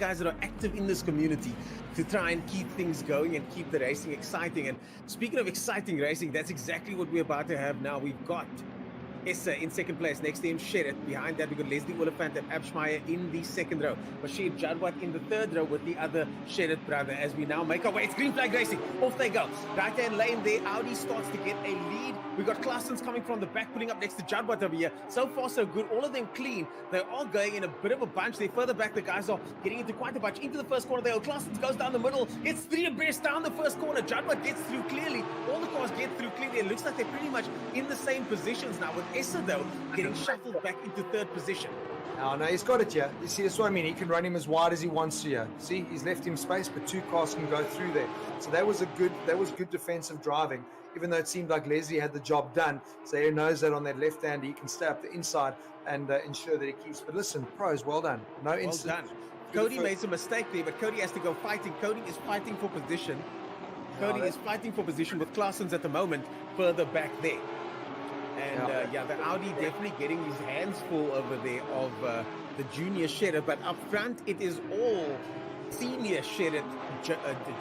guys that are active in this community to try and keep things going and keep the racing exciting. And speaking of exciting racing, that's exactly what we're about to have now. We've got Issa in second place, next to him Sherrod. Behind that we've got Leslie Oliphant and Abschmeyer in the second row. Bashir Jadwat in the third row with the other Sherrod brother. As we now make our way, it's green flag racing. Off they go. Right hand lane there, Audi starts to get a lead. We've got Claessens coming from the back, putting up next to Jadwat over here. So far so good, all of them clean. They are going in a bit of a bunch. They're further back, the guys are getting into quite a bunch. Into the first corner there, Claessens goes down the middle. It's 3 abreast down the first corner. Jadwat gets through clearly. All the cars get through clearly. It looks like they're pretty much in the same positions now, with Issa though getting shuffled back into third position. No, he's got it here. You see, that's what I mean. He can run him as wide as he wants to here. See, he's left him space, but 2 cars can go through there. So that was good defensive driving, even though it seemed like Leslie had the job done. So he knows that on that left hand, he can stay up the inside and ensure that he keeps. But listen, pros, well done. No incident. Well done. Cody made some mistake there, but Cody has to go fighting. Cody is fighting for position. Cody is fighting for position with Claessens at the moment further back there. And the Audi definitely getting his hands full over there of the junior Sherrod, but up front it is all senior Sherrod,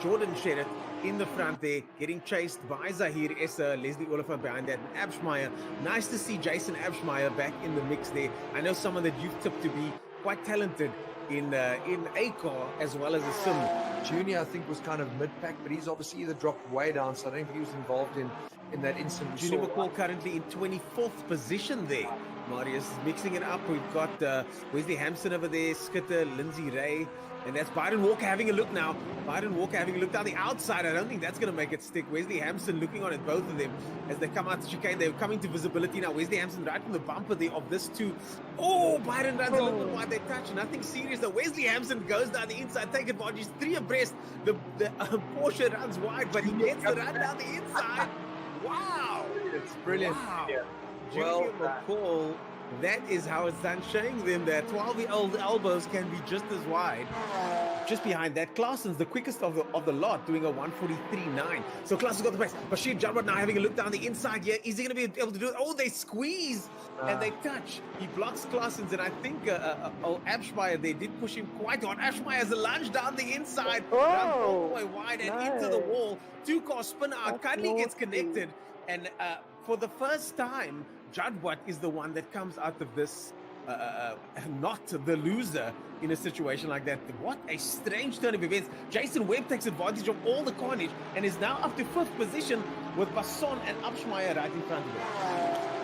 Jordan Sherrod in the front there, getting chased by Zahir Issa, Leslie Oliphant behind that, and Abschmeyer. Nice to see Jason Abschmeyer back in the mix there. I know someone that you've tipped to be quite talented in a car as well as a sim. Junior, I think, was kind of mid-pack, but he's obviously either dropped way down, so I don't think he was involved in that incident. Junior McCall currently in 24th position there. Marius is mixing it up. We've got Wesley Hampson over there, Skitter, Lindsay Ray, and that's Byron Walker having a look now. Byron Walker having a look down the outside. I don't think that's going to make it stick. Wesley Hampson looking on at both of them as they come out to chicane. They're coming to visibility now. Wesley Hampson right from the bumper there of this two. Oh, Byron runs a little bit wide. They touch. Nothing serious though. Wesley Hampson goes down the inside, take advantage. 3 abreast. The Porsche runs wide, but he gets the run down the inside. Wow. It's brilliant. Wow. Yeah. Junior McCall, that is how it's done, showing them that 12-year-old elbows can be just as wide. Just behind that, Claessens, the quickest of the lot, doing a 1:43.9. So Claessens got the pace. Bashir Jadwat now having a look down the inside here. Is he going to be able to do it? Oh, they squeeze and they touch. He blocks Claessens, and I think Abschmeyer, they did push him quite hard. Abschmeyer has a lunge down the inside, runs all the way wide and into the wall. 2 cars spin out. Kindly gets connected, and for the first time, Jadwat is the one that comes out of this not the loser in a situation like that. What a strange turn of events. Jason Webb takes advantage of all the carnage and is now up to 5th position with Basson and Abschmeyer right in front of him.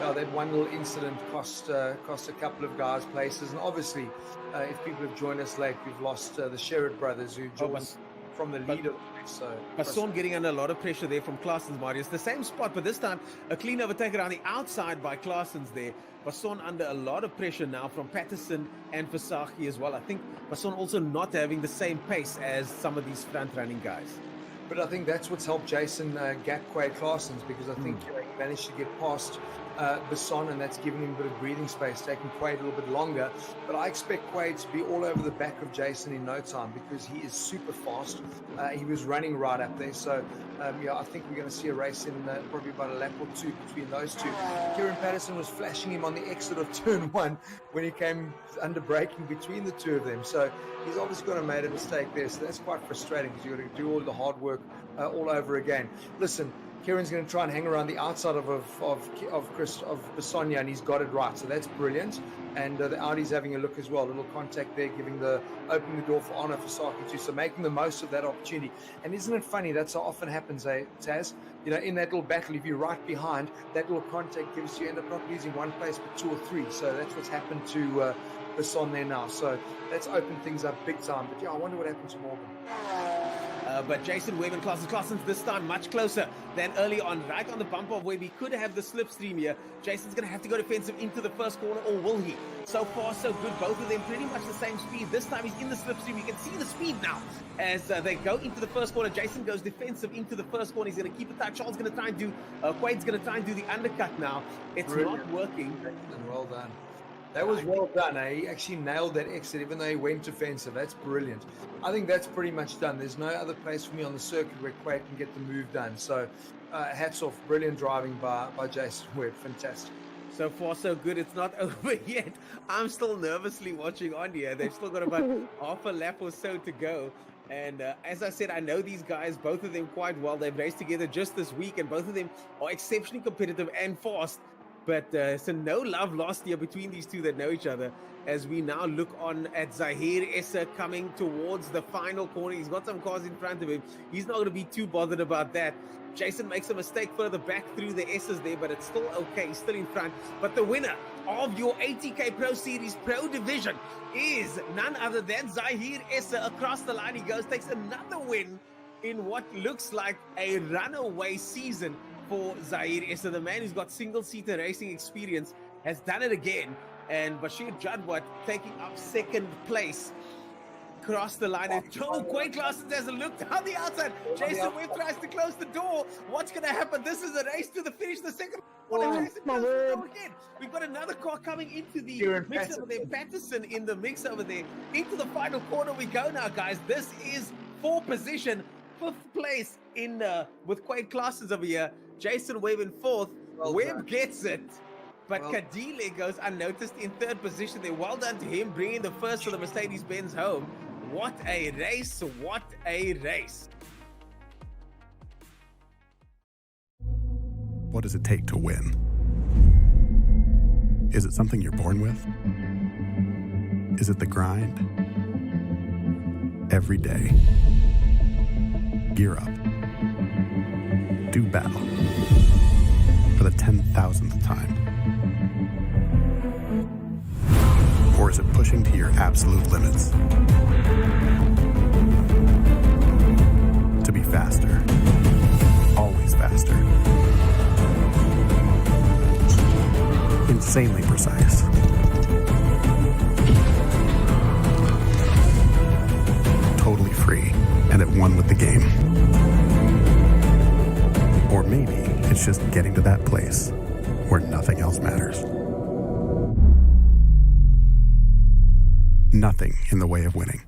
Yeah, that one little incident cost a couple of guys places, and obviously if people have joined us late, we've lost the Sherrod brothers who joined from the lead of the race. So Basson getting under a lot of pressure there from Claessens, Marius. The same spot, but this time a clean overtake around the outside by Claessens there. Basson under a lot of pressure now from Patterson and Versace as well. I think Basson also not having the same pace as some of these front-running guys. But I think that's what's helped Jason gap Quay Claessens, because I think he managed to get past Basson, and that's given him a bit of breathing space, taking Quay a little bit longer. But I expect Quay to be all over the back of Jason in no time, because he is super fast. He was running right up there. So, I think we're going to see a race in probably about a lap or 2 between those two. Kieran Patterson was flashing him on the exit of turn 1 when he came under braking between the two of them. So he's obviously got to made a mistake there. So that's quite frustrating, because you've got to do all the hard work all over again. Listen, Kieran's going to try and hang around the outside of Bassonia, and he's got it right. So that's brilliant. And the Audi's having a look as well. A little contact there, opening the door for Honor for Saki too. So making the most of that opportunity. And isn't it funny? That's how often happens, Taz? You know, in that little battle, if you're right behind, that little contact gives you end up not losing 1 place, but 2 or 3. So that's what's happened to Basson there now. So that's opened things up big time. But yeah, I wonder what happened to Morgan. But Jason Webb and Claessens this time much closer than early on, right on the bumper of Webb. He could have the slipstream here. Jason's going to have to go defensive into the first corner, or will he? So far, so good. Both of them pretty much the same speed. This time he's in the slipstream. You can see the speed now as they go into the first corner. Jason goes defensive into the first corner. He's going to keep it tight. Charles going to try and do, Quaid's going to try and do the undercut now. It's not working. Well done. That was well done. He actually nailed that exit, even though he went defensive. That's brilliant. I think that's pretty much done. There's no other place for me on the circuit where Quay can get the move done. So hats off. Brilliant driving by Jason Webb. Fantastic. So far, so good. It's not over yet. I'm still nervously watching on here. They've still got about half a lap or so to go. And as I said, I know these guys, both of them quite well. They've raced together just this week, and both of them are exceptionally competitive and fast. But so no love lost here between these two that know each other. As we now look on at Zahir Essa coming towards the final corner. He's got some cars in front of him. He's not going to be too bothered about that. Jason makes a mistake further back through the S's there, but it's still okay. He's still in front. But the winner of your 80K Pro Series Pro Division is none other than Zahir Essa. Across the line he goes, takes another win in what looks like a runaway season for Zahir Essa. The man who's got single-seater racing experience has done it again. And Bashir Jadwat taking up second place. Cross the line, and Quay Claessens has a look down the outside. Jason Webb tries to close the door. What's going to happen? This is a race to the finish. The second one, Jason closes the door again. We've got another car coming into the mix over there. Patterson in the mix over there. Into the final corner we go now, guys. This is for position. 5th place in with Quay Claessens over here. Jason Webb in 4th. Webb gets it. But Kadile goes unnoticed in 3rd position there. Well done to him, bringing the first of the Mercedes-Benz home. What a race, what a race. What does it take to win? Is it something you're born with? Is it the grind? Every day. Gear up. Do battle. For the 10,000th time. Or is it pushing to your absolute limits? To be faster. Always faster. Insanely precise. Totally free and at one with the game. Or maybe it's just getting to that place where nothing else matters. Nothing in the way of winning.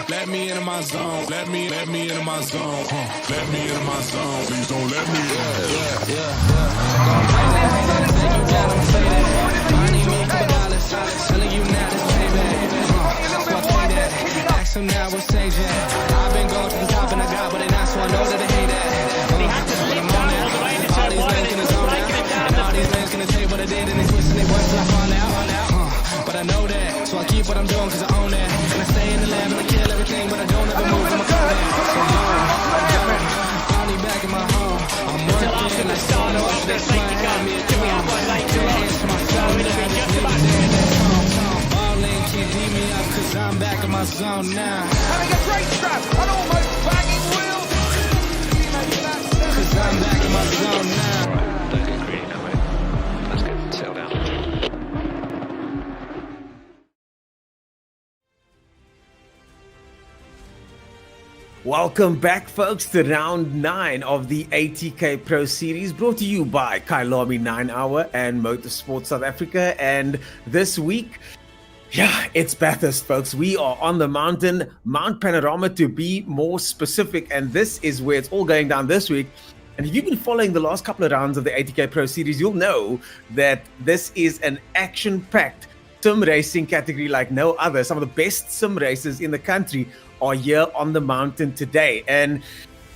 Let me into my zone. Let me into my zone. Let me into my zone. Please don't let me in. Telling you now this payback. So I pay that. Ask him now what's stage at. I've been going to the top and I got what they not, so I know that they hate that. But I'm on that. All these lanes gonna zone out. And all these lanes gonna tell you what I did. I'm doing cause I own that. And I stay in the lab and I kill everything, but I don't ever move from my phone. So finally back in my home. I'm working like so much, that's why I have me a drum. Till I answer my phone, now I just need to stay in that home. All in can't beat me up cause I'm back in my zone now. Having a great strap and almost banging wheels. Cause I'm back in my zone now. Don't get greedy now, mate. That's good. Settle down. Welcome back, folks, to round 9 of the ATK Pro Series, brought to you by Kailami 9 Hour and Motorsport South Africa. And this week, it's Bathurst, folks. We are on the mountain, Mount Panorama to be more specific, and this is where it's all going down this week. And if you've been following the last couple of rounds of the ATK Pro Series, you'll know that this is an action-packed sim racing category like no other. Some of the best sim races in the country are here on the mountain today. And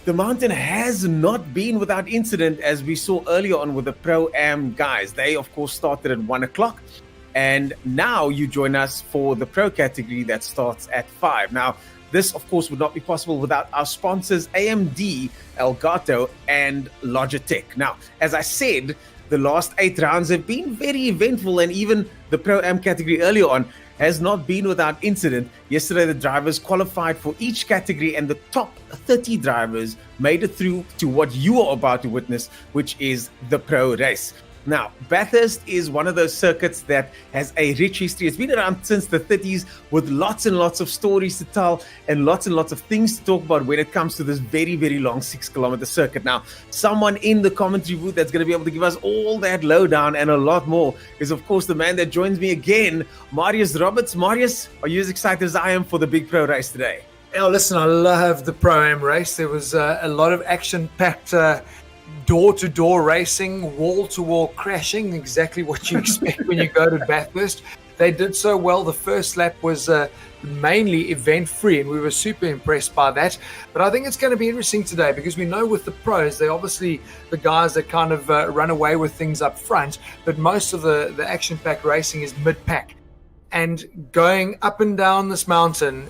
the mountain has not been without incident, as we saw earlier on with the Pro-Am guys. They, of course, started at 1 o'clock. And now you join us for the Pro category that starts at 5. Now, this, of course, would not be possible without our sponsors, AMD, Elgato, and Logitech. Now, as I said, the last 8 rounds have been very eventful, and even the Pro-Am category earlier on has not been without incident. Yesterday, the drivers qualified for each category, and the top 30 drivers made it through to what you are about to witness, which is the Pro race. Now, Bathurst is one of those circuits that has a rich history. It's been around since the 30s with lots and lots of stories to tell and lots of things to talk about when it comes to this very, very long 6-kilometer circuit. Now, someone in the commentary booth that's going to be able to give us all that lowdown and a lot more is, of course, the man that joins me again, Marius Roberts. Marius, are you as excited as I am for the big Pro race today? Oh, listen, I love the Pro-Am race. There was a lot of action-packed door-to-door racing, wall-to-wall crashing, exactly what you expect when you go to Bathurst. They did so well. The first lap was mainly event-free, and we were super impressed by that. But I think it's going to be interesting today because we know with the pros, they're obviously the guys that kind of run away with things up front, but most of the action-packed racing is mid-pack. And going up and down this mountain,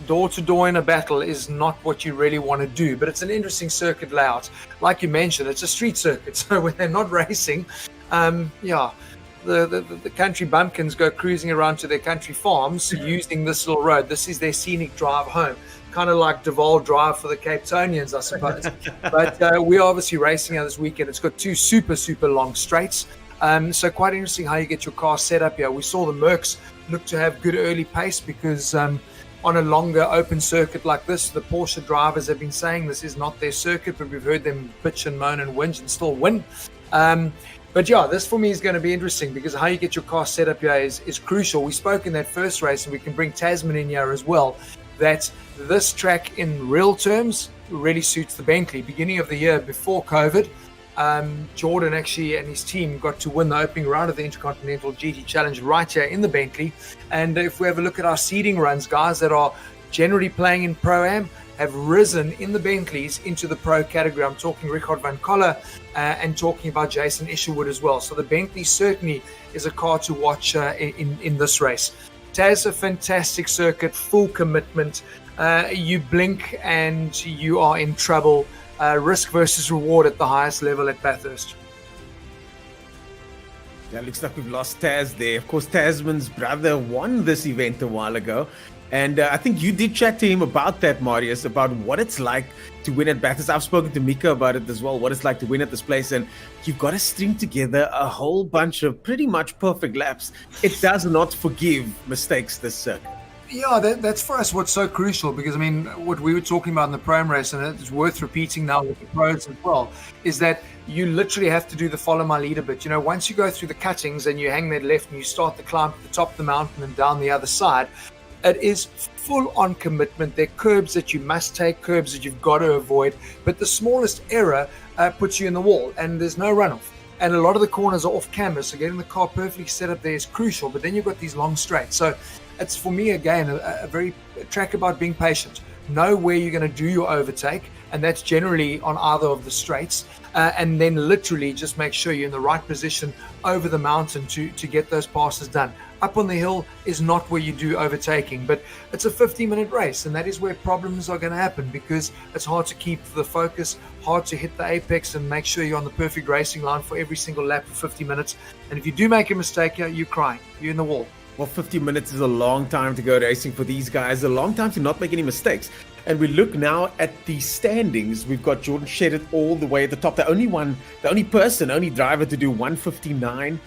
door to door in a battle is not what you really want to do. But it's an interesting circuit layout. Like you mentioned, it's a street circuit. So when they're not racing, the country bumpkins go cruising around to their country farms using this little road. This is their scenic drive home. Kind of like Duval Drive for the Cape Townians, I suppose. But we're obviously racing out this weekend. It's got 2 super, super long straights. So quite interesting how you get your car set up here. We saw the Mercs look to have good early pace because on a longer open circuit like this, the Porsche drivers have been saying this is not their circuit, but we've heard them bitch and moan and whinge and still win. But yeah, this for me is going to be interesting because how you get your car set up here is crucial. We spoke in that first race, and we can bring Tasman in here as well, that this track in real terms really suits the Bentley. Beginning of the year before COVID, Jordan actually and his team got to win the opening round of the Intercontinental GT Challenge right here in the Bentley. And if we have a look at our seeding runs, guys that are generally playing in Pro-Am have risen in the Bentleys into the Pro category. I'm talking Richard van Coller and talking about Jason Isherwood as well. So the Bentley certainly is a car to watch in this race. Taz, a fantastic circuit, full commitment. You blink and you are in trouble. Risk versus reward at the highest level at Bathurst. Yeah, looks like we've lost Taz there. Of course, Tasman's brother won this event a while ago. And I think you did chat to him about that, Marius, about what it's like to win at Bathurst. I've spoken to Mika about it as well, what it's like to win at this place. And you've got to string together a whole bunch of pretty much perfect laps. It does not forgive mistakes, this circuit. Yeah, that's for us what's so crucial, because I mean, what we were talking about in the Pro-Am race, and it's worth repeating now with the pros as well, is that you literally have to do the follow my leader bit. You know, once you go through the cuttings and you hang that left and you start the climb to the top of the mountain and down the other side, it is full on commitment. There are curbs that you must take, curbs that you've got to avoid, but the smallest error puts you in the wall and there's no runoff. And a lot of the corners are off camber, so getting the car perfectly set up there is crucial. But then you've got these long straights. So it's, for me, again, a very track about being patient. Know where you're going to do your overtake, and that's generally on either of the straights. And then literally just make sure you're in the right position over the mountain to get those passes done. up on the hill is not where you do overtaking. But it's a 50-minute race, and that is where problems are going to happen, because it's hard to keep the focus, hard to hit the apex and make sure you're on the perfect racing line for every single lap for 50 minutes. And if you do make a mistake here, you're crying. You're in the wall. Well, 50 minutes is a long time to go racing for these guys, a long time to not make any mistakes. And we look now at the standings. We've got Jordan Shedid all the way at the top. The only driver to do 1:59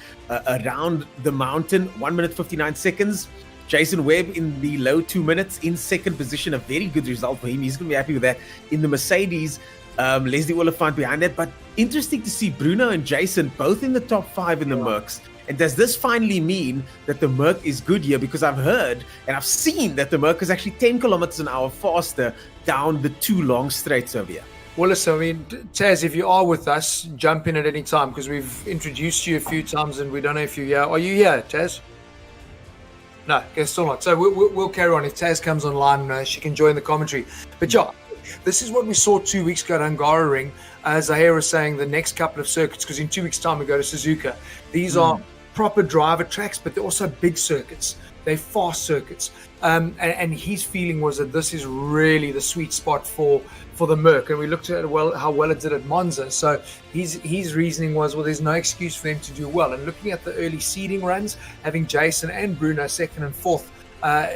around the mountain, 1 minute 59 seconds. Jason Webb in the low 2 minutes in second position, a very good result for him. He's going to be happy with that. In the Mercedes, Leslie Oliphant behind that. But interesting to see Bruno and Jason both in the top 5 in the Mercs. And does this finally mean that the Merc is good here? Because I've heard and I've seen that the Merc is actually 10 kilometers an hour faster down the 2 long straights over here. Well, listen, I mean, Taz, if you are with us, jump in at any time, because we've introduced you a few times and we don't know if you're here. Are you here, Taz? No, okay, still not. So we'll carry on. If Taz comes online, she can join the commentary. But yeah, this is what we saw 2 weeks ago at Hungara Ring. Zahir was saying the next couple of circuits, because in 2 weeks' time we go to Suzuka. These are proper driver tracks, but they're also big circuits. They're fast circuits. And his feeling was that this is really the sweet spot for the Merc. And we looked at how well it did at Monza. So his reasoning was, well, there's no excuse for them to do well. And looking at the early seeding runs, having Jason and Bruno second and fourth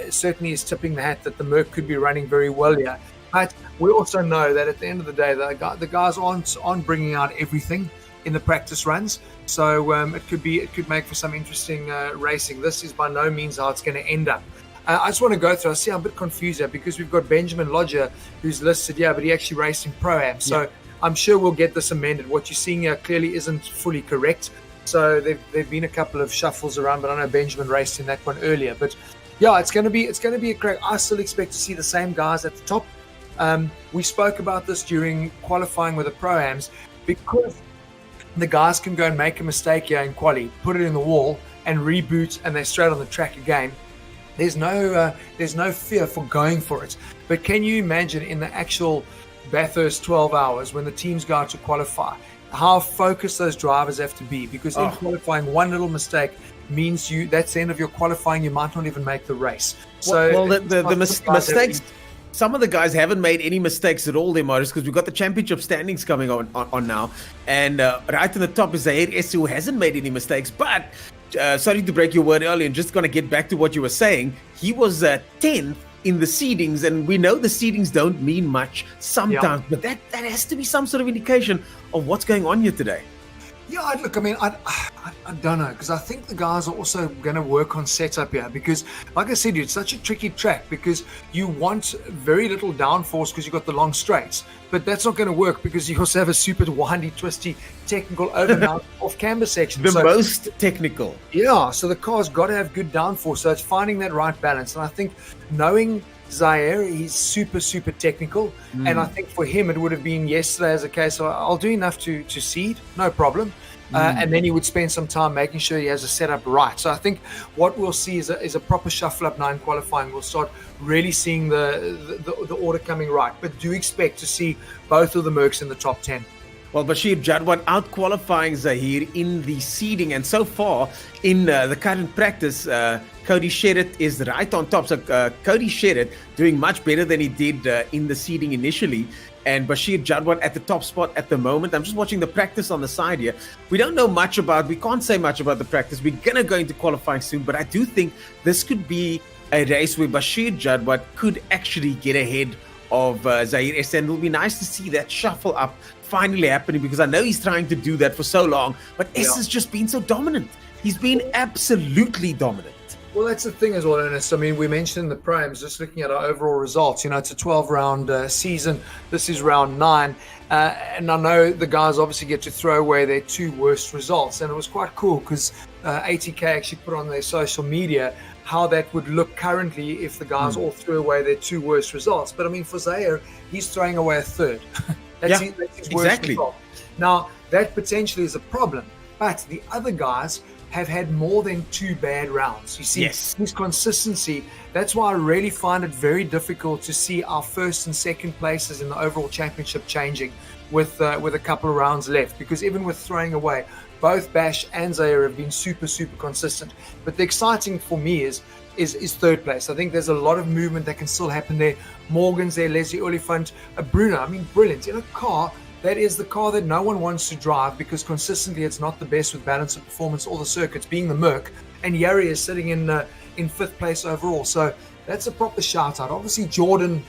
certainly is tipping the hat that the Merc could be running very well here. But we also know that at the end of the day, the guys aren't bringing out everything in the practice runs. So it could make for some interesting racing. This is by no means how it's going to end up. I just want to go through. I see I'm a bit confused here, because we've got Benjamin Lodger who's listed, but he actually raced in Pro-Am. So I'm sure we'll get this amended. What you're seeing here clearly isn't fully correct. So there've been a couple of shuffles around, but I know Benjamin raced in that one earlier. But yeah, it's going to be a crack. I still expect to see the same guys at the top. We spoke about this during qualifying with the Pro-Ams, because the guys can go and make a mistake here in quali, put it in the wall and reboot, and they're straight on the track again. There's no fear for going for it. But can you imagine in the actual Bathurst 12 hours when the teams go out to qualify, how focused those drivers have to be? Because in qualifying, one little mistake means that's the end of your qualifying. You might not even make the race. So the mistakes. Some of the guys haven't made any mistakes at all, their motors, because we've got the championship standings coming on now. And right in the top is Zahir Essi, who hasn't made any mistakes. But sorry to break your word earlier, and just going to get back to what you were saying. He was 10th in the seedings, and we know the seedings don't mean much sometimes, but that has to be some sort of indication of what's going on here today. Yeah, look, I mean, I don't know, because I think the guys are also going to work on setup here, because, like I said, it's such a tricky track, because you want very little downforce because you've got the long straights, but that's not going to work because you also have a super windy, twisty, technical overmount off-camber section. The most technical. Yeah, so the car's got to have good downforce, so it's finding that right balance. And I think knowing Zahir, he's super, super technical. And I think for him, it would have been yesterday as a case of, I'll do enough to seed, no problem. And then he would spend some time making sure he has a setup right. So I think what we'll see is a proper shuffle up now in qualifying. We'll start really seeing the order coming right. But do expect to see both of the Mercs in the top 10. Well, Bashir Jadwat out-qualifying Zahir in the seeding, and so far in the current practice, Cody Shedid is right on top. So Cody Shedid doing much better than he did in the seeding initially, and Bashir Jadwat at the top spot at the moment. I'm just watching the practice on the side here. We can't say much about the practice. We're going to go into qualifying soon, but I do think this could be a race where Bashir Jadwat could actually get ahead of Zahir Essi, and it'll be nice to see that shuffle up finally happening, because I know he's trying to do that for so long, but S has just been so dominant. He's been absolutely dominant. Well, that's the thing as well, Ernest. I mean, we mentioned the Primes, just looking at our overall results. It's a 12-round season. This is round 9. And I know the guys obviously get to throw away their 2 worst results. And it was quite cool because ATK actually put on their social media how that would look currently if the guys all threw away their 2 worst results. But I mean, for Zahir, he's throwing away a third. That's his worst result. Now, that potentially is a problem. But the other guys have had more than 2 bad rounds. You see, his consistency, that's why I really find it very difficult to see our first and second places in the overall championship changing with a couple of rounds left, because even with throwing away both Bash and Zaire have been super, super consistent. But the exciting for me is third place. I think there's a lot of movement that can still happen there. Morgan's there, Leslie Oliphant, Bruno. I mean, brilliant. In a car, that is the car that no one wants to drive because consistently it's not the best with balance and performance, all the circuits being the Merc. And Yari is sitting in fifth place overall. So that's a proper shout out. Obviously, Jordan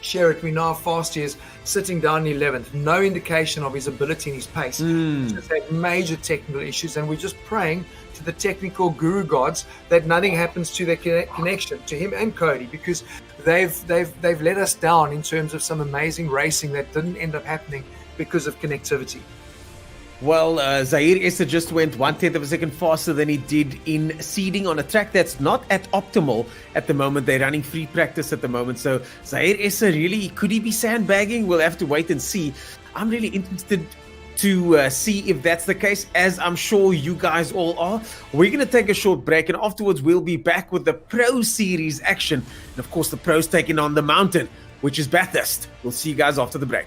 Sherritt, we know how fast he is, sitting down in 11th. No indication of his ability and his pace. Just had major technical issues, and we're just praying to the technical guru gods that nothing happens to their connection, to him and Cody, because they've let us down in terms of some amazing racing that didn't end up happening because of connectivity. Well, Zaire Issa just went 1/10 of a second faster than he did in seeding on a track that's not at optimal at the moment. They're running free practice at the moment. So Zaire Issa really, could he be sandbagging? We'll have to wait and see. I'm really interested to see if that's the case, as I'm sure you guys all are. We're going to take a short break, and afterwards we'll be back with the Pro Series action. And of course, the pros taking on the mountain, which is Bathurst. We'll see you guys after the break.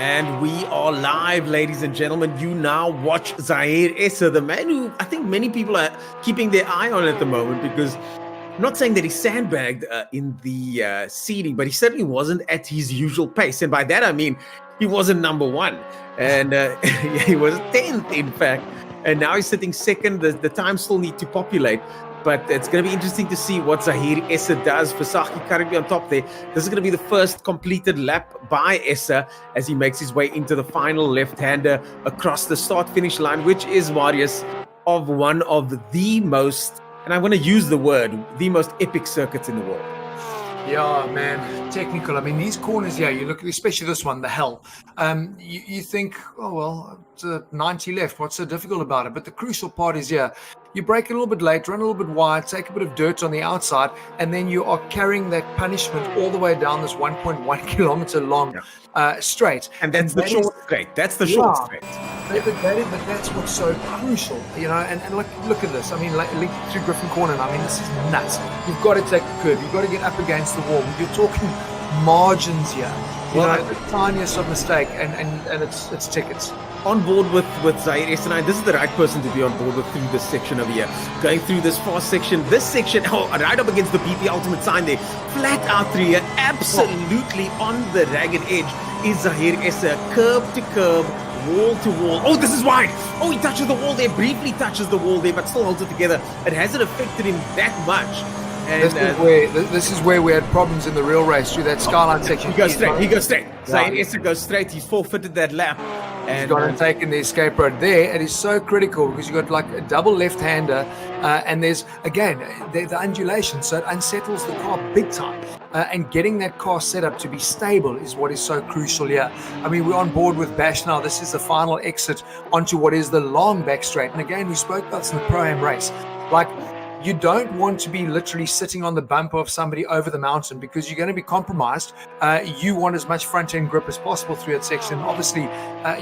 And we are live, ladies and gentlemen. You now watch Zaire Issa, the man who I think many people are keeping their eye on at the moment, because I'm not saying that he sandbagged in the seeding, but he certainly wasn't at his usual pace. And by that, I mean, he wasn't number one. And he was 10th, in fact. And now he's sitting second. The times still need to populate. But it's going to be interesting to see what Zaire Issa does. Versaki currently on top there. This is going to be the first completed lap by Issa as he makes his way into the final left-hander across the start-finish line, which is, Marius, of one of the most, and I want to use the word, the most epic circuits in the world. Yeah, man, technical. I mean, these corners here, you look at, especially this one, the hell. You think, oh, well, it's a 90 left. What's so difficult about it? But the crucial part is here. You break a little bit late, run a little bit wide, take a bit of dirt on the outside, and then you are carrying that punishment all the way down this 1.1 kilometer long straight. And that's the short straight. That's the short straight. But that's what's so crucial, you know. And look at this. I mean, linked through Griffin Corner. I mean, this is nuts. You've got to take the curve. You've got to get up against the wall. You're talking margins here. You know, the tiniest of mistake, and it's tickets. On board with Zaire Issa, and this is the right person to be on board with through this section over here. Going through this fast section, right up against the BP Ultimate sign there. Flat out through here, absolutely on the ragged edge is Zaire Issa. Curb to curb, wall to wall. Oh, this is wide. Oh, he touches the wall there, briefly touches the wall there, but still holds it together. It hasn't affected him that much. And this is where we had problems in the real race through that skyline section. He goes straight. Zaire Issa goes straight. He's forfeited that lap. He's gone and taken the escape road there. It is so critical because you've got like a double left-hander and there's, again, the undulation, so it unsettles the car big time. and getting that car set up to be stable is what is so crucial here. I mean, we're on board with Bash now. This is the final exit onto what is the long back straight. And again, we spoke about this in the Pro-Am race. Like, you don't want to be literally sitting on the bumper of somebody over the mountain because you're going to be compromised. You want as much front-end grip as possible through that section. Obviously,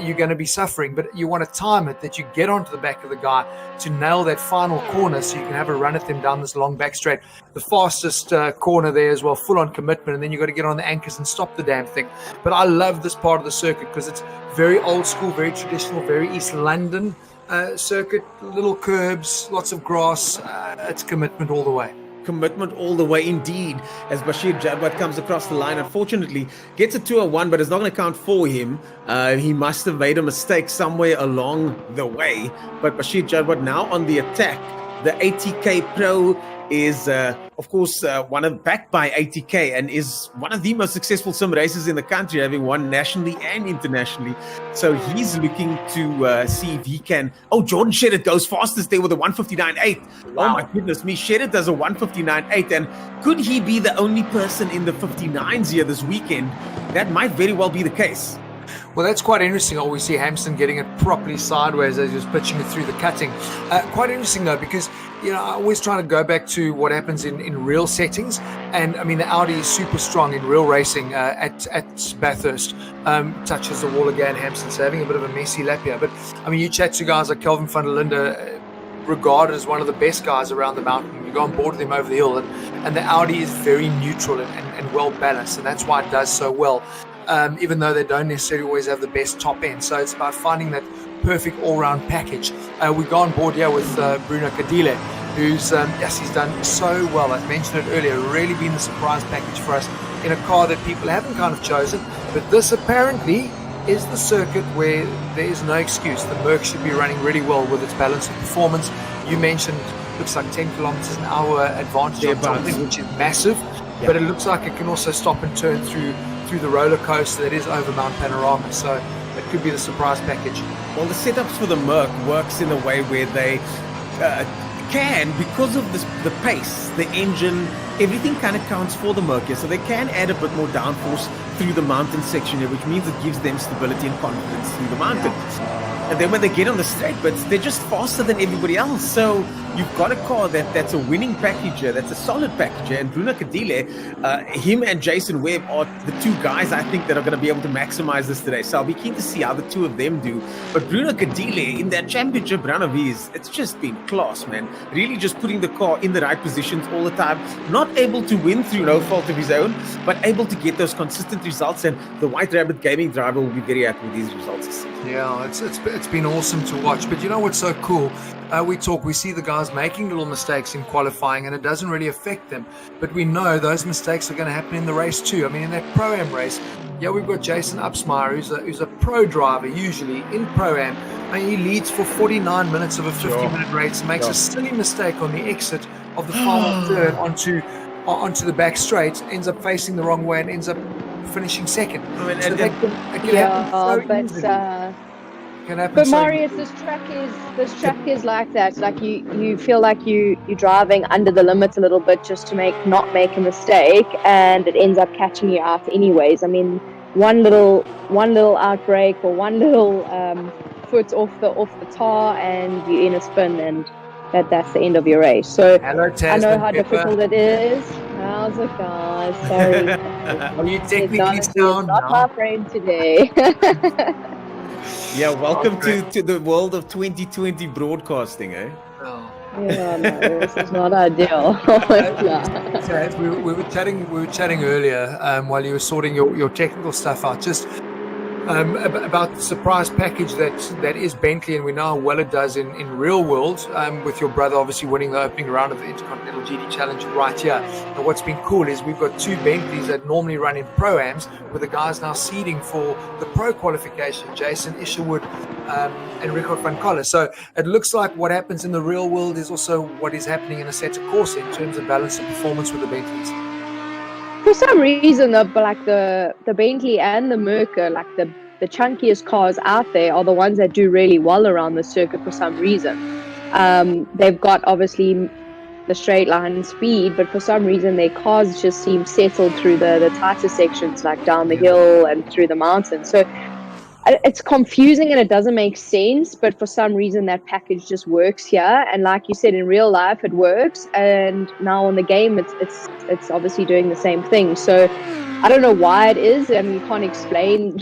you're going to be suffering, but you want to time it that you get onto the back of the guy to nail that final corner so you can have a run at them down this long back straight. The fastest corner there as well, full-on commitment, and then you've got to get on the anchors and stop the damn thing. But I love this part of the circuit because it's very old school, very traditional, very East London circuit, little curbs, lots of grass. It's commitment all the way. Commitment all the way indeed, as Bashir Jadwat comes across the line. Unfortunately, gets a 201, but it's not going to count for him. He must have made a mistake somewhere along the way. But Bashir Jadwat now on the attack. The ATK Pro is, of course, backed by ATK and is one of the most successful sim racers in the country, having won nationally and internationally. So he's looking to see if he can. Oh, Jordan Shedid goes fastest there with a 159.8. Wow. Oh my goodness me, Shedid does a 159.8, and could he be the only person in the 59s here this weekend? That might very well be the case. Well, that's quite interesting. We see Hampson getting it properly sideways as he was pitching it through the cutting. Quite interesting, though, because, I always try to go back to what happens in real settings. And, I mean, the Audi is super strong in real racing at Bathurst. Touches the wall again, Hampson's having a bit of a messy lap here. But, I mean, you chat to guys like Kelvin van der Linde, regarded as one of the best guys around the mountain. You go on board with him over the hill. And the Audi is very neutral and well-balanced. And that's why it does so well. Even though they don't necessarily always have the best top end. So it's about finding that perfect all-round package. We go on board here with Bruno Cadile, who's, he's done so well. I've mentioned it earlier, really been the surprise package for us in a car that people haven't kind of chosen. But this apparently is the circuit where there is no excuse. The Merc should be running really well with its balance of performance. You mentioned, looks like 10 kilometers an hour advantage on top, which is massive. Yeah. But it looks like it can also stop and turn through the roller coaster that is over Mount Panorama. So it could be the surprise package. Well, the setups for the Merc works in a way where they can, because of the pace, the engine, everything kind of counts for the Merc here. So they can add a bit more downforce through the mountain section here, which means it gives them stability and confidence through the mountain. Yeah. And then when they get on the straight bits, they're just faster than everybody else. So you've got a car that's a winning package here, that's a solid package here. And Bruno Cadile, him and Jason Webb are the two guys I think that are going to be able to maximize this today. So I'll be keen to see how the two of them do. But Bruno Cadile in that championship run of his, it's just been class, man. Really just putting the car in the right positions all the time. Not able to win through no fault of his own, but able to get those consistent results. And the White Rabbit Gaming driver will be very happy with these results. Yeah, it's been awesome to watch. But you know what's so cool? We see the guys making little mistakes in qualifying, and it doesn't really affect them. But we know those mistakes are going to happen in the race too. I mean, in that Pro-Am race, we've got Jason Upsmeyer, who's a pro driver usually in Pro-Am. And he leads for 49 minutes of a 50-minute race, makes a silly mistake on the exit of the final third onto the back straight, ends up facing the wrong way and ends up finishing second. I mean, but Marius, this track is like that. Like you feel like you're driving under the limits a little bit just to not make a mistake, and it ends up catching you out anyways. I mean, one little outbreak or one little foot off the tar, and you're in a spin, and that's the end of your race. So hello, I know how difficult it is. How's it, guys? Sorry. Are you technically sound not my friend today. Yeah, welcome to the world of 2020 broadcasting, eh? Oh. Yeah, no, this is not ideal. We were chatting earlier while you were sorting your technical stuff out, just about the surprise package that is Bentley, and we know how well it does in real world, with your brother obviously winning the opening round of the Intercontinental GT Challenge right here. And what's been cool is we've got two Bentleys that normally run in Pro-Ams, with the guys now seeding for the Pro qualification, Jason Isherwood and Richard van Coller. So it looks like what happens in the real world is also what is happening in a set of course in terms of balance and performance with the Bentleys. For some reason, the Bentley and the Merca, like the chunkiest cars out there, are the ones that do really well around the circuit for some reason. They've got obviously the straight line speed, but for some reason their cars just seem settled through the tighter sections, like down the hill and through the mountains. So it's confusing and it doesn't make sense, but for some reason that package just works here. And like you said, in real life it works, and now in the game it's obviously doing the same thing. So I don't know why it is, and you can't explain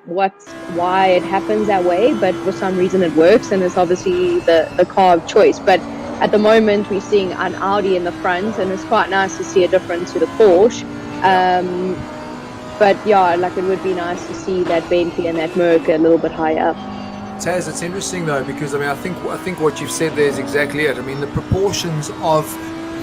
why it happens that way, but for some reason it works, and it's obviously the car of choice. But at the moment we're seeing an Audi in the front, and it's quite nice to see a difference to the Porsche. But yeah, like it would be nice to see that Bentley and that Merc a little bit higher up. Taz, it's interesting though, because I think what you've said there is exactly it. I mean, the proportions of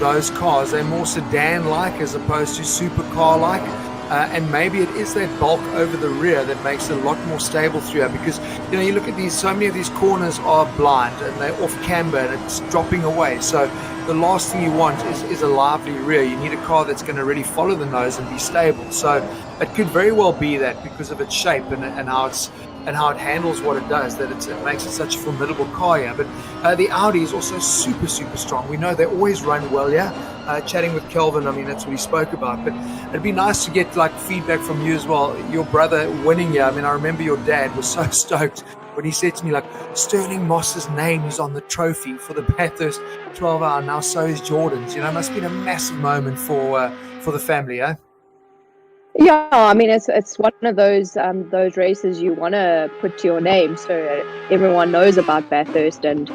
those cars, they're more sedan-like as opposed to supercar-like. And maybe it is that bulk over the rear that makes it a lot more stable through here, because you look at these, so many of these corners are blind and they're off camber and it's dropping away. So the last thing you want is a lively rear. You need a car that's going to really follow the nose and be stable. So it could very well be that because of its shape and how it handles what it does, that it makes it such a formidable car here. But the Audi is also super, super strong. We know they always run well here. Chatting with Kelvin, I mean, that's what he spoke about. But it'd be nice to get like feedback from you as well. Your brother winning here. I mean, I remember your dad was so stoked when he said to me, like, Sterling Moss's name is on the trophy for the Bathurst 12 hour. Now so is Jordan's. It must have been a massive moment for the family, eh? Yeah, I mean it's one of those races you want to put to your name, so everyone knows about Bathurst, and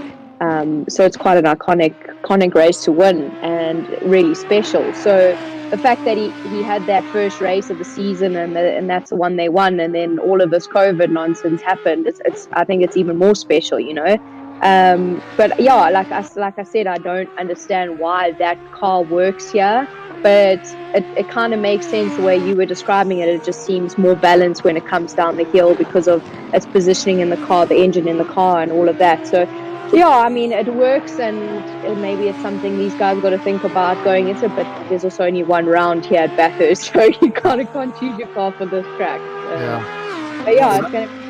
so it's quite an iconic race to win and really special. So the fact that he had that first race of the season and that's the one they won, and then all of this COVID nonsense happened, I think it's even more special, But yeah, like I said, I don't understand why that car works here. But it kind of makes sense the way you were describing it. It just seems more balanced when it comes down the hill because of its positioning in the car, the engine in the car, and all of that. So, yeah, I mean, it works, and maybe it's something these guys got to think about going into. But there's also only one round here at Bathurst, so you kind of can't choose your car for this track. But yeah, it's going to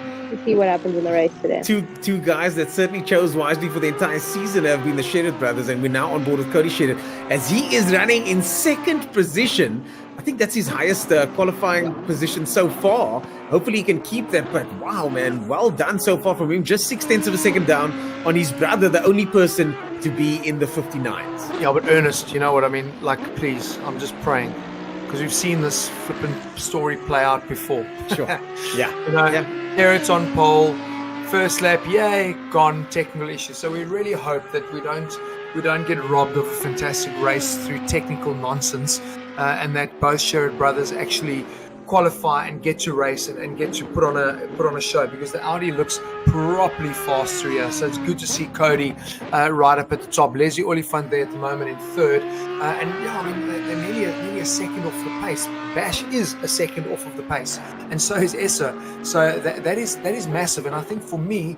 see what happens in the race today. Two guys that certainly chose wisely for the entire season have been the Shedid brothers, and we're now on board with Cody Shedid as he is running in second position. I think that's his highest qualifying position so far. Hopefully he can keep that, but wow, man, well done so far from him. Just 0.6 of a second down on his brother, the only person to be in the 59s. Yeah, but Ernest, you know what I mean? Like, please, I'm just praying, because we've seen this flippant story play out before. Sure. Yeah. Here it's on pole, first lap, yay, gone, technical issues. So we really hope that we don't get robbed of a fantastic race through technical nonsense, and that both Sherrod brothers actually qualify and get to race and get to put on a show, because the Audi looks properly fast through here. So it's good to see Cody right up at the top. Leslie Oliphant there at the moment in third, and yeah, I mean they're nearly a second off the pace. Bash is a second off of the pace, and so is Essa. So that is massive. And I think for me,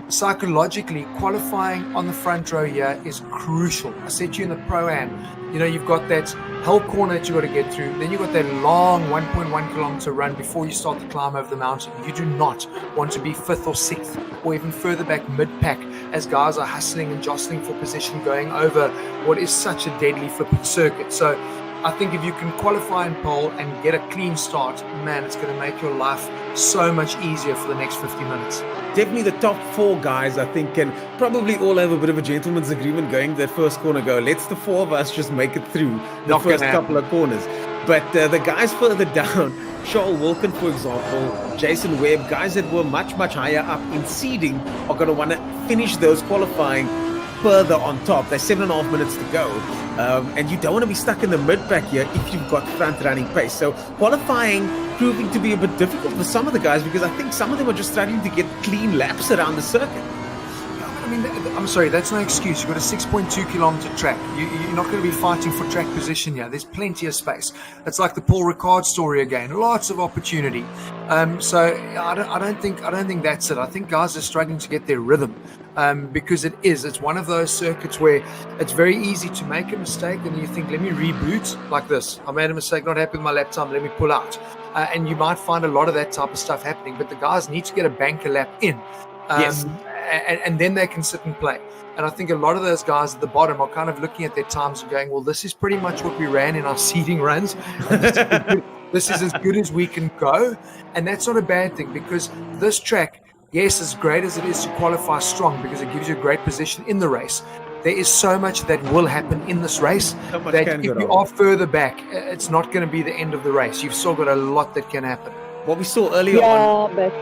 psychologically, qualifying on the front row here is crucial. I said to you in the Pro-Am, you've got that hell corner that you got to get through. Then you've got that long 1.1 kilometer run before you start the climb over the mountain. You do not want to be 5th or 6th or even further back mid-pack as guys are hustling and jostling for position going over what is such a deadly flipping circuit. So I think if you can qualify in pole and get a clean start, man, it's going to make your life so much easier for the next 50 minutes. Definitely the top 4 guys, I think, can probably all have a bit of a gentleman's agreement going that first corner. Let's the 4 of us just make it through the first couple of corners. But the guys further down, Charles Wilkin, for example, Jason Webb, guys that were much, much higher up in seeding are going to want to finish those qualifying further on top. There's 7.5 minutes to go. And you don't want to be stuck in the mid-pack here if you've got front-running pace. So qualifying proving to be a bit difficult for some of the guys, because I think some of them are just struggling to get clean laps around the circuit. I mean, I'm sorry, that's no excuse. You've got a 6.2 kilometer track. You're not going to be fighting for track position here. There's plenty of space. It's like the Paul Ricard story again. Lots of opportunity. So I don't think that's it. I think guys are struggling to get their rhythm, because it's one of those circuits where it's very easy to make a mistake and you think, let me reboot like this. I made a mistake, not happy with my lap time, let me pull out. And you might find a lot of that type of stuff happening, but the guys need to get a banker lap in. Yes. and then they can sit and play. And I think a lot of those guys at the bottom are kind of looking at their times and going, well, this is pretty much what we ran in our seeding runs. This is as good as we can go. And that's not a bad thing, because this track, yes, as great as it is to qualify strong because it gives you a great position in the race, there is so much that will happen in this race that if you are further back, it's not going to be the end of the race. You've still got a lot that can happen. What we saw earlier on. But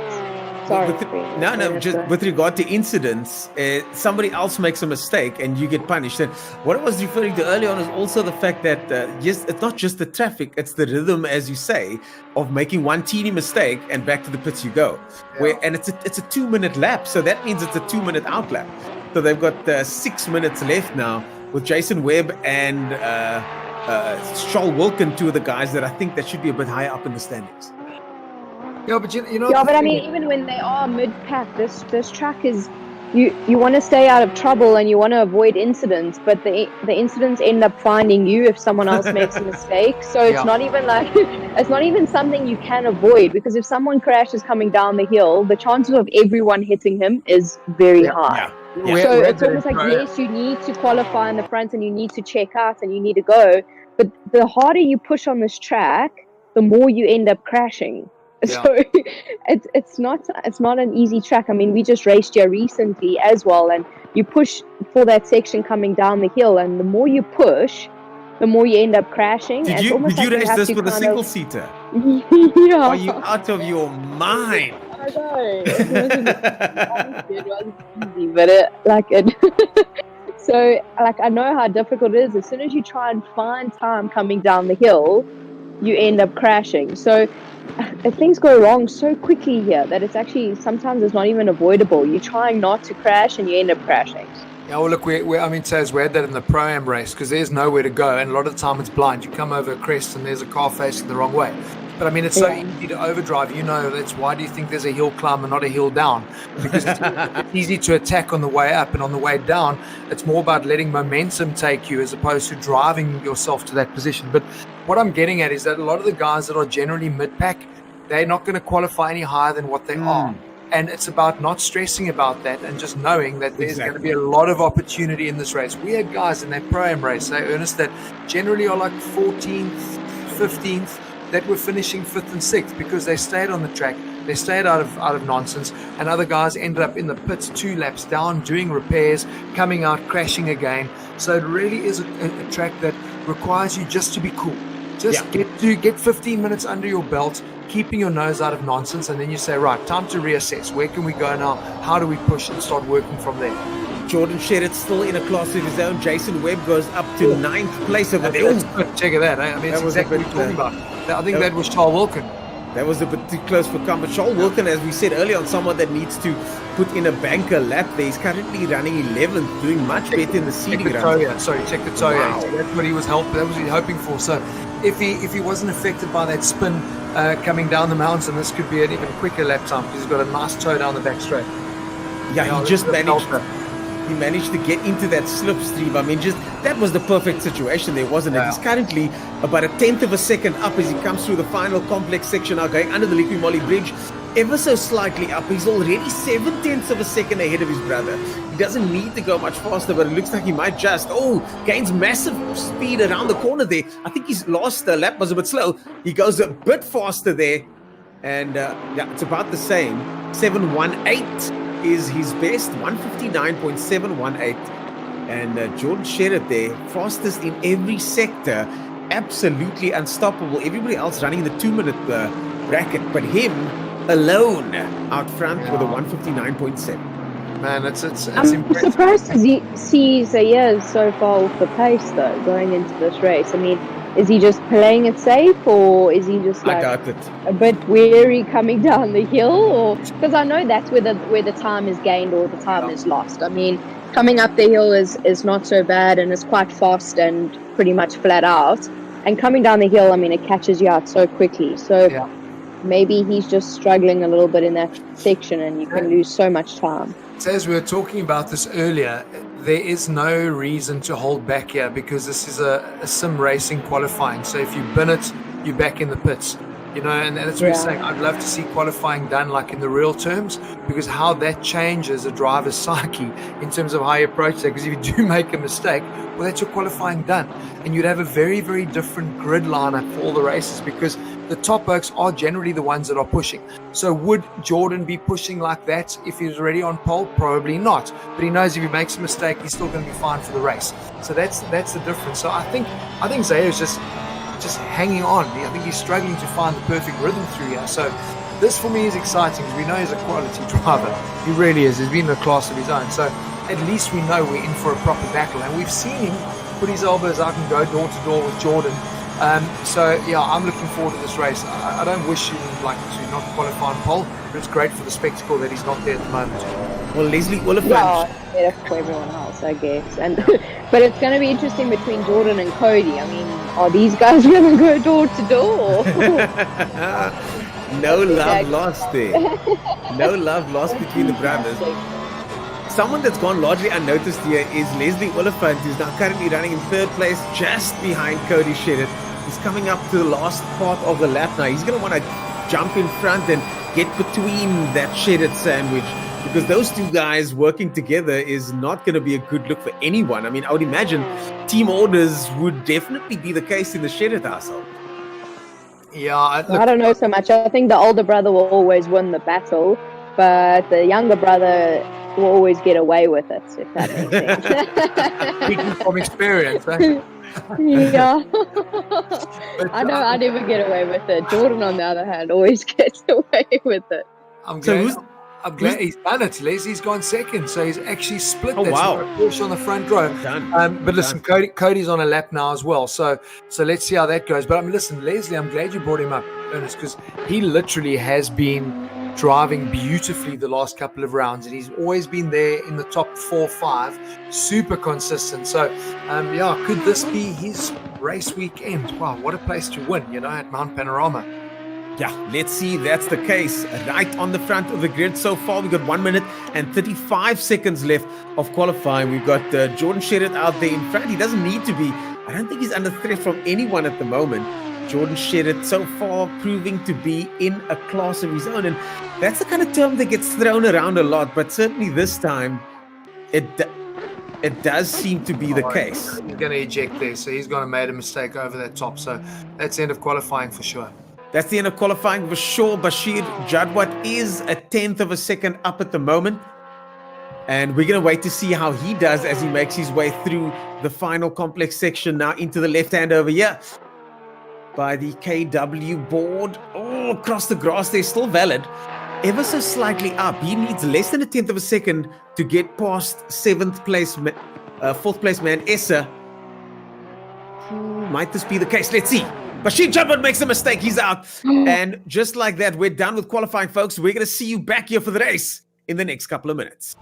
sorry. Just with regard to incidents, somebody else makes a mistake and you get punished. And what I was referring to earlier on is also the fact that yes, it's not just the traffic, it's the rhythm, as you say, of making one teeny mistake and back to the pits you go. Yeah. And it's a 2-minute lap, so that means it's a 2-minute out lap. So they've got 6 minutes left now with Jason Webb and Charles Wilkin, two of the guys that I think that should be a bit higher up in the standings. Yeah, but you know. Yeah, but I mean, even when they are mid-pack, this track is you want to stay out of trouble and you want to avoid incidents, but the incidents end up finding you if someone else makes a mistake. So it's not even like it's not even something you can avoid, because if someone crashes coming down the hill, the chances of everyone hitting him is very high. Yeah. So it's almost like, yes, you need to qualify in the front and you need to check out and you need to go, but the harder you push on this track, the more you end up crashing. Yeah. So it's not an easy track. I mean, we just raced here recently as well, and you push for that section coming down the hill, and the more you push, the more you end up crashing. Did you race this with a single seater? Yeah. Are you out of your mind? I know. It wasn't easy, but so like I know how difficult it is. As soon as you try and find time coming down the hill, you end up crashing. So things go wrong so quickly here that it's actually sometimes it's not even avoidable. You're trying not to crash and you end up crashing. Yeah, well, look, we Taz, we had that in the Pro-Am race because there's nowhere to go, and a lot of the time it's blind. You come over a crest and there's a car facing the wrong way. But I mean, it's so easy to overdrive. You know, that's why do you think there's a hill climb and not a hill down? Because it's easy to attack on the way up, and on the way down, it's more about letting momentum take you as opposed to driving yourself to that position. But what I'm getting at is that a lot of the guys that are generally mid-pack, they're not going to qualify any higher than what they are. And it's about not stressing about that and just knowing that there's going to be a lot of opportunity in this race. We had guys in that Pro-Am race, Ernest, that generally are like 14th, 15th, that were finishing 5th and 6th because they stayed on the track, they stayed out of nonsense, and other guys ended up in the pits 2 laps down, doing repairs, coming out, crashing again. So it really is a track that requires you just to be cool. Just get 15 minutes under your belt, keeping your nose out of nonsense, and then you say, right, time to reassess. Where can we go now? How do we push and start working from there? Jordan Sherritt's still in a class of his own. Jason Webb goes up to 9th place over there. Check it out. I mean, it's exactly what you're talking about. I think that was Charles Wilkin. That was a bit too close for comfort. Charles Wilkin, as we said earlier, on someone that needs to put in a banker lap there. He's currently running 11th, doing much better in the seeding round. Check the toe. Wow. That's what he was hoping for. So if he wasn't affected by that spin coming down the mountain, this could be an even quicker lap time because he's got a nice toe down the back straight. Yeah, he just managed to get into that slipstream. I mean, that was the perfect situation there, wasn't it? He's currently about 1/10 of a second up as he comes through the final complex section now, going under the Liqui-Moly Bridge, ever so slightly up. He's already 7/10 of a second ahead of his brother. He doesn't need to go much faster, but it looks like he might gains massive speed around the corner there. I think his last lap was a bit slow. He goes a bit faster there, and it's about the same. 7:18 is his best, 159.718. And Jordan Sherritt there, fastest in every sector, absolutely unstoppable. Everybody else running in the 2-minute bracket, but him alone out front with a 159.7. Man, it's I'm impressive. surprised to see Zaire so far off the pace though, going into this race. I mean, is he just playing it safe, or is he just like a bit weary coming down the hill? Or because I know that's where the time is gained or the time is lost. I mean, coming up the hill is not so bad and it's quite fast and pretty much flat out. And coming down the hill, I mean, it catches you out so quickly. So maybe he's just struggling a little bit in that section, and you can lose so much time. So as we were talking about this earlier, there is no reason to hold back here because this is a sim racing qualifying. So if you bin it, you're back in the pits. and that's what we're saying. I'd love to see qualifying done like in the real terms, because how that changes a driver's psyche in terms of how you approach that. Because if you do make a mistake, well, that's your qualifying done. And you'd have a very, very different grid lineup for all the races, because the top oaks are generally the ones that are pushing. So would Jordan be pushing like that if he was already on pole? Probably not. But he knows if he makes a mistake, he's still going to be fine for the race. So that's the difference. So I think Zaya's just hanging on. I think he's struggling to find the perfect rhythm through here. So this for me is exciting, because we know he's a quality driver. He really is. He's been in a class of his own. So at least we know we're in for a proper battle. And we've seen him put his elbows out and go door to door with Jordan. So yeah, I'm looking forward to this race. I don't wish him to not qualify on pole, but it's great for the spectacle that he's not there at the moment. Well, Leslie Oliphant. Yeah, better for everyone else, I guess. And but it's going to be interesting between Jordan and Cody. I mean, are these guys going to go door to door? No love lost there. No love lost between the brothers. Someone that's gone largely unnoticed here is Leslie Oliphant, who's now currently running in third place, just behind Cody Shedid. He's coming up to the last part of the lap now. He's going to want to jump in front and get between that Shedid sandwich, because those two guys working together is not going to be a good look for anyone. I mean, I would imagine team orders would definitely be the case in the Shedid household. Yeah, I don't know so much. I think the older brother will always win the battle, but the younger brother will always get away with it, if that makes sense. Speaking from experience, eh? Yeah. I know I never get away with it. Jordan, on the other hand, always gets away with it. I'm glad he's done it, Les. He's gone second, so he's actually split that Porsche on the front row. But listen, Cody's on a lap now as well, so let's see how that goes. But listen, Leslie, I'm glad you brought him up, Ernest, because he literally has been driving beautifully the last couple of rounds, and he's always been there in the top 4-5, super consistent. So could this be his race weekend? Wow, what a place to win, at Mount Panorama. Yeah, let's see. That's the case. Right on the front of the grid so far. We've got 1 minute and 35 seconds left of qualifying. We've got Jordan Shedid out there in front. He doesn't need to be. I don't think he's under threat from anyone at the moment. Jordan Shedid so far proving to be in a class of his own. And that's the kind of term that gets thrown around a lot. But certainly this time, it does seem to be the case. He's going to eject there. So he's going to make a mistake over that top. So that's the end of qualifying for sure. That's the end of qualifying for sure. Bashir Jadwat is a 10th of a second up at the moment. And we're going to wait to see how he does as he makes his way through the final complex section now into the left-hand over here by the KW board. Oh, across the grass there, still valid. Ever so slightly up. He needs less than a 10th of a second to get past fourth place man Essa. Might this be the case? Let's see. Bashir Jadwat makes a mistake. He's out. And just like that, we're done with qualifying, folks. We're going to see you back here for the race in the next couple of minutes.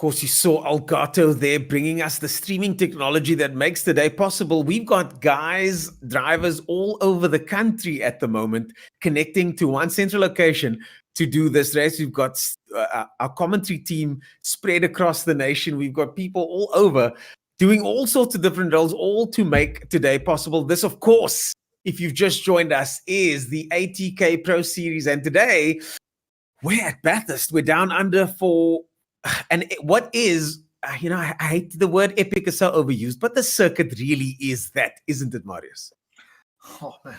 course, you saw Elgato there bringing us the streaming technology that makes today possible. We've got drivers all over the country at the moment connecting to one central location to do this race. We've got our commentary team spread across the nation. We've got people all over doing all sorts of different roles, all to make today possible. This, of course, if you've just joined us, is the ATK Pro Series. And today, we're at Bathurst. We're down under for... And what is, I hate the word epic is so overused, but the circuit really is that, isn't it, Marius? Oh, man.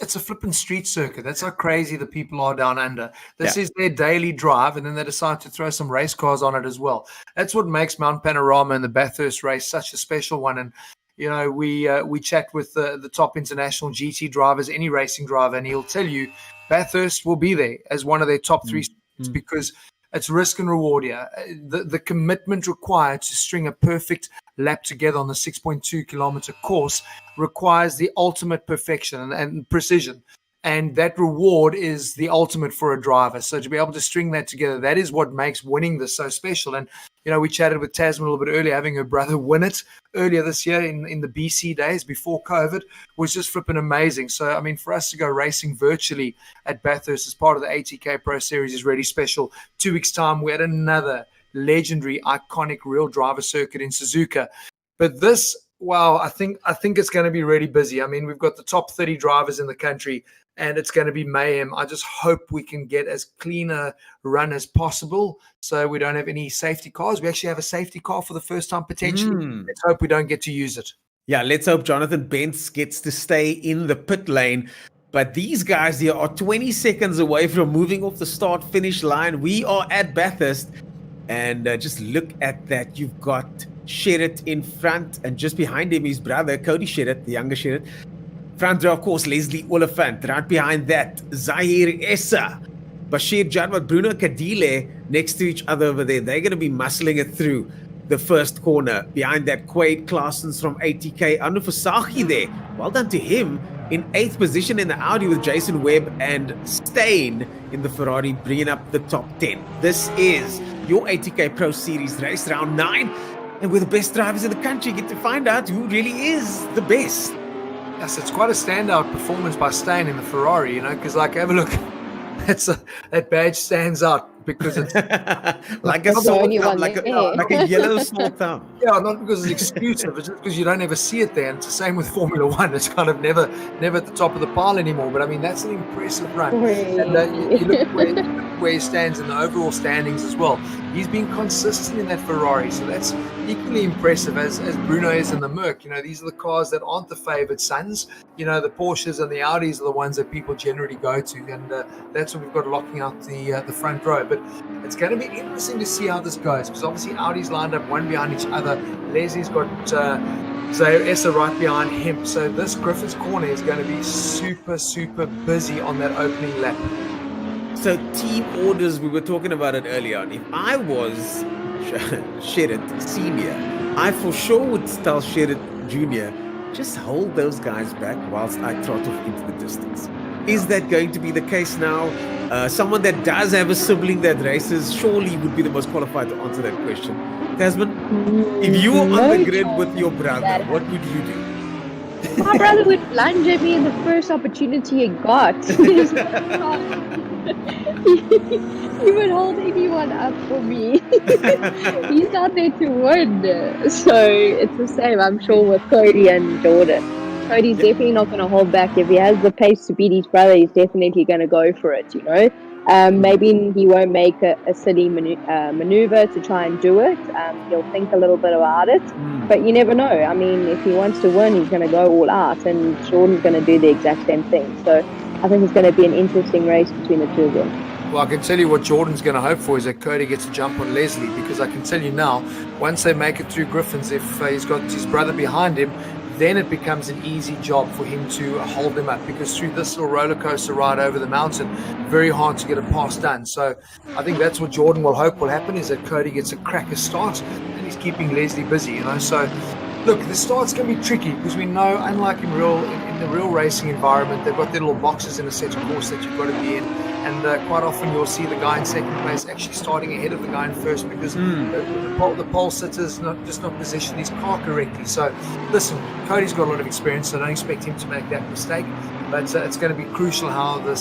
It's a flipping street circuit. That's how crazy the people are down under. This is their daily drive, and then they decide to throw some race cars on it as well. That's what makes Mount Panorama and the Bathurst race such a special one. And, we chat with the top international GT drivers, any racing driver, and he'll tell you Bathurst will be there as one of their top three because it's risk and reward here. The commitment required to string a perfect lap together on the 6.2 kilometer course requires the ultimate perfection and precision. And that reward is the ultimate for a driver. So to be able to string that together, that is what makes winning this so special. And, we chatted with Tasman a little bit earlier, having her brother win it earlier this year in the BC days before COVID was just flipping amazing. So, for us to go racing virtually at Bathurst as part of the ATK Pro Series is really special. 2 weeks' time, we had another legendary, iconic real driver circuit in Suzuka. But this, wow, I think it's going to be really busy. We've got the top 30 drivers in the country, and it's going to be mayhem. I just hope we can get as clean a run as possible so we don't have any safety cars. We actually have a safety car for the first time potentially. Let's hope we don't get to use it. Yeah, let's hope Jonathan Bentz gets to stay in the pit lane. But these guys here are 20 seconds away from moving off the start-finish line. We are at Bathurst, and just look at that. You've got Sherritt in front, and just behind him, his brother, Cody Sherritt, the younger Sherritt. Front row, of course, Leslie Oliphant. Right behind that, Zahir Essa, Bashir Jadwat, Bruno Kadile next to each other over there. They're going to be muscling it through the first corner. Behind that, Quaid Claessens from ATK. Anu Fasahi there. Well done to him. In 8th position in the Audi with Jason Webb and Steyn in the Ferrari, bringing up the top 10. This is your ATK Pro Series race, round 9. And we're the best drivers in the country. Get to find out who really is the best. Yes, it's quite a standout performance by Steyn in the Ferrari, because have a look. That badge stands out because it's like a sore thumb, like a yellow sore thumb. Yeah, not because it's exclusive, it's just because you don't ever see it there. And it's the same with Formula One. It's kind of never at the top of the pile anymore. But that's an impressive run. And you look where he stands in the overall standings as well. He's been consistent in that Ferrari, so that's equally impressive as Bruno is in the Merc. These are the cars that aren't the favoured sons. The Porsches and the Audis are the ones that people generally go to, and that's what we've got locking out the front row. But it's going to be interesting to see how this goes, because obviously Audi's lined up one behind each other. Leslie's got Zahir Essa right behind him. So this Griffiths corner is going to be super, super busy on that opening lap. So team orders, we were talking about it earlier on. If I was Sherritt Senior, I for sure would tell Sherritt Junior, just hold those guys back whilst I trot off into the distance. Is that going to be the case now? Someone that does have a sibling that races surely would be the most qualified to answer that question. Tasman, if you were on the grid with your brother, what would you do? My brother would lunge at me in the first opportunity he got. He would hold anyone up for me. He's not there to win. So it's the same, I'm sure, with Cody and Jordan. Cody's definitely not going to hold back. If he has the pace to beat his brother, he's definitely going to go for it, Maybe he won't make a silly maneuver to try and do it. He'll think a little bit about it. But you never know. If he wants to win, he's going to go all out. And Jordan's going to do the exact same thing. So I think it's going to be an interesting race between the two of them. Well, I can tell you what Jordan's going to hope for is that Cody gets a jump on Leslie, because I can tell you now, once they make it through Griffins, if he's got his brother behind him, then it becomes an easy job for him to hold him up, because through this little roller coaster ride over the mountain, very hard to get a pass done. So I think that's what Jordan will hope will happen, is that Cody gets a cracker start and he's keeping Leslie busy, So look, the start's going to be tricky, because we know, unlike in the real racing environment. They've got their little boxes in a set of course that you've got to be in. And quite often you'll see the guy in second place actually starting ahead of the guy in first because the pole sitter's not positioned his car correctly. So, listen, Cody's got a lot of experience, so I don't expect him to make that mistake. But it's going to be crucial how the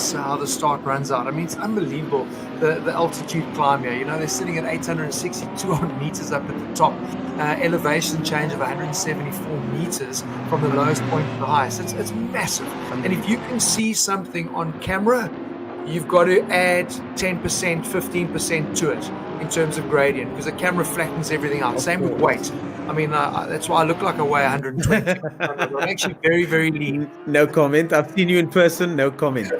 start runs out. I mean, it's unbelievable, the altitude climb here. You know, they're sitting at 862 meters up at the top. Elevation change of 174 meters from the lowest point to the highest. It's massive. And if you can see something on camera, you've got to add 10%, 15% to it in terms of gradient because the camera flattens everything out. Same with weight. I mean, that's why I look like I weigh 120. I'm actually very, very lean. No comment. I've seen you in person. No comment.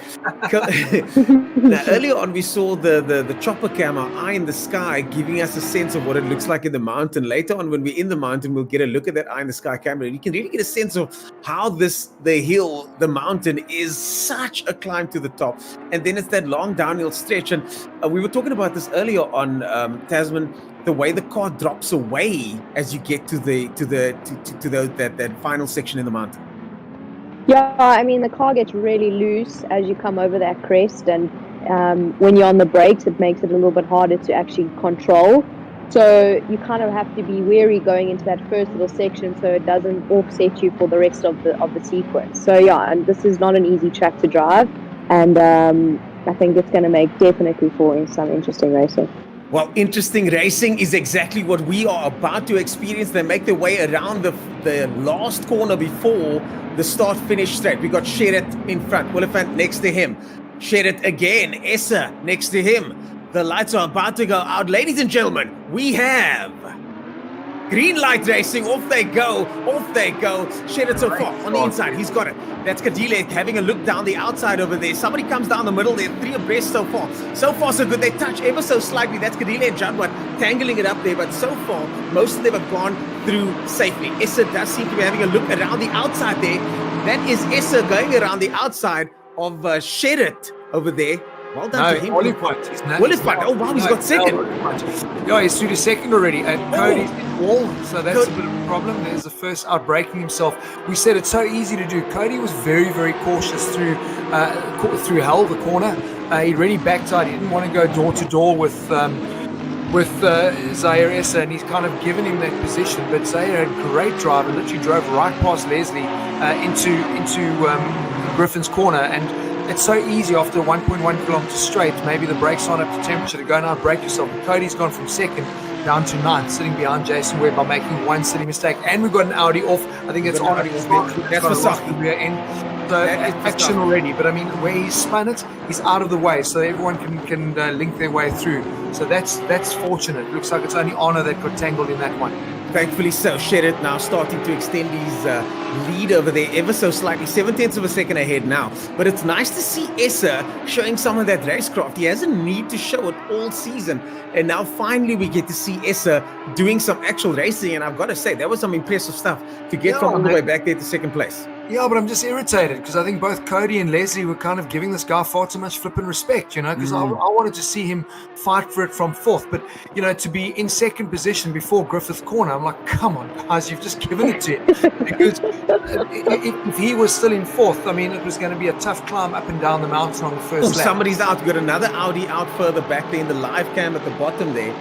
Now, earlier on, we saw the chopper camera eye in the sky giving us a sense of what it looks like in the mountain. Later on, when we're in the mountain, we'll get a look at that eye in the sky camera. You can really get a sense of how the mountain is such a climb to the top. And then it's that long downhill stretch. And we were talking about this earlier on, Tasman, the way the car drops away as you get to that final section in the mountain. Yeah, I mean, the car gets really loose as you come over that crest, and when you're on the brakes, it makes it a little bit harder to actually control. So you kind of have to be wary going into that first little section so it doesn't offset you for the rest of the sequence. So yeah, and this is not an easy track to drive, and I think it's going to make definitely for some interesting racing. Well, interesting racing is exactly what we are about to experience. They make their way around the last corner before the start-finish straight. We got Sherritt in front, Oliphant next to him. Sherritt again, Essa next to him. The lights are about to go out. Ladies and gentlemen, we have green light racing. Off they go. Sherritt so far on the inside. He's got it. That's Kadile having a look down the outside over there. Somebody comes down the middle. They're three abreast so far. So far, so good. They touch ever so slightly. That's Kadile and Jadwat tangling it up there. But so far, most of them have gone through safely. Essa does seem to be having a look around the outside there. That is Essa going around the outside of Sherritt over there. Well done to him. Oliphant. Oh, wow, he's got second. Yeah, he's through to second already. And Cody's in wall, so that's a bit of a problem. There's the first out breaking himself. We said it's so easy to do. Cody was very, very cautious through Hell, the corner. He really backed out. He didn't want to go door to door with Zaire Essa, and he's kind of given him that position. But Zaire had great drive and literally drove right past Leslie into Griffin's corner. And it's so easy after 1.1 kilometers straight. Maybe the brakes aren't up to temperature to go now and brake yourself. But Cody's gone from second down to ninth, sitting behind Jason Webb by making one silly mistake. And we've got an Audi off. I think it's on. That's for Saki. Rear end. So action already. But I mean, where he's spun it, he's out of the way, so everyone can link their way through. So that's fortunate. Looks like it's only Honor that got tangled in that one. Thankfully so. Sherritt now starting to extend his lead over there ever so slightly, 0.7 of a second ahead now. But it's nice to see Essa showing some of that racecraft. He hasn't need to show it all season. And now finally we get to see Essa doing some actual racing. And I've got to say, that was some impressive stuff to get from all the way back there to second place. Yeah, but I'm just irritated because I think both Cody and Leslie were kind of giving this guy far too much flipping respect, you know, because I wanted to see him fight for it from fourth. But, you know, to be in second position before Griffith Corner, I'm like, come on, guys, you've just given it to him. Because if he was still in fourth, I mean, it was going to be a tough climb up and down the mountain on the first lap. Somebody's out. We've got another Audi out further back there in the live cam at the bottom there.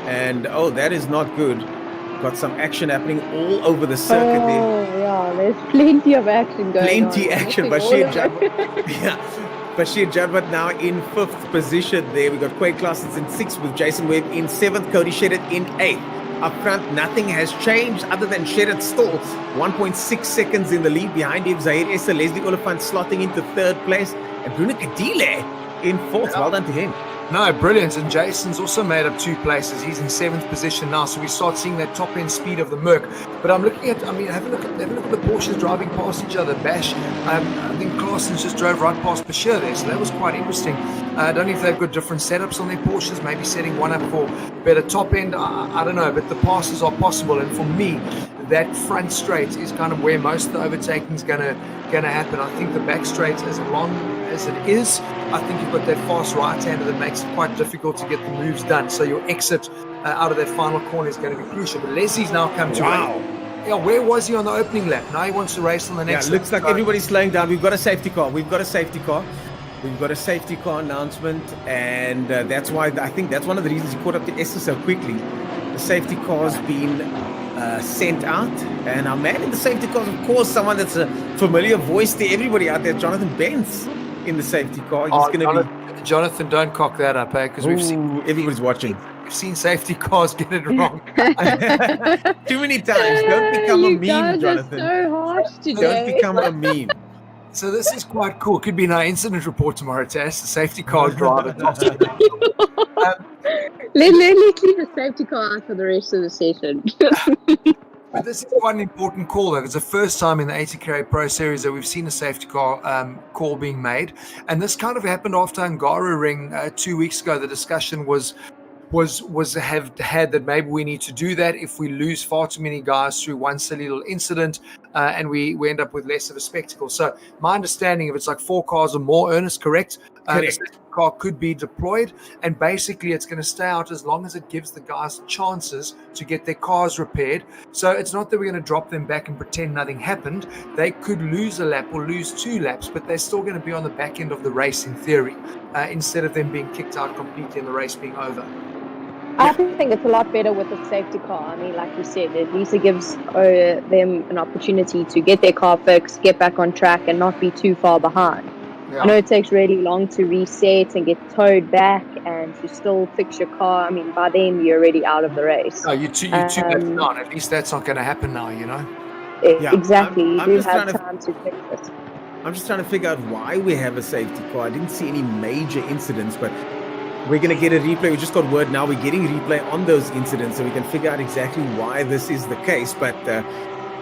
And, that is not good. Got some action happening all over the circuit there. Oh, yeah, there's plenty of action going on. Plenty action. Bashir Jadwat now in fifth position there. We got Quay Claessens in sixth with Jason Webb in seventh. Cody Sherritt in eighth. Up front, nothing has changed other than Sherritt still 1.6 seconds in the lead. Behind him, Zaire Essa, Leslie Oliphant slotting into third place. And Bruno Kadile in fourth. Yeah. Well done to him. No, brilliant. And Jason's also made up 2 places. He's in 7th position now. So we start seeing that top end speed of the Merc. But I'm looking at, have a look at the Porsches driving past each other. Bash, I think Claessens just drove right past Bashir there. So that was quite interesting. I don't know if they've got different setups on their Porsches, maybe setting one up for better top end. I don't know, but the passes are possible. And for me, that front straight is kind of where most of the overtaking is going to happen. I think the back straight, as long as it is, I think you've got that fast right-hander that makes it quite difficult to get the moves done. So your exit out of that final corner is going to be crucial. But Leslie's now come to Yeah, where was he on the opening lap? Now he wants to race on the next looks lap. like everybody's slowing down. We've got a safety car. We've got a safety car announcement, and that's why I think that's one of the reasons he caught up to Esther so quickly. The safety car's been sent out, and our man in the safety car is, of course, someone that's a familiar voice to everybody out there, Jonathan Benz in the safety car. He's going to be... Jonathan, don't cock that up, because we've seen... Everybody's watching. We've seen safety cars get it wrong. Too many times. Don't become a meme, guys Jonathan. are so harsh today. Don't become a meme. So this is quite cool. Could be in our incident report tomorrow, Tash. The safety car driver. Let's leave the safety car out for the rest of the session. But this is quite an important call, though. It's the first time in the 80K Pro Series that we've seen a safety car call being made. And this kind of happened after Angara Ring 2 weeks ago. The discussion was that maybe we need to do that if we lose far too many guys through one silly little incident, and we end up with less of a spectacle. So my understanding, if it's like 4 cars or more, Ernest, correct? Correct. The car could be deployed, and basically it's going to stay out as long as it gives the guys chances to get their cars repaired. So it's not that we're going to drop them back and pretend nothing happened. They could lose a lap or lose 2 laps, but they're still going to be on the back end of the race in theory, instead of them being kicked out completely and the race being over. I think it's a lot better with the safety car. I mean, like you said, at least it gives them an opportunity to get their car fixed, get back on track, and not be too far behind. Yeah. I know it takes really long to reset and get towed back, and to still fix your car. I mean, by then you're already out of the race. No, you're too late on. At least that's not going to happen now, you know? Exactly. You do have time to fix it. I'm just trying to figure out why we have a safety car. I didn't see any major incidents, but we're going to get a replay. We just got word now we're getting replay on those incidents, so we can figure out exactly why this is the case. But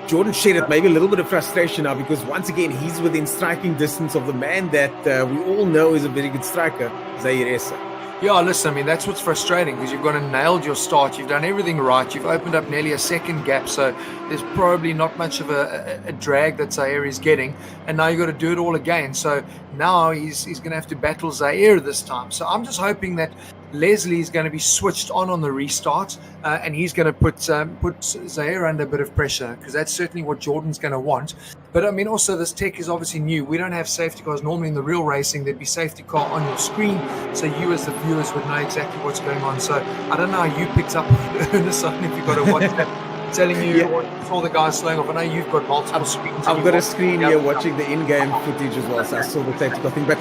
Jordan shared it, maybe a little bit of frustration now, because once again, he's within striking distance of the man that we all know is a very good striker, Zaire Essa. Yeah, listen, I mean, that's what's frustrating, because you've gone and nailed your start. You've done everything right. You've opened up nearly a second gap, so there's probably not much of a drag that Zaire is getting, and now you've got to do it all again. So now he's going to have to battle Zaire this time. So I'm just hoping that Leslie is going to be switched on the restart, and he's going to put Zaire under a bit of pressure, because that's certainly what Jordan's going to want. But I mean, also this tech is obviously new. We don't have safety cars. Normally in the real racing, there'd be safety car on your screen, so you as the viewers would know exactly what's going on. So I don't know how you picked up Ernest, if you've got a WhatsApp telling you or saw the guys slowing off. I know you've got multiple screens. I've got a screen here watching the in-game footage as well, so I saw the safety car thing. But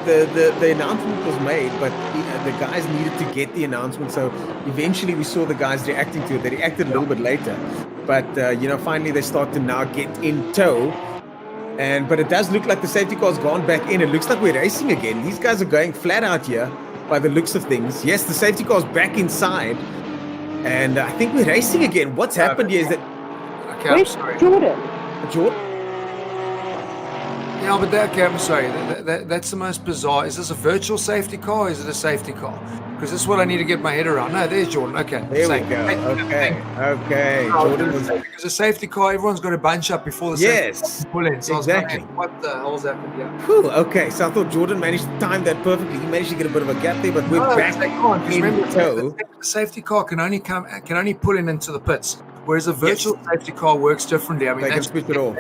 the announcement was made, but the guys needed to get the announcement, so eventually we saw the guys reacting to it. They reacted a little bit later, but finally they start to now get in tow. But it does look like the safety car's gone back in. It looks like we're racing again. These guys are going flat out here by the looks of things. Yes, the safety car's back inside, and I think we're racing again. What's happened here is that... Okay, I'm sorry. Jordan? Yeah, but I'm sorry. That's the most bizarre. Is this a virtual safety car, or is it a safety car? Because this is what I need to get my head around. No, there's Jordan. Okay. There we go. Okay. Jordan was... Because a safety car, everyone's got to bunch up before the safety car pull in. So exactly. I was like, what the hell's happened here? Whew, okay, so I thought Jordan managed to time that perfectly. He managed to get a bit of a gap there, but we're back in tow. The safety car can only pull in into the pits, whereas a virtual safety car works differently. I mean, they can switch it off.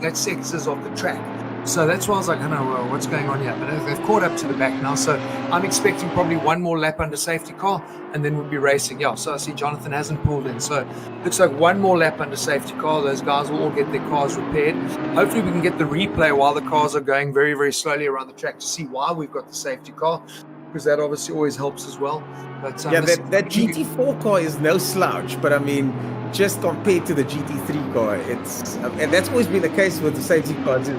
That's sectors of the track. So that's why I was like, I don't know what's going on here. But they've caught up to the back now. So I'm expecting probably one more lap under safety car, and then we'll be racing. Yeah, so I see Jonathan hasn't pulled in. So looks like one more lap under safety car. Those guys will all get their cars repaired. Hopefully we can get the replay while the cars are going very, very slowly around the track to see why we've got the safety car, because that obviously always helps as well. But that GT4 car is no slouch, but I mean, just compared to the GT3 car, and that's always been the case with the safety cars.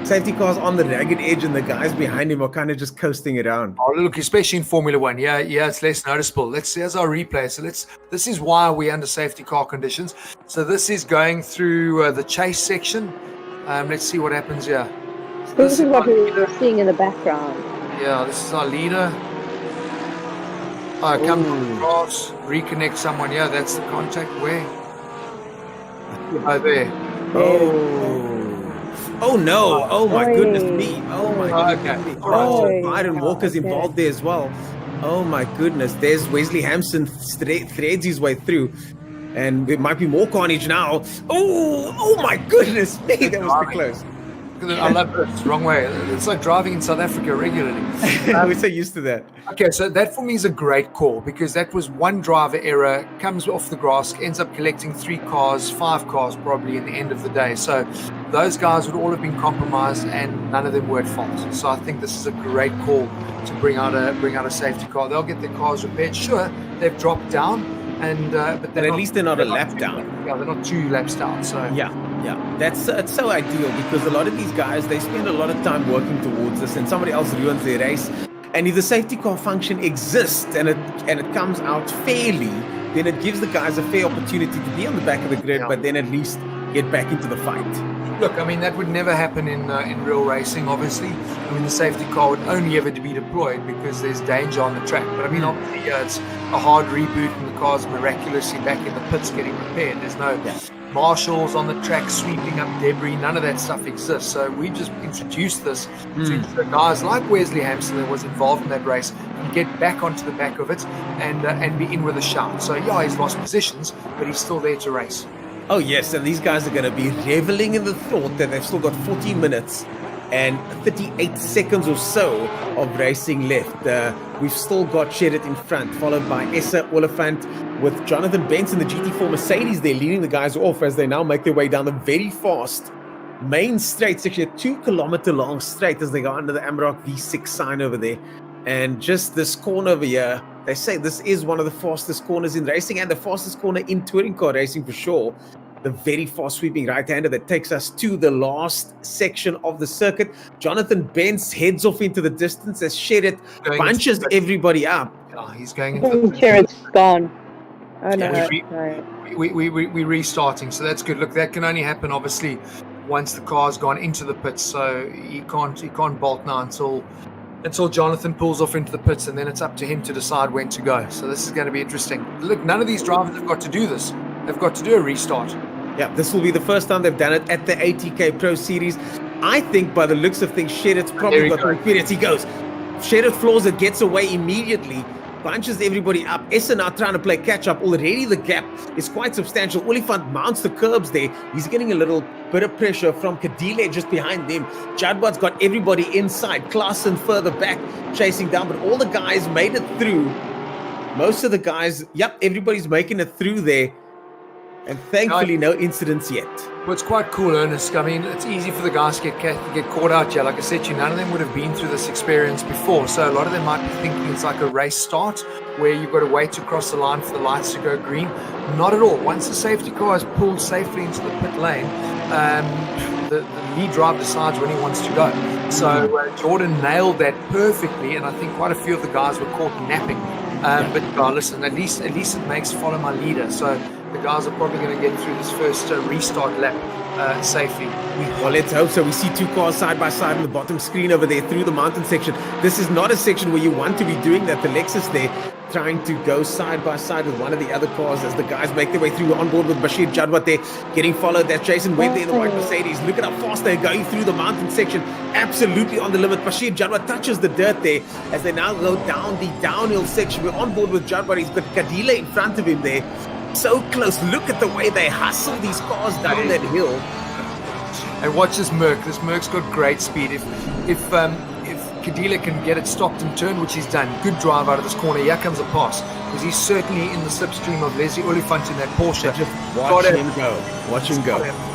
Safety cars on the ragged edge, and the guys behind him are kind of just coasting around. Oh, look, especially in Formula One. Yeah, it's less noticeable. Here's our replay. So this is why we're under safety car conditions. So this is going through the chase section. Let's see what happens here. So this is what we're seeing in the background. Yeah, this is our leader. Come across, reconnect someone. Yeah, that's the contact. Where? Oh, there. Oh no! Oh my goodness me! Oh my goodness me! Oh, Byron Walker's involved there as well. Oh my goodness! There's Wesley Hampson threads his way through. And there might be more carnage now. Oh my goodness me, that was too close. I love it. It's the wrong way. It's like driving in South Africa regularly. We're so used to that. Okay, so that for me is a great call because that was one driver error, comes off the grass, ends up collecting 3 cars, 5 cars probably in the end of the day. So those guys would all have been compromised and none of them were at fault. So I think this is a great call to bring out a safety car. They'll get their cars repaired. Sure, they've dropped down, but at least they're not a lap down. Yeah, they're not 2 laps down. So yeah, that's it's so ideal because a lot of these guys, they spend a lot of time working towards this, and somebody else ruins their race. And if the safety car function exists and it comes out fairly, then it gives the guys a fair opportunity to be on the back of the grid, but then at least get back into the fight. Look, I mean, that would never happen in real racing, obviously. I mean, the safety car would only ever be deployed because there's danger on the track. But I mean, obviously, it's a hard reboot and the car's miraculously back in the pits getting repaired. There's no marshals on the track sweeping up debris. None of that stuff exists. So we just introduced this to ensure guys like Wesley Hampson that was involved in that race can get back onto the back of it and be in with a shout. So yeah, he's lost positions, but he's still there to race. Oh yes, and these guys are going to be reveling in the thought that they've still got 14 minutes and 38 seconds or so of racing left. We've still got Sherritt in front, followed by Essa Oliphant with Jonathan Benson, the GT4 Mercedes. They're leading the guys off as they now make their way down the very fast main straight. It's actually a 2-kilometer long straight as they go under the Amarok V6 sign over there. And just this corner over here, they say this is one of the fastest corners in racing and the fastest corner in touring car racing for sure. The very fast sweeping right-hander that takes us to the last section of the circuit. Jonathan Benz heads off into the distance as Sherritt bunches everybody up. Oh, he's going into Sherritt's gone. Oh no, we're restarting, so that's good. Look, that can only happen obviously once the car's gone into the pits. So he can't bolt now until Jonathan pulls off into the pits, and then it's up to him to decide when to go. So this is going to be interesting. Look, none of these drivers have got to do this. They've got to do a restart. Yeah, this will be the first time they've done it at the ATK Pro Series. I think by the looks of things, Sherritt's probably got the experience. He goes. Sherritt floors it, gets away immediately, bunches everybody up. Essa now trying to play catch-up. Already the gap is quite substantial. Oliphant mounts the curbs there. He's getting a little bit of pressure from Kadile just behind them. Jadwad's got everybody inside. Klaassen further back, chasing down. But all the guys made it through. Most of the guys, everybody's making it through there. And thankfully, no incidents yet. Well, it's quite cool, Ernest. I mean, it's easy for the guys to get caught out here. Like I said to you, none of them would have been through this experience before. So a lot of them might be thinking it's like a race start where you've got to wait to cross the line for the lights to go green. Not at all. Once the safety car is pulled safely into the pit lane, the lead driver decides when he wants to go. So Jordan nailed that perfectly, and I think quite a few of the guys were caught napping. But listen, at least it makes follow my leader. So the guys are probably going to get through this first restart lap safely. Well, let's hope so. We see 2 cars side by side on the bottom screen over there through the mountain section. This is not a section where you want to be doing that. The Lexus there trying to go side by side with one of the other cars as the guys make their way through. On board with Bashir Jadwat there, getting followed. That's Jason Webb there in the white Mercedes. Look at how fast they're going through the mountain section. Absolutely on the limit. Bashir Jadwat touches the dirt there as they now go down the downhill section. We're on board with Jadwat. He's got Kadile in front of him there. So close. Look at the way they hustle these cars down that hill. And watch this Merc. This Merc's got great speed. If Kadile can get it stopped and turned, which he's done, good drive out of this corner. Here comes a pass because he's certainly in the slipstream of Leslie Oliphant in that Porsche. Just watch him go. Watch him go.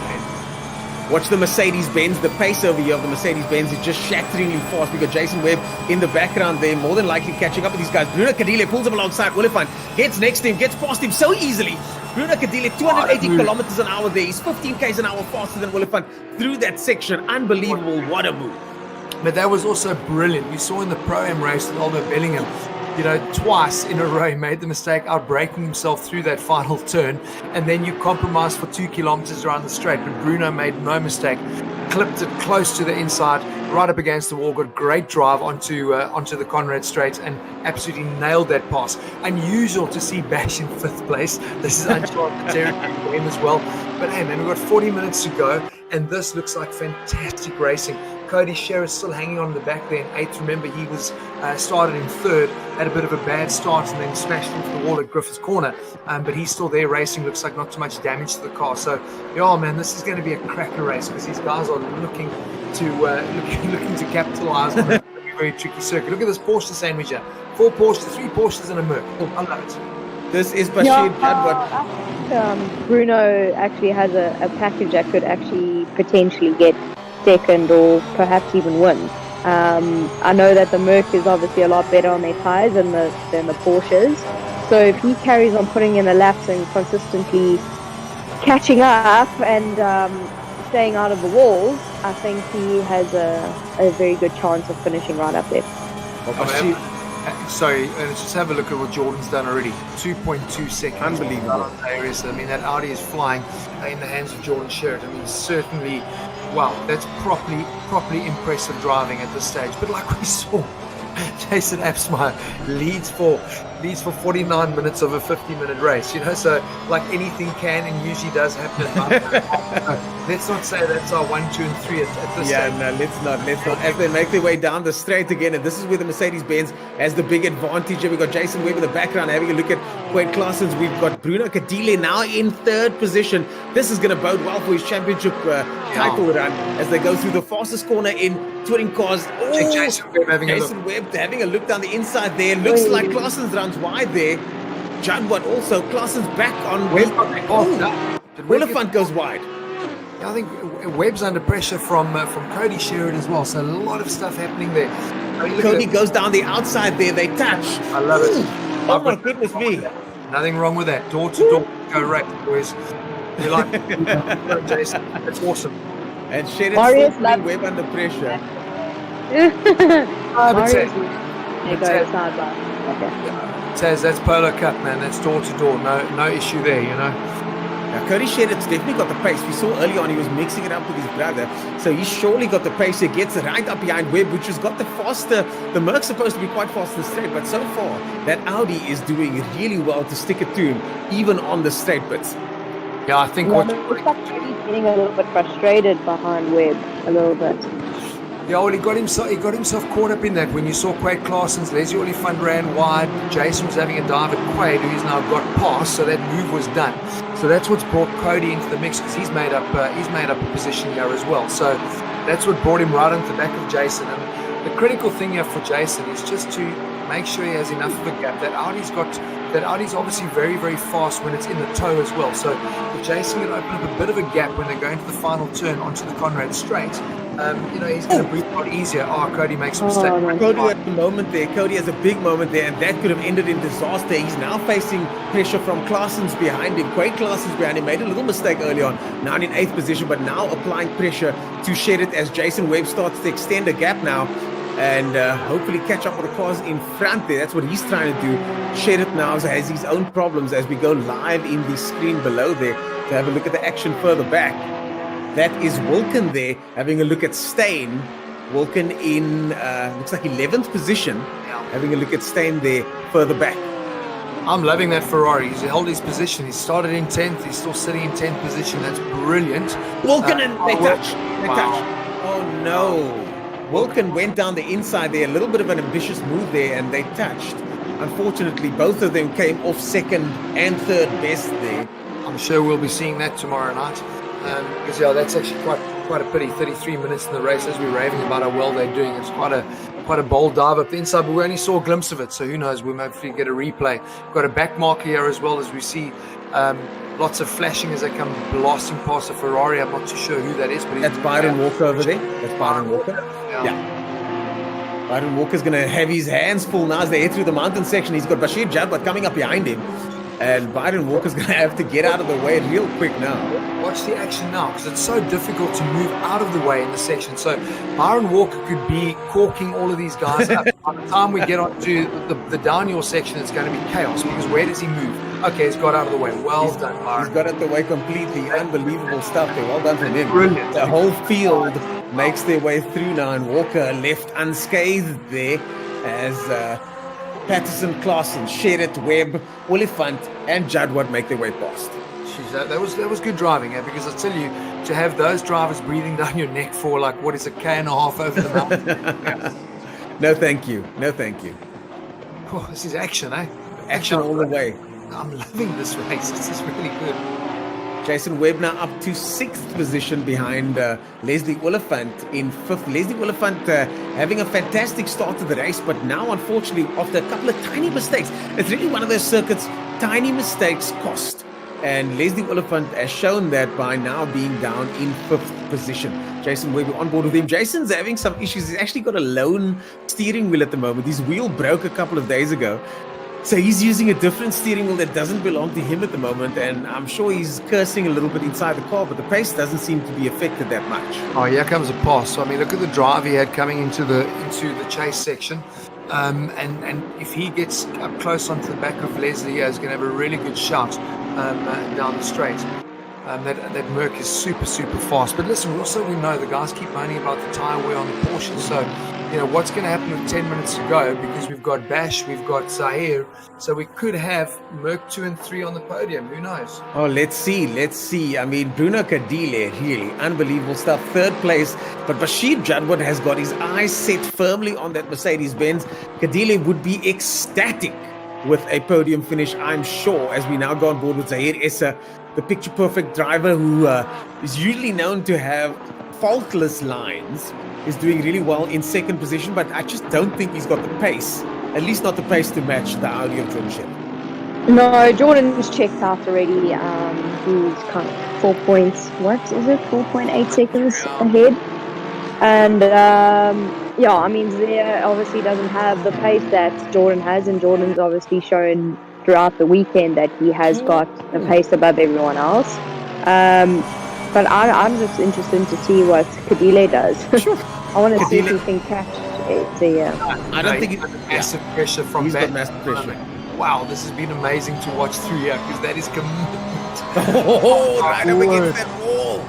Watch the Mercedes-Benz. The pace over here of the Mercedes-Benz is just shatteringly fast. We've got Jason Webb in the background there, more than likely catching up with these guys. Bruno Kadile pulls him alongside Oliphant, gets next to him, gets past him so easily. Bruno Kadile, 280 kilometers an hour there. He's 15 k's an hour faster than Oliphant through that section. Unbelievable. What a move. But that was also brilliant. We saw in the Pro-Am race with Aldo Bellingham, twice in a row he made the mistake outbraking himself through that final turn, and then you compromise for 2 kilometers around the straight. But Bruno made no mistake, clipped it close to the inside, right up against the wall, got great drive onto the Conrad straight, and absolutely nailed that pass. Unusual to see Bash in 5th place. This is uncharted territory for him as well. But hey man, we've got 40 minutes to go, and this looks like fantastic racing. Cody Sherritt still hanging on the back there in 8th. Remember, he was started in 3rd, had a bit of a bad start and then smashed into the wall at Griffith's Corner. But he's still there racing. Looks like not too much damage to the car. So, yeah, man, this is going to be a cracker race because these guys are looking to capitalize on a very tricky circuit. Look at this Porsche sandwich here. 4 Porsches, 3 Porsches and a Merc. I love it. This is Bashir Jadwat. I think Bruno actually has a package that could actually potentially get second or perhaps even win. I know that the Merc is obviously a lot better on their tyres than the Porsches. So if he carries on putting in the laps and consistently catching up and staying out of the walls, I think he has a very good chance of finishing right up there. Sorry, let's just have a look at what Jordan's done already. 2.2 seconds. Unbelievable. I mean, that Audi is flying in the hands of Jordan Sherritt. I mean, certainly, wow, that's properly impressive driving at this stage. But like we saw, Jason Absmeyer leads for 49 minutes of a 50-minute race, so like anything can and usually does happen. Let's not say that's our 1, 2, and 3 at this stage. No, let's not. As they make their way down the straight again, and this is where the Mercedes-Benz has the big advantage. We've got Jason Webb in the background having a look at Quade Claessens. We've got Bruno Cadile now in 3rd position. This is going to bode well for his championship title run as they go through the fastest corner in touring cars. Check Jason Webb having a look down the inside there. Looks like Claessens runs wide there. Jadwat also. Claessens back on Webb. Oliphant goes wide. I think Webb's under pressure from Cody Sherritt as well. So a lot of stuff happening there. I mean, Cody goes down the outside there. They touch. I love it. Oh my goodness me. Nothing wrong with that. Door to door, go right, boys. You like Jason? That's awesome. And Sherritt Webb under pressure. Says that's Polo Cup, man. That's door to door. No issue there, Now, Cody Sherritt's definitely got the pace. We saw early on he was mixing it up with his brother. So he's surely got the pace. He gets right up behind Webb, which has got the faster. The Merc's supposed to be quite fast in the straight, but so far that Audi is doing really well to stick it to him, even on the straight bits. Yeah, I think he's getting a little bit frustrated behind Webb, a little bit. Yeah, well, he got himself caught up in that when you saw Quade Claessens. Leslie Oliphant ran wide. Jason was having a dive at Quade, who he's now got past, so that move was done. So that's what's brought Cody into the mix because he's made up a position here as well. So that's what brought him right into the back of Jason. And the critical thing here for Jason is just to make sure he has enough of a gap. That Audi's obviously very, very fast when it's in the toe as well. So if Jason can open up a bit of a gap when they go into the final turn onto the Conrad straight, he's going to breathe a lot easier. Cody makes a mistake. Cody had a moment there. Cody has a big moment there, and that could have ended in disaster. He's now facing pressure from Claessens behind him. Quade Claessens behind him made a little mistake early on, now in 8th position, but now applying pressure to Sherritt as Jason Webb starts to extend a gap now and hopefully catch up with the cars in front there. That's what he's trying to do. Sherritt now has his own problems as we go live in the screen below there to have a look at the action further back. That is Wilken there, having a look at Steyn. Wilken in, looks like 11th position, having a look at Steyn there, further back. I'm loving that Ferrari. He's held his position. He started in 10th. He's still sitting in 10th position. That's brilliant. Wilken, and they touch. Oh, no. Wilken went down the inside there, a little bit of an ambitious move there, and they touched. Unfortunately, both of them came off 2nd and 3rd best there. I'm sure we'll be seeing that tomorrow night. Because that's actually quite a pity. 33 minutes in the race as we're raving about how well they're doing. It's quite a bold dive up the inside, but we only saw a glimpse of it. So who knows? We'll hopefully get a replay. We've got a back marker here as well as we see lots of flashing as they come blasting past a Ferrari. I'm not too sure who that is, but that's Byron Walker over there. That's Byron Walker. Yeah. Byron Walker's going to have his hands full now as they head through the mountain section. He's got Bashir Jadwat coming up behind him. And Byron Walker's going to have to get out of the way real quick now. Watch the action now because it's so difficult to move out of the way in the section. So Byron Walker could be corking all of these guys up. By the time we get onto the downhill section, it's going to be chaos because where does he move? Okay, he's got out of the way. Well done, Byron. He's got out of the way completely. Unbelievable stuff there. Well done from him. Brilliant. The whole field makes their way through now, and Walker left unscathed there as Patterson, Claessens, Sherritt, Webb, Oliphant, and Jadwat make their way past. Jeez, that was good driving, because I tell you, to have those drivers breathing down your neck for like what is a K and a half over the mountain. No, thank you. No, thank you. Oh, this is action, eh? Action all the way. I'm loving this race. This is really good. Jason Webb now up to 6th position behind Leslie Oliphant in 5th. Leslie Oliphant having a fantastic start to the race, but now unfortunately after a couple of tiny mistakes, it's really one of those circuits, tiny mistakes cost. And Leslie Oliphant has shown that by now being down in 5th position. Jason Webb on board with him. Jason's having some issues. He's actually got a lone steering wheel at the moment. His wheel broke a couple of days ago. So he's using a different steering wheel that doesn't belong to him at the moment, and I'm sure he's cursing a little bit inside the car, but the pace doesn't seem to be affected that much. Oh, here comes a pass. So, I mean, look at the drive he had coming into the chase section. And if he gets up close onto the back of Leslie, he's going to have a really good shot down the straight. That Merc is super, super fast. But listen, we know the guys keep moaning about the tyre wear on the Porsche. So, you know, what's going to happen with 10 minutes to go? Because we've got Bash, we've got Zahir. So we could have Merc 2 and 3 on the podium. Who knows? Oh, let's see. I mean, Bruno Cadile, really unbelievable stuff. 3rd place. But Bashir Jadwat has got his eyes set firmly on that Mercedes-Benz. Cadile would be ecstatic with a podium finish, I'm sure, as we now go on board with Zahir Essa, the picture-perfect driver who is usually known to have faultless lines, is doing really well in 2nd position, but I just don't think he's got the pace, at least not the pace to match the Audi of Jordan Shep. No, Jordan's checked out already. He's kind of 4.8 seconds ahead. And I mean, Zia obviously doesn't have the pace that Jordan has, and Jordan's obviously shown throughout the weekend that he has got the pace above everyone else. But I'm just interested to see what Cadile does. I want to see if he can catch it. I don't think he's massive pressure from that. Massive pressure. Wow, this has been amazing to watch through here because that is commitment. Right up against that wall.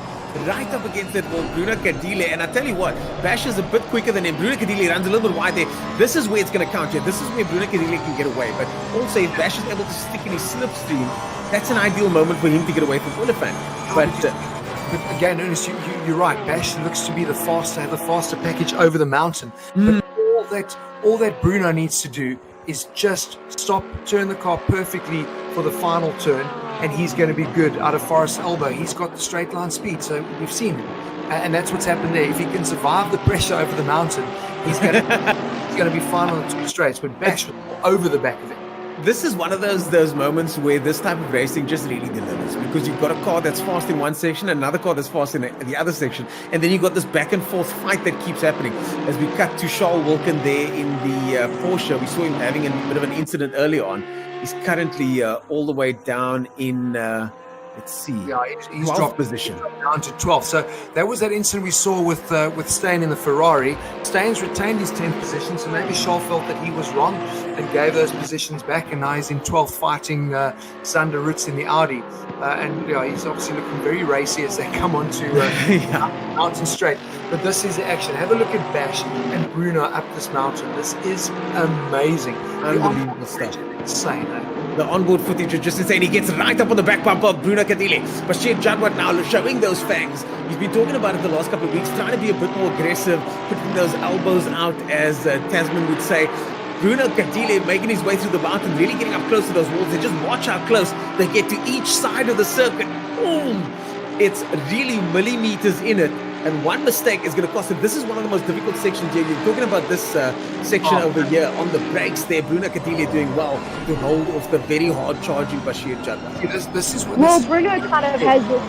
Right up against that wall, Bruno Cadile. And I tell you what, Bash is a bit quicker than him. Bruno Cadile runs a little bit wide there. This is where it's going to count here. This is where Bruno Cadile can get away. But also, if Bash is able to stick in his slipstream, that's an ideal moment for him to get away from Oliphant. But again, Ernest, you're right. Bash looks to be the faster package over the mountain. But all that Bruno needs to do is just stop, turn the car perfectly for the final turn, and he's going to be good out of Forest Elbow. He's got the straight line speed, so we've seen it. And that's what's happened there. If he can survive the pressure over the mountain, he's going to be fine on the 2 straights. But Bash was over the back of it. This is one of those moments where this type of racing just really delivers, because you've got a car that's fast in one section, another car that's fast in the other section, and then you've got this back and forth fight that keeps happening. As we cut to Charles Wilkin there in the Porsche, we saw him having a bit of an incident earlier on. He's currently all the way down in, let's see, he's 12th dropped position. Down to 12th. So that was that incident we saw with Steyn in the Ferrari. Steyn's retained his 10th position, so maybe Charles felt that he was wrong and gave those positions back, and now he's in 12th fighting Sander Ritz in the Audi. And he's obviously looking very racy as they come onto mountain straight. But this is the action. Have a look at Bash and Bruno up this mountain. This is amazing. Unbelievable stuff. Insane, eh? The onboard footage is just insane. He gets right up on the back bumper of Bruno Cadile. Bashir Jadwat now showing those fangs. He's been talking about it the last couple of weeks, trying to be a bit more aggressive, putting those elbows out, as Tasman would say. Bruno Cadile making his way through the mountain, really getting up close to those walls. And just watch how close they get to each side of the circuit. Boom! It's really millimeters in it. And one mistake is going to cost him. This is one of the most difficult sections here. You're talking about this section over here on the brakes there. Bruno Cadile doing well to hold off the very hard charging Bashir Jadwat. This is what Bruno kind of has this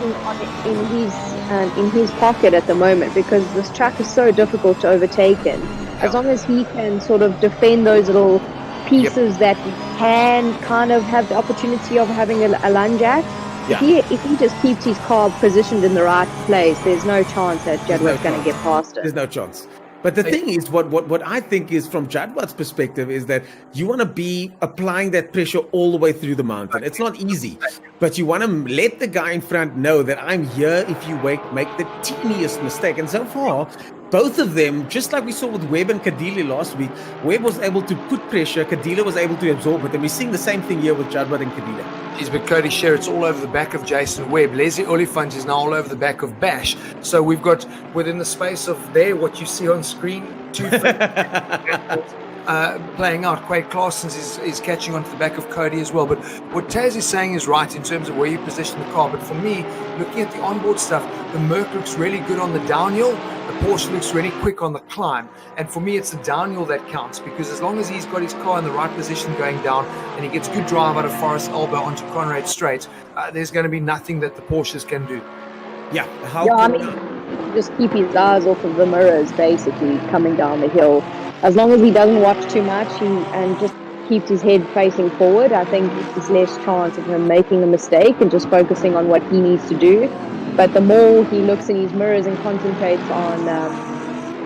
in his pocket at the moment, because this track is so difficult to overtake in. As long as he can sort of defend those little pieces that can kind of have the opportunity of having a lunge at. If he just keeps his car positioned in the right place, there's no chance that Jadwat's going to get past it. There's no chance. But the thing is, what I think is, from Jadwat's perspective, is that you want to be applying that pressure all the way through the mountain. It's not easy, but you want to let the guy in front know that I'm here if you make the teeniest mistake. And so far, both of them, just like we saw with Webb and Kadile last week, Webb was able to put pressure, Kadile was able to absorb it, and we're seeing the same thing here with Jadwat and Kadile. He's with Cody Sherritt's all over the back of Jason Webb. Leslie Oliphant is now all over the back of Bash. So we've got, within the space of there, what you see on screen, two playing out. Quade Claessens is catching onto the back of Cody as well. But what Taz is saying is right in terms of where you position the car. But for me, looking at the onboard stuff, the Merc looks really good on the downhill. The Porsche looks really quick on the climb. And for me, it's the downhill that counts, because as long as he's got his car in the right position going down and he gets good drive out of Forest Elba onto Conrad Straight, there's going to be nothing that the Porsches can do. Yeah. Just keep his eyes off of the mirrors, basically, coming down the hill. As long as he doesn't watch too much and just keeps his head facing forward, I think there's less chance of him making a mistake and just focusing on what he needs to do. But the more he looks in his mirrors and concentrates on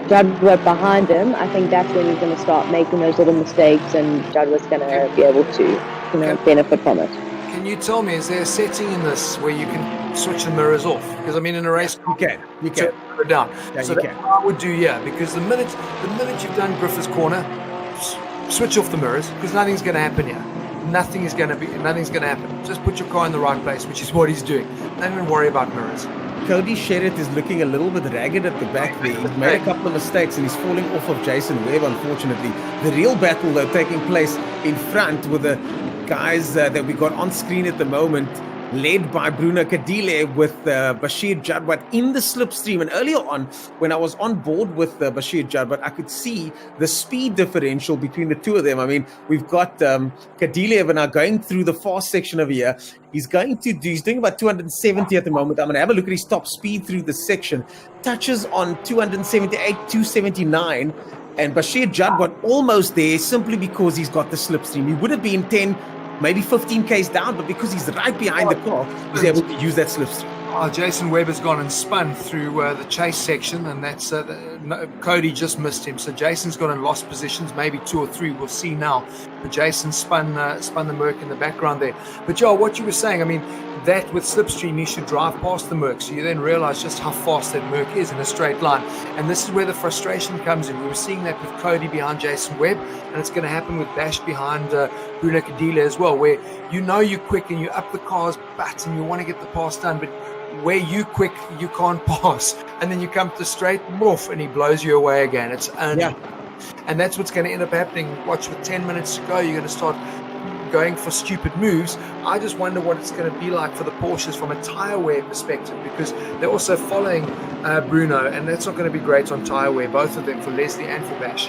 Jadwat behind him, I think that's when he's going to start making those little mistakes, and Jadwat's going to be able to benefit from it. Can you tell me, is there a setting in this where you can switch the mirrors off? Because I mean, in a race, you can. Turn it down. Yeah, so that's what I would do, because the minute you've done Griffith's corner, switch off the mirrors, because nothing's going to happen here. Nothing's going to happen. Just put your car in the right place, which is what he's doing. Don't even worry about mirrors. Cody Sherritt is looking a little bit ragged at the back there. He's made a couple of mistakes and he's falling off of Jason Webb, unfortunately. The real battle, though, taking place in front with the guys that we got on screen at the moment, led by Bruno Kadile with Bashir Jadwat in the slipstream. And earlier on, when I was on board with Bashir Jadwat, I could see the speed differential between the two of them. I mean, we've got Kadile now going through the fast section over here. He's doing about 270 at the moment. I'm going to have a look at his top speed through the section. Touches on 278, 279. And Bashir Jadwat almost there simply because he's got the slipstream. He would have been 10, maybe 15 Ks down, but because he's right behind the car, he's able to use that slipstream. Jason Webb has gone and spun through the chase section, and that's Cody just missed him. So Jason's gone and lost positions, maybe 2 or 3. We'll see now. But Jason spun the Merc in the background there. But Joel, what you were saying, I mean, that with slipstream, you should drive past the Merc, so you then realize just how fast that Merc is in a straight line. And this is where the frustration comes in. We were seeing that with Cody behind Jason Webb, and it's going to happen with Bash behind Bruno Kadile as well, where you're quick and you up the car's butt and you want to get the pass done, but where you quick, you can't pass. And then you come to the straight, moof, and he blows you away again. It's only. And that's what's going to end up happening. Watch, with 10 minutes to go, you're going to start going for stupid moves. I just wonder what it's going to be like for the Porsches from a tyre wear perspective, because they're also following Bruno, and that's not going to be great on tyre wear, both of them, for Leslie and for Bash.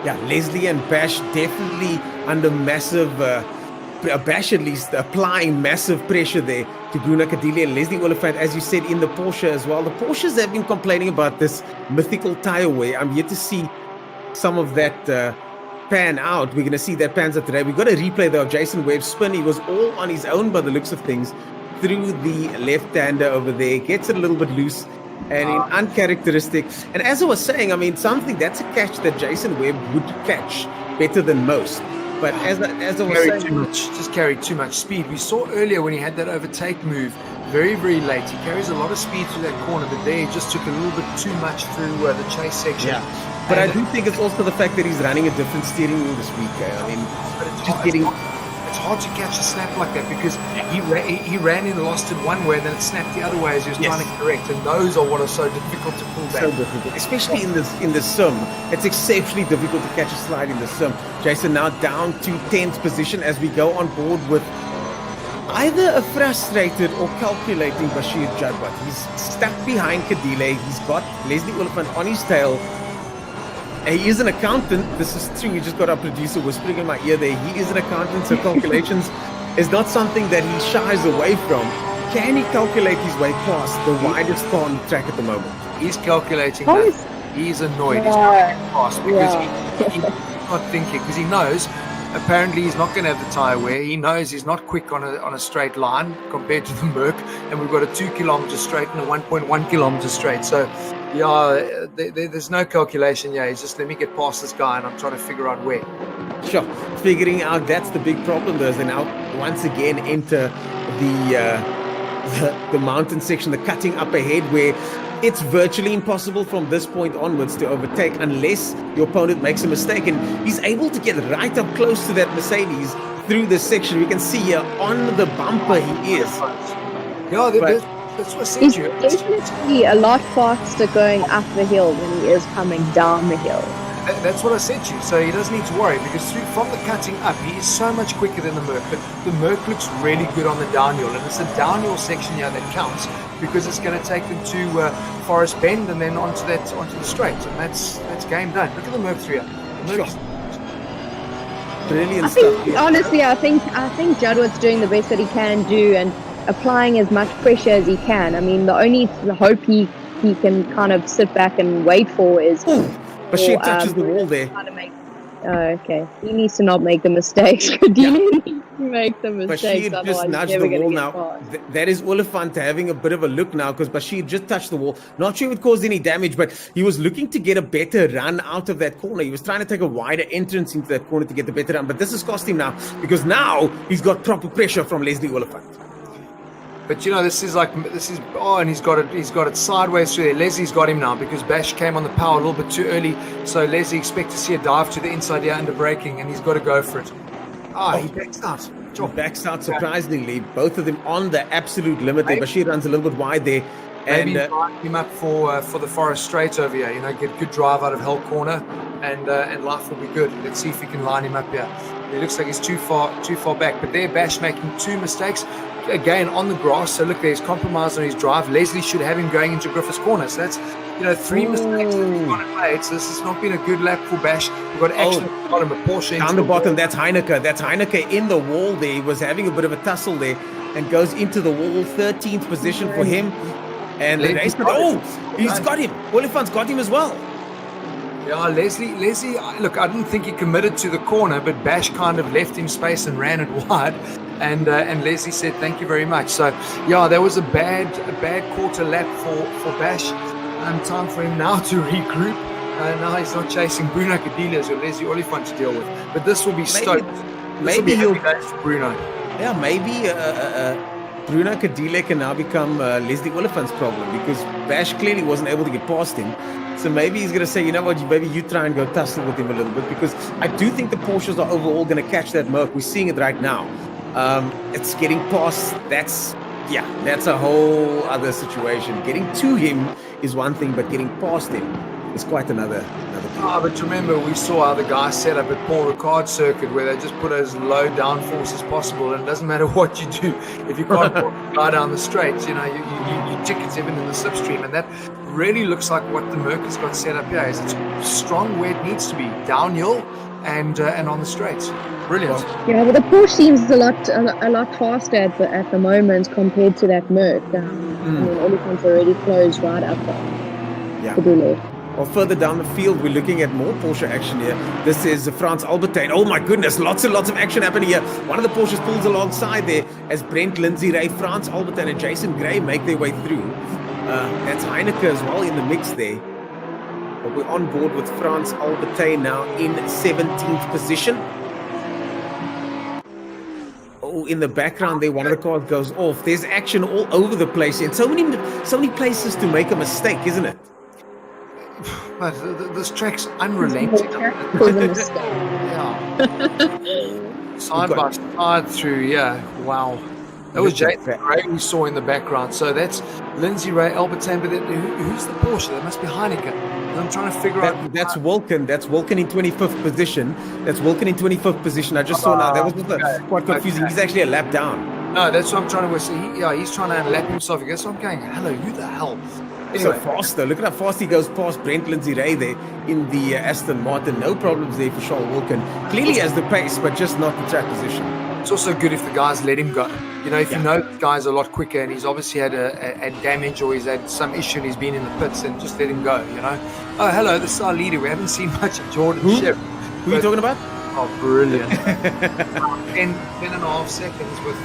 Yeah, Leslie and Bash definitely under massive, Bash at least applying massive pressure there to Bruno Kadile and Leslie Oliphant, as you said, in the Porsche as well. The Porsches have been complaining about this mythical tyre wear. I'm yet to see some of that pan out. We're going to see that pans out today. We've got a replay though of Jason Webb's spin. He was all on his own by the looks of things through the left-hander over there. Gets it a little bit loose and in uncharacteristic. And as I was saying, I mean, that's a catch that Jason Webb would catch better than most. But as I was saying, just carried too much speed. We saw earlier when he had that overtake move, very, very late. He carries a lot of speed through that corner, but there he just took a little bit too much through the chase section. Yeah. But I do think it's also the fact that he's running a different steering wheel this week. I mean, it's hard to catch a snap like that, because he ran in, lost it one way, and then it snapped the other way as he was trying to correct. And those are what are so difficult to pull back. So difficult, especially in the sim. It's exceptionally difficult to catch a slide in the sim. Jason now down to 10th position as we go on board with either a frustrated or calculating Bashir Jadwat. He's stuck behind Kadile. He's got Leslie Oliphant on his tail. He is an accountant. This is true. We just got our producer whispering in my ear there. He is an accountant, so calculations is not something that he shies away from. Can he calculate his way past the widest car on the track at the moment? He's calculating that. He's annoyed. He's not past because he's not thinking, because he knows apparently he's not going to have the tyre wear. He knows he's not quick on a straight line compared to the Merc, and we've got a 2 kilometer straight and a 1.1 kilometer straight. So yeah, there's no calculation. Yeah, he's just, let me get past this guy, and I'm trying to figure out where. Sure, figuring out, that's the big problem though. They now once again enter the mountain section, the cutting up ahead, where it's virtually impossible from this point onwards to overtake unless your opponent makes a mistake. And he's able to get right up close to that Mercedes through this section. We can see here on the bumper he is. Yeah, that's what I said He's to you. definitely a lot faster going up the hill than he is coming down the hill. That's what I said to you. So he doesn't need to worry because from the cutting up, he is so much quicker than the Merc. But the Merc looks really good on the downhill, and it's the downhill section here that counts because it's going to take them to Forest Bend and then onto the straight, and that's game done. Look at the Merc 3 here. The Merc Brilliant I stuff. think, honestly, I think Jadwat's doing the best that he can do and applying as much pressure as he can. I mean, the only hope he can kind of sit back and wait for is. But she touches the wall there. Okay. He needs to not make the mistakes. Kadile needs to make the mistakes. Bashir just nudged the wall now. That is Oliphant having a bit of a look now because Bashir just touched the wall. Not sure if it caused any damage, but he was looking to get a better run out of that corner. He was trying to take a wider entrance into that corner to get the better run. But this has cost him now because now he's got proper pressure from Leslie Oliphant. But and he's got it sideways through there. Leslie's got him now because Bash came on the power a little bit too early. So Leslie expects to see a dive to the inside here under braking, and he's got to go for it. He backs out. He backs out surprisingly. Both of them on the absolute limit there. Bashir runs a little bit wide there. Maybe line him up for the Forest Straight over here. Get good drive out of Hell Corner, and life will be good. Let's see if we can line him up here. It looks like he's too far back. But there, Bash making two mistakes. Again, on the grass. So look, there's compromise on his drive. Leslie should have him going into Griffiths Corner. So that's, three mistakes that he's got to make. So this has not been a good lap for Bash. We've got action at the bottom, a Porsche. Down the bottom, that's Heineke. That's Heineke in the wall there. He was having a bit of a tussle there and goes into the wall. 13th position for him. And he's got him. Oliphant's got him as well. Yeah, Leslie, look, I didn't think he committed to the corner, but Bash kind of left him space and ran it wide. And Leslie said, thank you very much. So, yeah, that was a bad quarter lap for Bash. Time for him now to regroup. Now he's not chasing Bruno Cadiles or Leslie Oliphant to deal with. But this will be stoked. Maybe he'll be for Bruno. Yeah, maybe Bruno Cadile can now become Leslie Oliphant's problem because Bash clearly wasn't able to get past him. So maybe he's going to say, you know what, maybe you try and go tussle with him a little bit because I do think the Porsches are overall going to catch that Merc. We're seeing it right now. It's getting past. That's a whole other situation. Getting to him is one thing, but getting past him is quite another thing. But remember, we saw how the guys set up at Paul Ricard circuit where they just put as low downforce as possible, and it doesn't matter what you do. If you can't put the guy down the straight, you tickets even in the slipstream, and that really looks like what the Merc has got set up here. Is it's strong where it needs to be, downhill and on the straights. Brilliant. Yeah, but the Porsche seems a lot faster at the moment compared to that Merc. I mean, Oliphant's already closed right up there. Yeah. Well, further down the field, we're looking at more Porsche action here. This is France Albertine. Oh my goodness, lots and lots of action happening here. One of the Porsches pulls alongside there as Brent Lindsay Ray, France Albertine and Jason Gray make their way through. That's Heineke as well in the mix there. But we're on board with France Albertine now in 17th position. Oh, in the background there, one of the cars goes off. There's action all over the place and so many places to make a mistake, isn't it? But this track's unrelenting. Side by side through, wow. That was Jason Ray we saw in the background. So that's Lindsay Ray, Albertine, but who's the Porsche? That must be Heineke. And I'm trying to figure out. That's Wilken. That's Wilken in 25th position. I just saw now. That was quite confusing. Okay. He's actually a lap down. No, that's what I'm trying to see. He's trying to unlap himself. I guess I'm going, hello, who the hell? Anyway. So fast though. Look at how fast he goes past Brent Lindsay Ray there in the Aston Martin. No problems there for Charles Wilken. Clearly has the pace, but just not the track position. It's also good if the guys let him go. If you know the guy's a lot quicker and he's obviously had a damage or he's had some issue and he's been in the pits, and just let him go, Oh, hello, this is our leader. We haven't seen much of Jordan Shep. Who are you talking about? Oh, brilliant. 10 and a half seconds with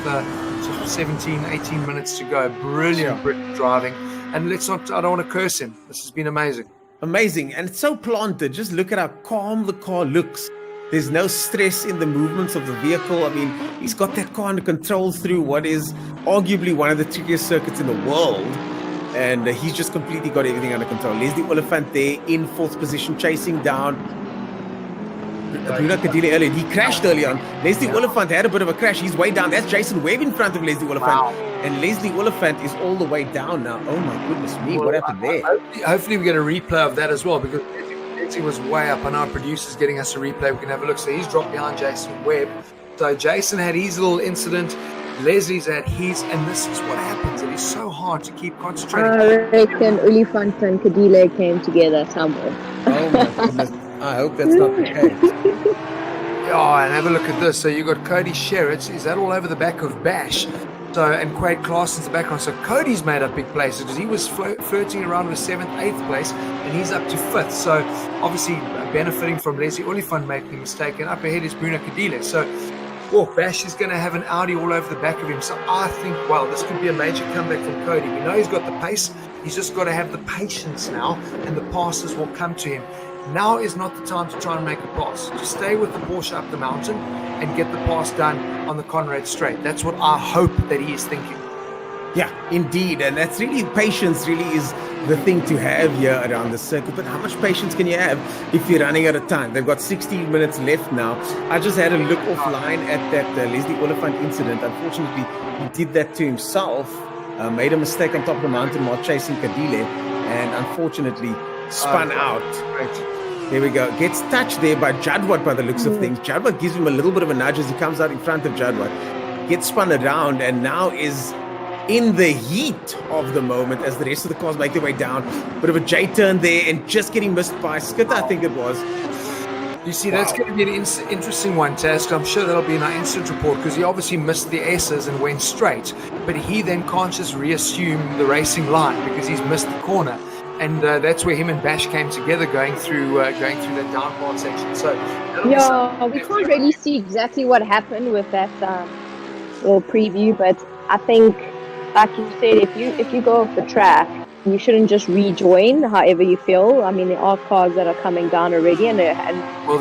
17, 18 minutes to go. Brilliant driving. And I don't want to curse him. This has been amazing. Amazing. And it's so planted. Just look at how calm the car looks. There's no stress in the movements of the vehicle. I mean, he's got that car under control through what is arguably one of the trickiest circuits in the world. and he's just completely got everything under control. Leslie Oliphant there in fourth position, chasing down Bruno Cadile earlier. He crashed early on. Leslie Oliphant had a bit of a crash. He's way down. That's Jason Webb in front of Leslie Oliphant. And Leslie Oliphant is all the way down now. Oh my goodness me, what happened there? Hopefully we get a replay of that as well, because Leslie was way up, and our producer's getting us a replay. We can have a look. So he's dropped behind Jason Webb. So Jason had his little incident. Leslie's at his, and this is what happens. It is so hard to keep concentrating. I reckon Oliphant and Cadile came together somewhere. Oh my goodness. I hope that's not the case. Oh, and have a look at this. So you got Cody Sherritt. Is that all over the back of Bash? So, and Quade Clarkson's the background. So Cody's made up big places because he was flirting around with 7th, 8th place, and he's up to 5th. So obviously benefiting from Leslie Oliphant making a mistake. And up ahead is Bruno Cadile. So Bash is going to have an Audi all over the back of him. So I think, well, this could be a major comeback from Cody. We know he's got the pace. He's just got to have the patience now, and the passes will come to him. Now is not the time to try and make a pass. Just stay with the Porsche up the mountain and get the pass done on the Conrad Straight. That's what I hope that he is thinking. Yeah, indeed. And that's really, patience really is the thing to have here around the circuit. But how much patience can you have if you're running out of time? They've got 16 minutes left now. I just had a look offline at that Leslie Oliphant incident. Unfortunately, he did that to himself. Made a mistake on top of the mountain while chasing Cadile, and unfortunately spun out. Right. There we go. Gets touched there by Jadwat by the looks of things. Jadwat gives him a little bit of a nudge as he comes out in front of Jadwat. Gets spun around and now is in the heat of the moment as the rest of the cars make their way down. Bit of a J-turn there and just getting missed by Skitter, I think it was. You see, that's going to be an interesting one, Taz. I'm sure that'll be in our incident report, because he obviously missed the S's and went straight. But he then can't just reassume the racing line because he's missed the corner. And that's where him and Bash came together going through that down part section. So we can't really see exactly what happened with that little preview, but I think, like you said, if you go off the track, you shouldn't just rejoin however you feel. I mean, there are cars that are coming down already, and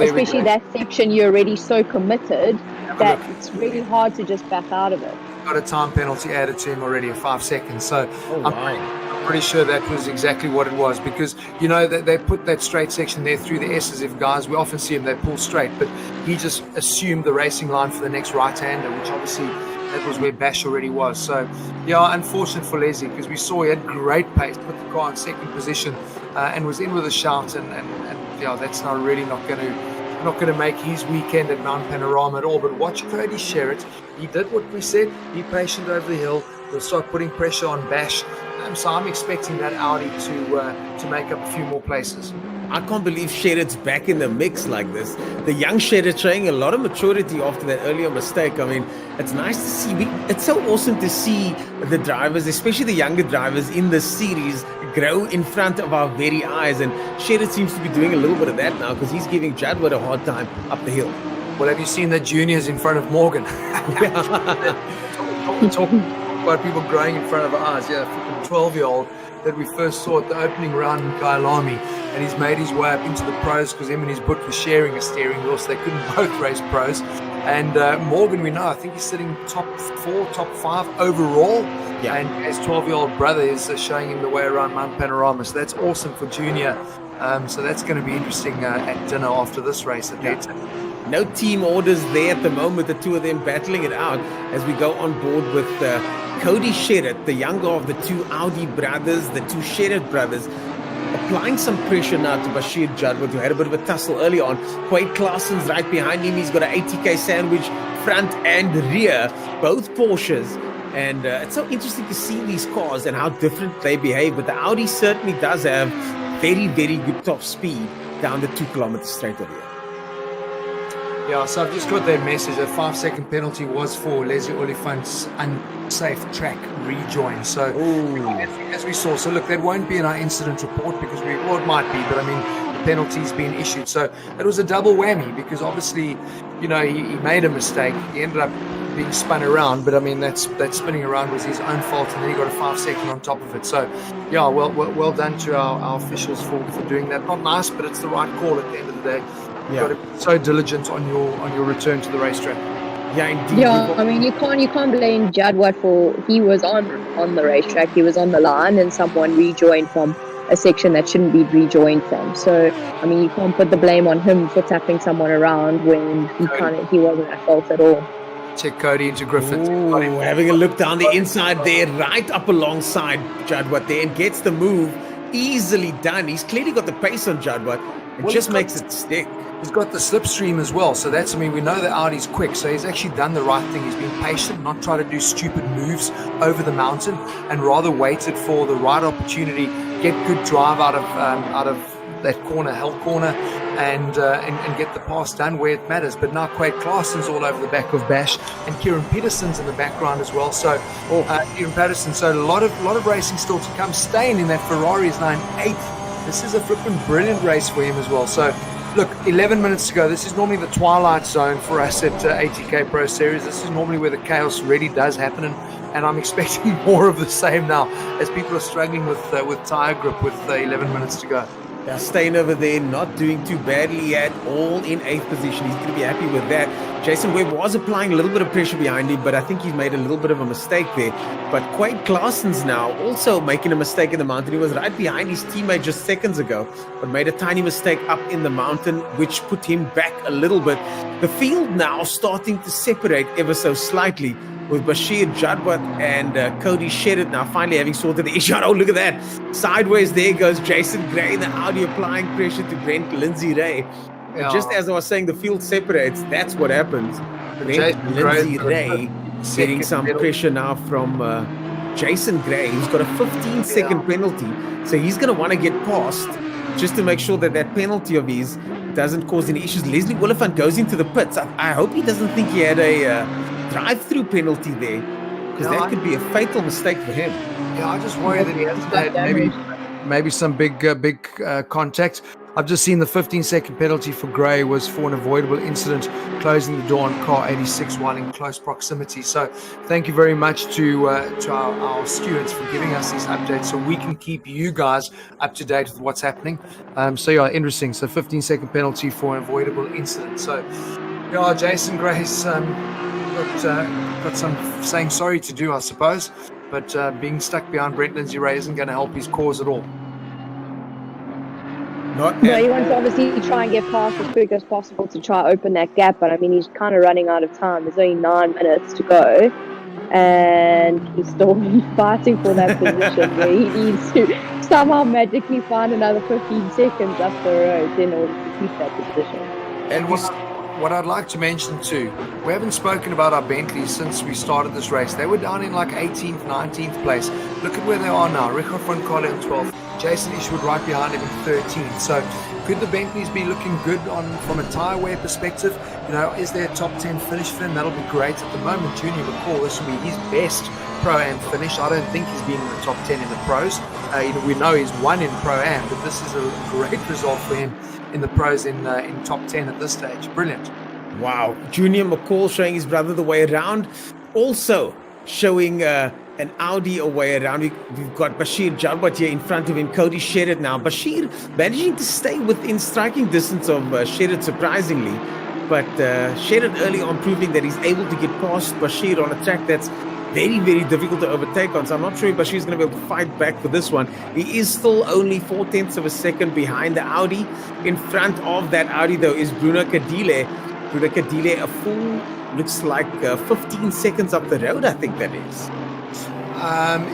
especially that section, you're already so committed that it's really hard to just back out of it. Got a time penalty added to him already of 5 seconds. So I'm pretty sure that was exactly what it was, because they put that straight section there through the S's. If guys, we often see him, they pull straight, but he just assumed the racing line for the next right-hander, which obviously that was where Bash already was. So yeah, unfortunate for Leslie, because we saw he had great pace, put the car in second position, and was in with a shout, and yeah, that's not really not going to make his weekend at Mount Panorama at all. But watch Cody Sherritt. He did what we said. Be patient over the hill. We'll start putting pressure on Bash. So I'm expecting that Audi to make up a few more places. I can't believe Sherritt's back in the mix like this. The young Sherritt showing a lot of maturity after that earlier mistake. I mean, it's nice to see. It's so awesome to see the drivers, especially the younger drivers in this series, grow in front of our very eyes. And Sherritt seems to be doing a little bit of that now, because he's giving Jadwat a hard time up the hill. Well, have you seen the juniors in front of Morgan? Talking about people growing in front of our eyes. Yeah, a 12-year-old that we first saw at the opening round in Kyalami, and he's made his way up into the pros because him and his book were sharing a steering wheel, so they couldn't both race pros. And Morgan, we know, I think he's sitting top 4, top 5 overall. Yeah. And his 12-year-old brother is showing him the way around Mount Panorama. So that's awesome for Junior. So that's going to be interesting at dinner after this race at Leicester. No team orders there at the moment, the two of them battling it out as we go on board with Cody Sherritt, the younger of the two Audi brothers, the two Sherritt brothers, applying some pressure now to Bashir Jadwat, who had a bit of a tussle early on. Quade Clarson's right behind him. He's got an 80k sandwich front and rear, both Porsches. And it's so interesting to see these cars and how different they behave. But the Audi certainly does have very, very good top speed down the 2 kilometer straight over here. Yeah, so I've just got that message. A 5-second penalty was for Leslie Oliphant's unsafe track rejoin. So, as we saw, so look, that won't be in our incident report because it might be, but I mean, the penalty's been issued. So it was a double whammy because obviously, he made a mistake. He ended up being spun around, but I mean, that spinning around was his own fault, and then he got a 5-second on top of it. So, yeah, well done to our officials for doing that. Not nice, but it's the right call at the end of the day. You've got to be so diligent on your return to the racetrack. Yeah, indeed. Yeah, I mean, you can't blame Jadwat for he was on the racetrack, he was on the line, and someone rejoined from a section that shouldn't be rejoined from. So, I mean, you can't put the blame on him for tapping someone around when he wasn't at fault at all. Check Cody into Griffith. Ooh, having a look down the inside there, right up alongside Jadwat there, and gets the move easily done. He's clearly got the pace on Jadwat and just makes it stick. He's got the slipstream as well, so that's, I mean, we know that Audi's quick, so he's actually done the right thing. He's been patient, not try to do stupid moves over the mountain, and rather waited for the right opportunity, get good drive out of that corner, hell corner, and get the pass done where it matters. But now Quade Claessen's all over the back of Bash, and Kieran Peterson's in the background as well. So Kieran Peterson, so a lot of racing still to come. Staying in that Ferrari is now in 8th. This is a flipping brilliant race for him as well. So look, 11 minutes to go. This is normally the twilight zone for us at ATK Pro Series. This is normally where the chaos really does happen, and I'm expecting more of the same now as people are struggling with tire grip with 11 minutes to go. Yeah, staying over there, not doing too badly at all in 8th position. He's going to be happy with that. Jason Webb was applying a little bit of pressure behind him, but I think he's made a little bit of a mistake there. But Quade Claessen's now also making a mistake in the mountain. He was right behind his teammate just seconds ago, but made a tiny mistake up in the mountain, which put him back a little bit. The field now starting to separate ever so slightly, with Bashir Jadwat and Cody Shedid now finally having sorted the issue out. Oh, look at that. Sideways there goes Jason Gray, the Audi applying pressure to Brent Lindsay Ray. Yeah. Just as I was saying, the field separates. That's what happens. Brent Lindsay Ray getting some pressure now from Jason Gray, who's got a 15-second penalty. So he's going to want to get past just to make sure that that penalty of his doesn't cause any issues. Leslie Oliphant goes into the pits. I hope he doesn't think he had a drive-through penalty there, because that could be a fatal mistake for him. Yeah, I just worry that he hasn't had maybe some big contact. I've just seen the 15-second penalty for Gray was for an avoidable incident closing the door on car 86 while in close proximity. So thank you very much to our stewards for giving us these updates so we can keep you guys up to date with what's happening. So yeah, interesting. So 15-second penalty for an avoidable incident. So yeah, Jason Gray's got some saying sorry to do, I suppose, but being stuck behind Brent Lindsay Ray isn't going to help his cause at all. No, he wants to obviously try and get past as quick as possible to try to open that gap, but I mean, he's kind of running out of time. There's only 9 minutes to go, and he's still fighting for that position where he needs to somehow magically find another 15 seconds up the road in order to keep that position. And what I'd like to mention too, we haven't spoken about our Bentleys since we started this race. They were down in like 18th, 19th place. Look at where they are now. Rico van Carle in 12th. Jason Ishwood right behind him in 13th. So could the Bentleys be looking good from a tyre wear perspective? You know, is there a top 10 finish for him? That'll be great. At the moment, Junior McCall, this will be his best Pro-Am finish. I don't think he's been in the top 10 in the pros. We know he's won in Pro-Am, but this is a great result for him in the pros in top 10 at this stage. Brilliant. Wow. Junior McCall showing his brother the way around. Also showing an Audi a way around. We've got Bashir Jadwat here in front of him. Cody Shedid now. Bashir managing to stay within striking distance of Shedid surprisingly. But Shedid early on proving that he's able to get past Bashir on a track that's very, very difficult to overtake on. So I'm not sure if Bashir's going to be able to fight back for this one. He is still only 0.4 of a second behind the Audi. In front of that Audi, though, is Bruno Cadile. Bruno Cadile, a full, looks like 15 seconds up the road, I think that is.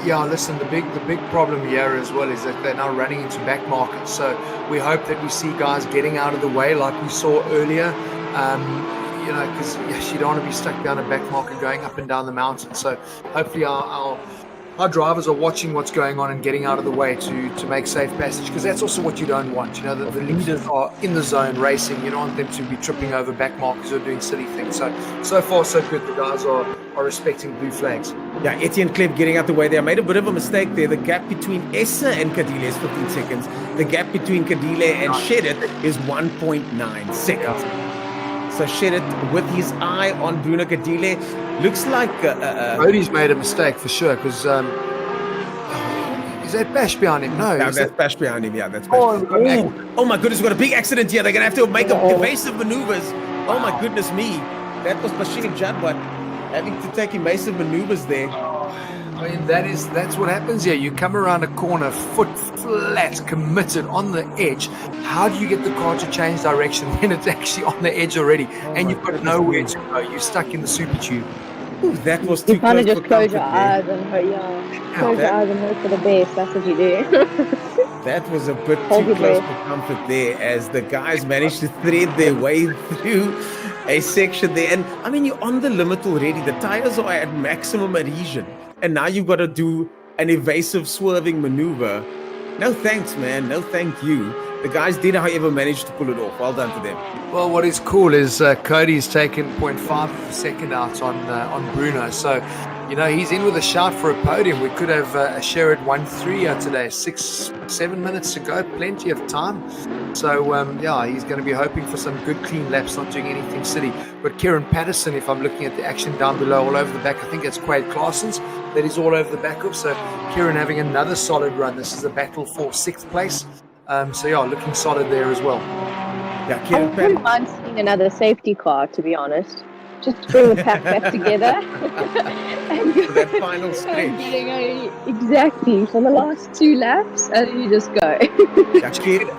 Yeah, listen, the big problem here as well is that they're now running into back markets. So we hope that we see guys getting out of the way like we saw earlier. You know, because you don't want to be stuck down a back market going up and down the mountain. So hopefully our drivers are watching what's going on and getting out of the way to make safe passage, because that's also what you don't want. You know, the leaders are in the zone racing. You don't want them to be tripping over back markers or doing silly things. So far so good. The guys are respecting blue flags. Yeah, Etienne Kleb getting out the way there. Made a bit of a mistake there. The gap between Essa and Cadile is 15 seconds. The gap between Cadile and Shedid is 1.9 seconds. Yeah. So Shedid with his eye on Bruno Cadile. Looks like Cody's made a mistake for sure, because is that Bash behind him? No, that's Bash behind him. Yeah, that's Bash. Oh my goodness, we've got a big accident here. They're going to have to make evasive maneuvers. Oh my goodness me. That was Bashir Jadwat having to take evasive maneuvers there. I mean, that's what happens here. You come around a corner, foot flat, committed on the edge. How do you get the car to change direction when it's actually on the edge already, and you've got nowhere to go? You're stuck in the super tube. Ooh, that was too You kind of close just for close your comfort there. eyes and hope, close your eyes and hope for the best. That's what you do. That was a bit Hold too your close breath. for comfort there, as the guys managed to thread their way through a section there. And I mean, you're on the limit already. The tires are at maximum adhesion, and now you've got to do an evasive swerving maneuver. No thanks, man. No thank you. The guys did, however, manage to pull it off. Well done to them. Well, what is cool is Cody's taken 0.5 of a second out on Bruno. So, you know, he's in with a shout for a podium. We could have a share at 1-3 today. 6-7 minutes to go. Plenty of time. So, yeah, he's going to be hoping for some good, clean laps, not doing anything silly. But Kieran Patterson, if I'm looking at the action down below, all over the back, I think it's Quade Claessens that is all over the back of. So, Kieran having another solid run. This is a battle for 6th place. So, yeah, looking solid there as well. Yeah, I Kieran wouldn't mind seeing another safety car, to be honest. Just to bring the pack back together. And go, that final stretch. Exactly. For the last 2 laps, and then you just go. Yeah,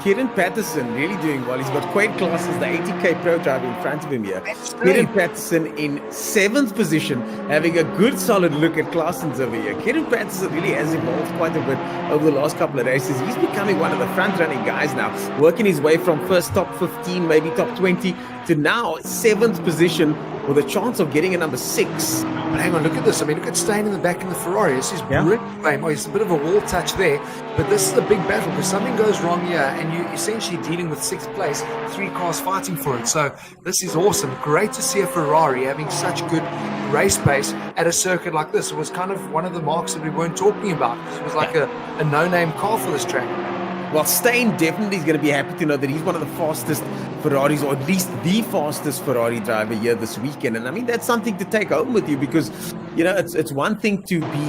Kieran Patterson really doing well. He's got Quade Claessens, the 80k pro driver, in front of him here. Kieran Patterson in 7th position, having a good solid look at Claessens over here. Kieran Patterson really has evolved quite a bit over the last couple of races. He's becoming one of the front-running guys now, working his way from first top 15, maybe top 20, to now 7th position with a chance of getting a number 6. But hang on, look at this. I mean, look at Steyn in the back in the Ferrari. This is brilliant. Oh, it's a bit of a wall touch there, but this is a big battle because something goes wrong here, and you're essentially dealing with 6th place, 3 cars fighting for it. So this is awesome. Great to see a Ferrari having such good race pace at a circuit like this. It was kind of one of the marks that we weren't talking about. It was like a no-name car for this track. Well, Steyn definitely is going to be happy to know that he's one of the fastest Ferraris, or at least the fastest Ferrari driver here this weekend. And I mean, that's something to take home with you, because, you know, it's one thing to be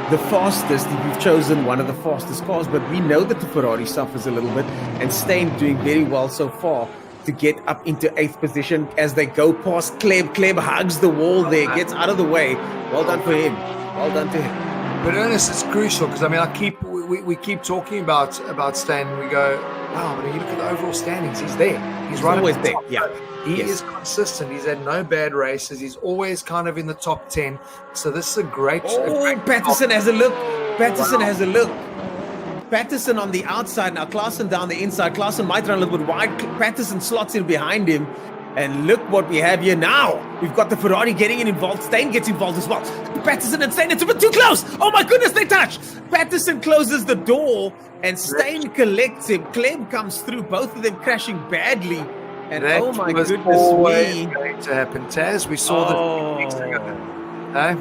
the fastest if you've chosen one of the fastest cars, but we know that the Ferrari suffers a little bit, and Steyn doing very well so far to get up into 8th position as they go past Kleb. Kleb hugs the wall there, gets out of the way. Well done for him. Well done to him. But Ernest, it's crucial because I mean, we keep talking about Steyn, and we go, wow, but when you look at the overall standings, he's there. He's right always at the there. top. Yeah, he is consistent. He's had no bad races. He's always kind of in the top 10. So this is a great. Patterson has a look. Patterson has a look. Patterson on the outside now. Claassen down the inside. Claassen might run a little bit wide. Patterson slots in behind him. And look what we have here now. We've got the Ferrari getting involved. Steyn gets involved as well. Patterson and Steyn, it's a bit too close. Oh my goodness, they touch. Patterson closes the door and Steyn collects him. Kleb comes through, both of them crashing badly. And that oh my was goodness always me. going to happen. Taz, we saw that a few weeks ago. Hey?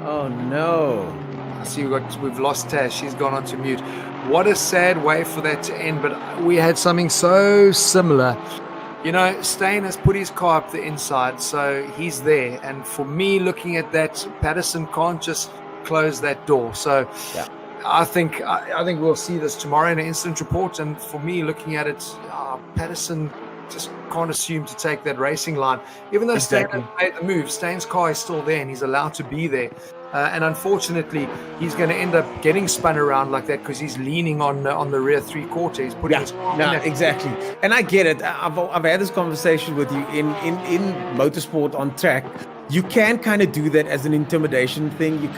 Oh no. I see we've lost Taz. She's gone on to mute. What a sad way for that to end. But we had something so similar. You know, Steyn has put his car up the inside, so he's there. And for me, looking at that, Patterson can't just close that door. So yeah. I think we'll see this tomorrow in an incident report. And for me, looking at it, Patterson just can't assume to take that racing line. Even though Steyn has made the move, Steyn's car is still there and he's allowed to be there. And unfortunately, he's going to end up getting spun around like that because he's leaning on the rear 3/4. He's putting his exactly. And I get it. I've had this conversation with you in motorsport on track. You can kind of do that as an intimidation thing. You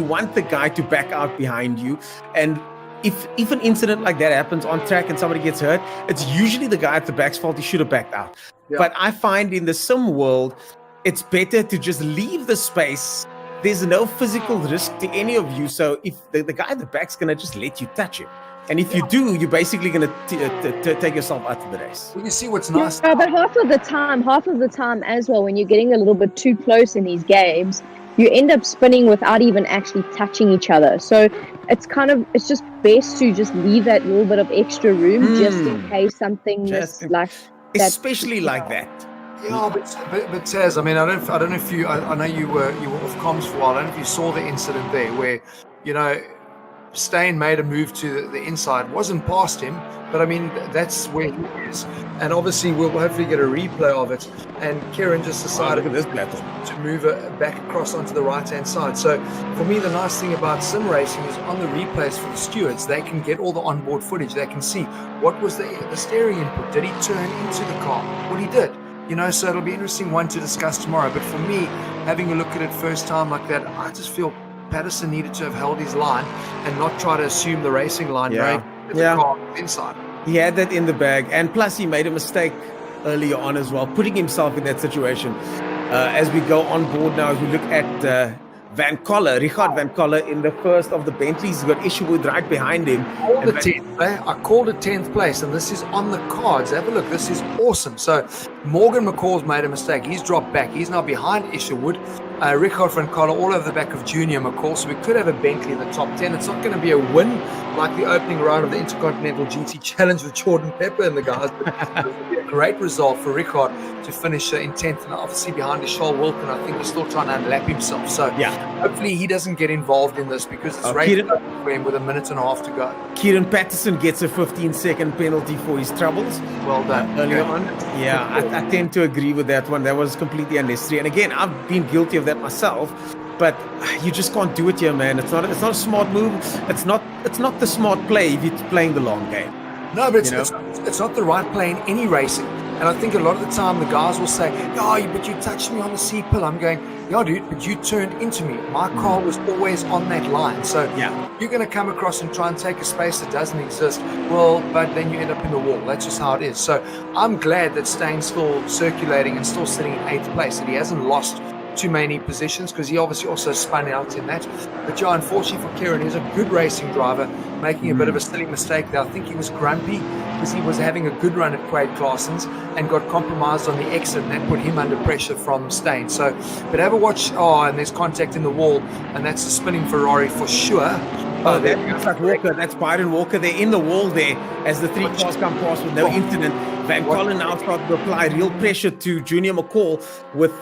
want the guy to back out behind you, and if an incident like that happens on track and somebody gets hurt, it's usually the guy at the back's fault. He should have backed out. Yeah. But I find in the sim world, it's better to just leave the space. There's no physical risk to any of you. So if the guy at the back's going to just let you touch him. And if you do, you're basically going to take yourself out of the race. Well, you see what's nice. Yeah, but half of the time as well, when you're getting a little bit too close in these games, you end up spinning without even actually touching each other. So it's just best to just leave that little bit of extra room just in case something like that. Especially like that. Yeah, but Taz, I mean, I don't know if you, I know you were off comms for a while. I don't know if you saw the incident there where, you know, Steyn made a move to the inside, wasn't past him, but I mean, that's where he is. And obviously, we'll hopefully get a replay of it. And Kieran just decided look at this battle to move back across onto the right-hand side. So for me, the nice thing about sim racing is on the replays for the stewards, they can get all the onboard footage. They can see what was the steering input. Did he turn into the car? Well, he did. So it'll be interesting one to discuss tomorrow. But for me, having a look at it first time like that, I just feel Patterson needed to have held his line and not try to assume the racing line right with the car inside. He had that in the bag, and plus he made a mistake earlier on as well, putting himself in that situation. As we go on board now, as we look at Richard Van Coller in the first of the Bentleys, he's got Isherwood right behind him. I called it 10th place, and this is on the cards. Have a look. This is awesome. So Morgan McCall's made a mistake. He's dropped back. He's now behind Isherwood. Richard Van Coller all over the back of Junior McCall. So we could have a Bentley in the top 10. It's not going to be a win like the opening round of the Intercontinental GT Challenge with Jordan Pepper and the guys. But it would be a great result for Richard to finish in 10th. And obviously behind is Charles Wilkin. I think he's still trying to unlap himself. So hopefully he doesn't get involved in this because it's racing for him with a minute and a half to go. Kieran Patterson gets a 15-second penalty for his troubles. Well done. Earlier on. Yeah, I tend to agree with that one. That was completely unnecessary. And again, I've been guilty of that myself. But you just can't do it here, man. It's not a smart move. It's not the smart play if you're playing the long game. No, but it's not the right play in any racing. And I think a lot of the time the guys will say, but you touched me on the C pill. I'm going, dude, but you turned into me. My car was always on that line. So you're going to come across and try and take a space that doesn't exist. Well, but then you end up in the wall. That's just how it is. So I'm glad that Steyn's still circulating and still sitting in 8th place, that he hasn't lost too many positions because he obviously also spun out in that. But unfortunately for Kieran, he's a good racing driver, making a bit of a silly mistake there. I think he was grumpy because he was having a good run at Quade Claessens and got compromised on the exit, and that put him under pressure from Steyn. So, but have a watch. And there's contact in the wall, and that's a spinning Ferrari for sure. That's Walker. That's Byron Walker. They're in the wall there as the three cars come past with no incident. Van Coller now started to apply real pressure to Junior McCall with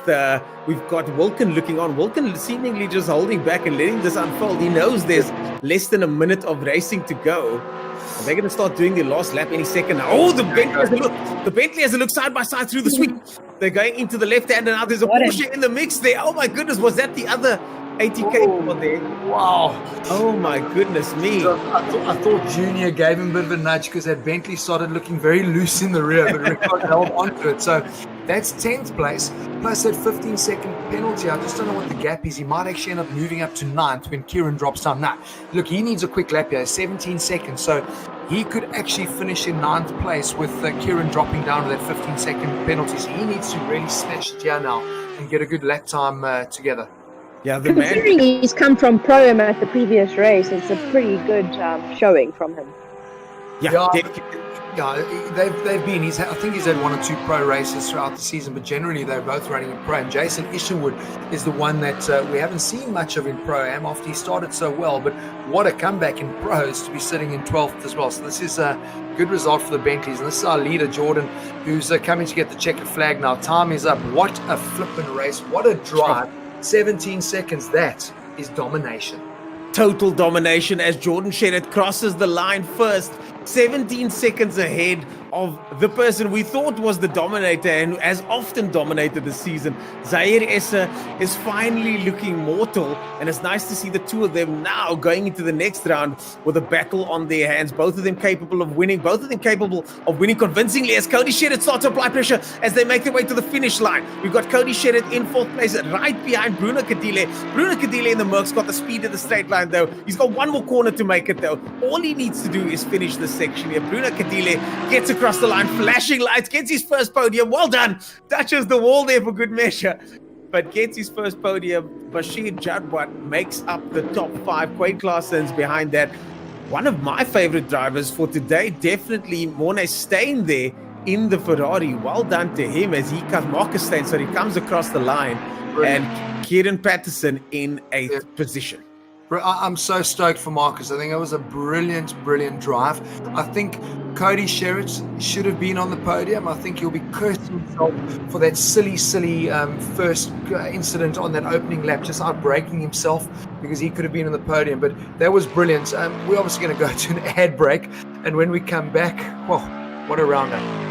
we've got Wilkin looking on. Wilkin seemingly just holding back and letting this unfold. He knows there's less than a minute of racing to go. And they're going to start doing their last lap any second now. Oh, the Bentley has a look. The Bentley has a look side by side through the sweep. They're going into the left hand, and now there's a Porsche in the mix there. Oh my goodness, was that the other 80K for there? Wow. Oh my goodness me. So I thought Junior gave him a bit of a nudge because that Bentley started looking very loose in the rear, but Rickard held onto it. So that's 10th place, plus that 15-second penalty. I just don't know what the gap is. He might actually end up moving up to 9th when Kieran drops down. Nah, look, he needs a quick lap here, 17 seconds. So he could actually finish in 9th place with Kieran dropping down to that 15-second penalty. So he needs to really smash it here now and get a good lap time together. Yeah, considering he's come from Pro-Am at the previous race, it's a pretty good showing from him. Yeah, they've been. I think he's had 1 or 2 pro races throughout the season, but generally they're both running in Pro-Am. Jason Isherwood is the one that we haven't seen much of in Pro-Am after he started so well, but what a comeback in pros to be sitting in 12th as well. So this is a good result for the Bentleys, and this is our leader, Jordan, who's coming to get the checkered flag now. Time is up. What a flippin' race. What a drive. 17 seconds. That is domination. Total domination as Jordan Shedder crosses the line first, 17 seconds ahead of the person we thought was the dominator and who has often dominated the season. Zaire Essa is finally looking mortal, and it's nice to see the two of them now going into the next round with a battle on their hands. Both of them capable of winning, convincingly as Cody Shedder starts to apply pressure as they make their way to the finish line. We've got Cody Shedder in 4th place right behind Bruno Cadile. Bruno Cadile in the Merc's got the speed of the straight line though. He's got one more corner to make it though. All he needs to do is finish this section here. Bruno Cadile gets across the line, flashing lights, gets his first podium. Well done. Touches the wall there for good measure, but gets his first podium. Bashir Jadwat makes up the top 5. Quade Claessens behind that. One of my favorite drivers for today, definitely Morne Steyn there in the Ferrari. Well done to him as he comes, Marcus Steyn, so he comes across the line. Brilliant. And Kieran Patterson in 8th position. I'm so stoked for Marcus. I think it was a brilliant drive. I think Cody Sherritt should have been on the podium. I think he'll be cursing himself for that silly first incident on that opening lap, just outbraking himself, because he could have been on the podium. But that was brilliant. We're obviously going to go to an ad break, and when we come back, well, what a roundup.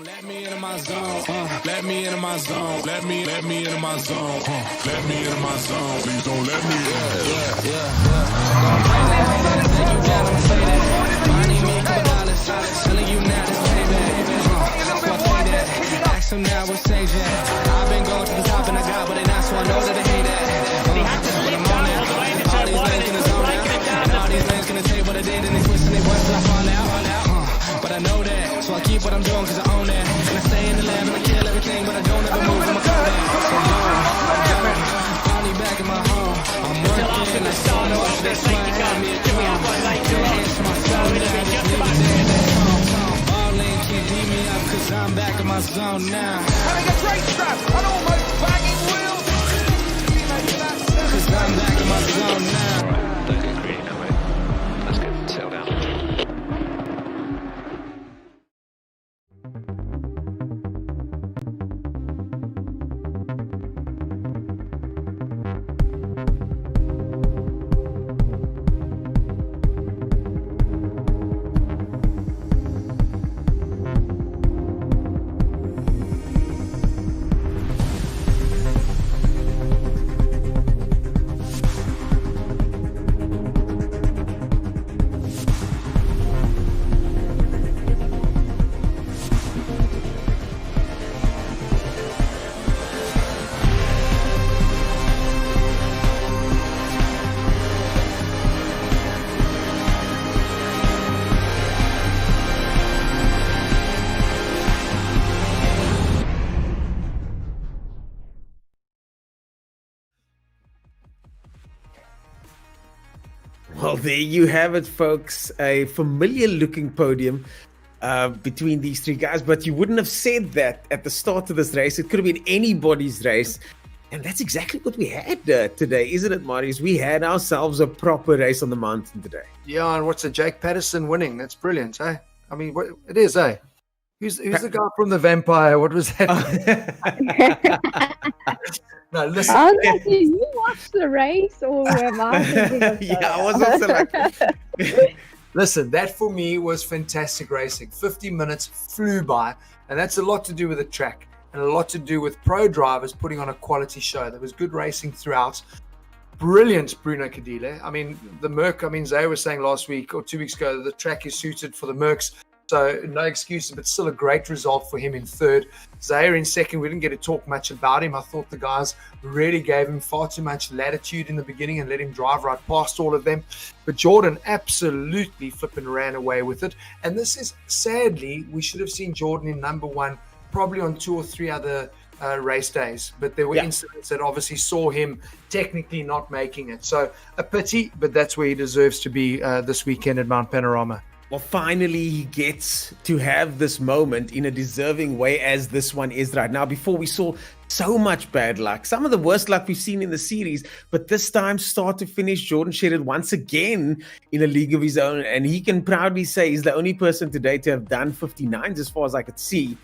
Let me into my zone. Let me into my zone. Let me into my zone. Let me into my zone. Please don't let me in. Telling you now this payback. Ask them now what's changing. I've been going to the top and I got what they not, so I know that they hate that. But I'm on that. All these lanes gonna zone out. And all these lanes gonna tell you what I did and they twist and they voice till I fall out. But I know that, so I keep what I'm doing cause I own that. And I stay in the lab and I kill everything, but I don't ever move from my phone. So finally back in my home. I'm working, I saw no one that's my hand. Me a drum, hands to my soul, and I just leave it there. All in, can't beat me up cause I'm back in my zone now. Having a great strap and almost bagging wheels. Cause I'm back in my zone now. Don't get greedy now, mate. Let's get settled down. Well, there you have it, folks. A familiar-looking podium between these three guys, but you wouldn't have said that at the start of this race. It could have been anybody's race, and that's exactly what we had today, isn't it, Marius? We had ourselves a proper race on the mountain today. Yeah, and what's it? Jake Patterson winning. That's brilliant, eh? I mean, what it is, eh? Who's the guy from the Vampire? What was that? No, listen. I was like, did you watch the race or am I thinking of Yeah, I wasn't selected. Listen, that for me was fantastic racing. 50 minutes flew by, and that's a lot to do with the track and a lot to do with pro drivers putting on a quality show. There was good racing throughout. Brilliant, Bruno Cadile. I mean, the Merc, Zay was saying last week or 2 weeks ago, the track is suited for the Mercs. So no excuses, but still a great result for him in third. Zaire in second. We didn't get to talk much about him. I thought the guys really gave him far too much latitude in the beginning and let him drive right past all of them. But Jordan absolutely flipping ran away with it. And this is, sadly, we should have seen Jordan in number one probably on 2 or 3 other race days. But there were incidents that obviously saw him technically not making it. So a pity, but that's where he deserves to be this weekend at Mount Panorama. Well, finally, he gets to have this moment in a deserving way as this one is right now. Before, we saw so much bad luck, some of the worst luck we've seen in the series, but this time, start to finish, Jordan Sherritt once again in a league of his own, and he can proudly say he's the only person today to have done 59s as far as I could see,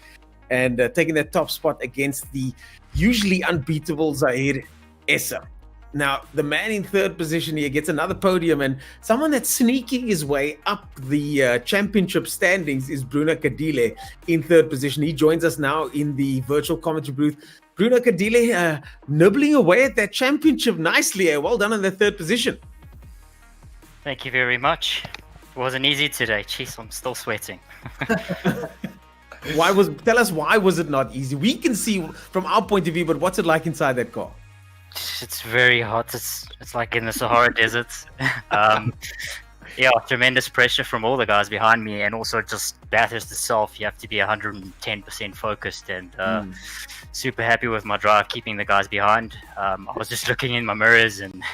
and taking that top spot against the usually unbeatable Zahir Essa. Now, the man in third position here gets another podium, and someone that's sneaking his way up the championship standings is Bruno Cadile in third position. He joins us now in the virtual commentary booth. Bruno Cadile nibbling away at that championship nicely. Well done on the third position. Thank you very much. It wasn't easy today. Jeez, I'm still sweating. Tell us why was it not easy? We can see from our point of view, but what's it like inside that car? It's very hot. It's like in the Sahara Desert. Yeah, tremendous pressure from all the guys behind me, and also just Bathurst itself. You have to be 110% focused, and super happy with my drive, keeping the guys behind. I was just looking in my mirrors and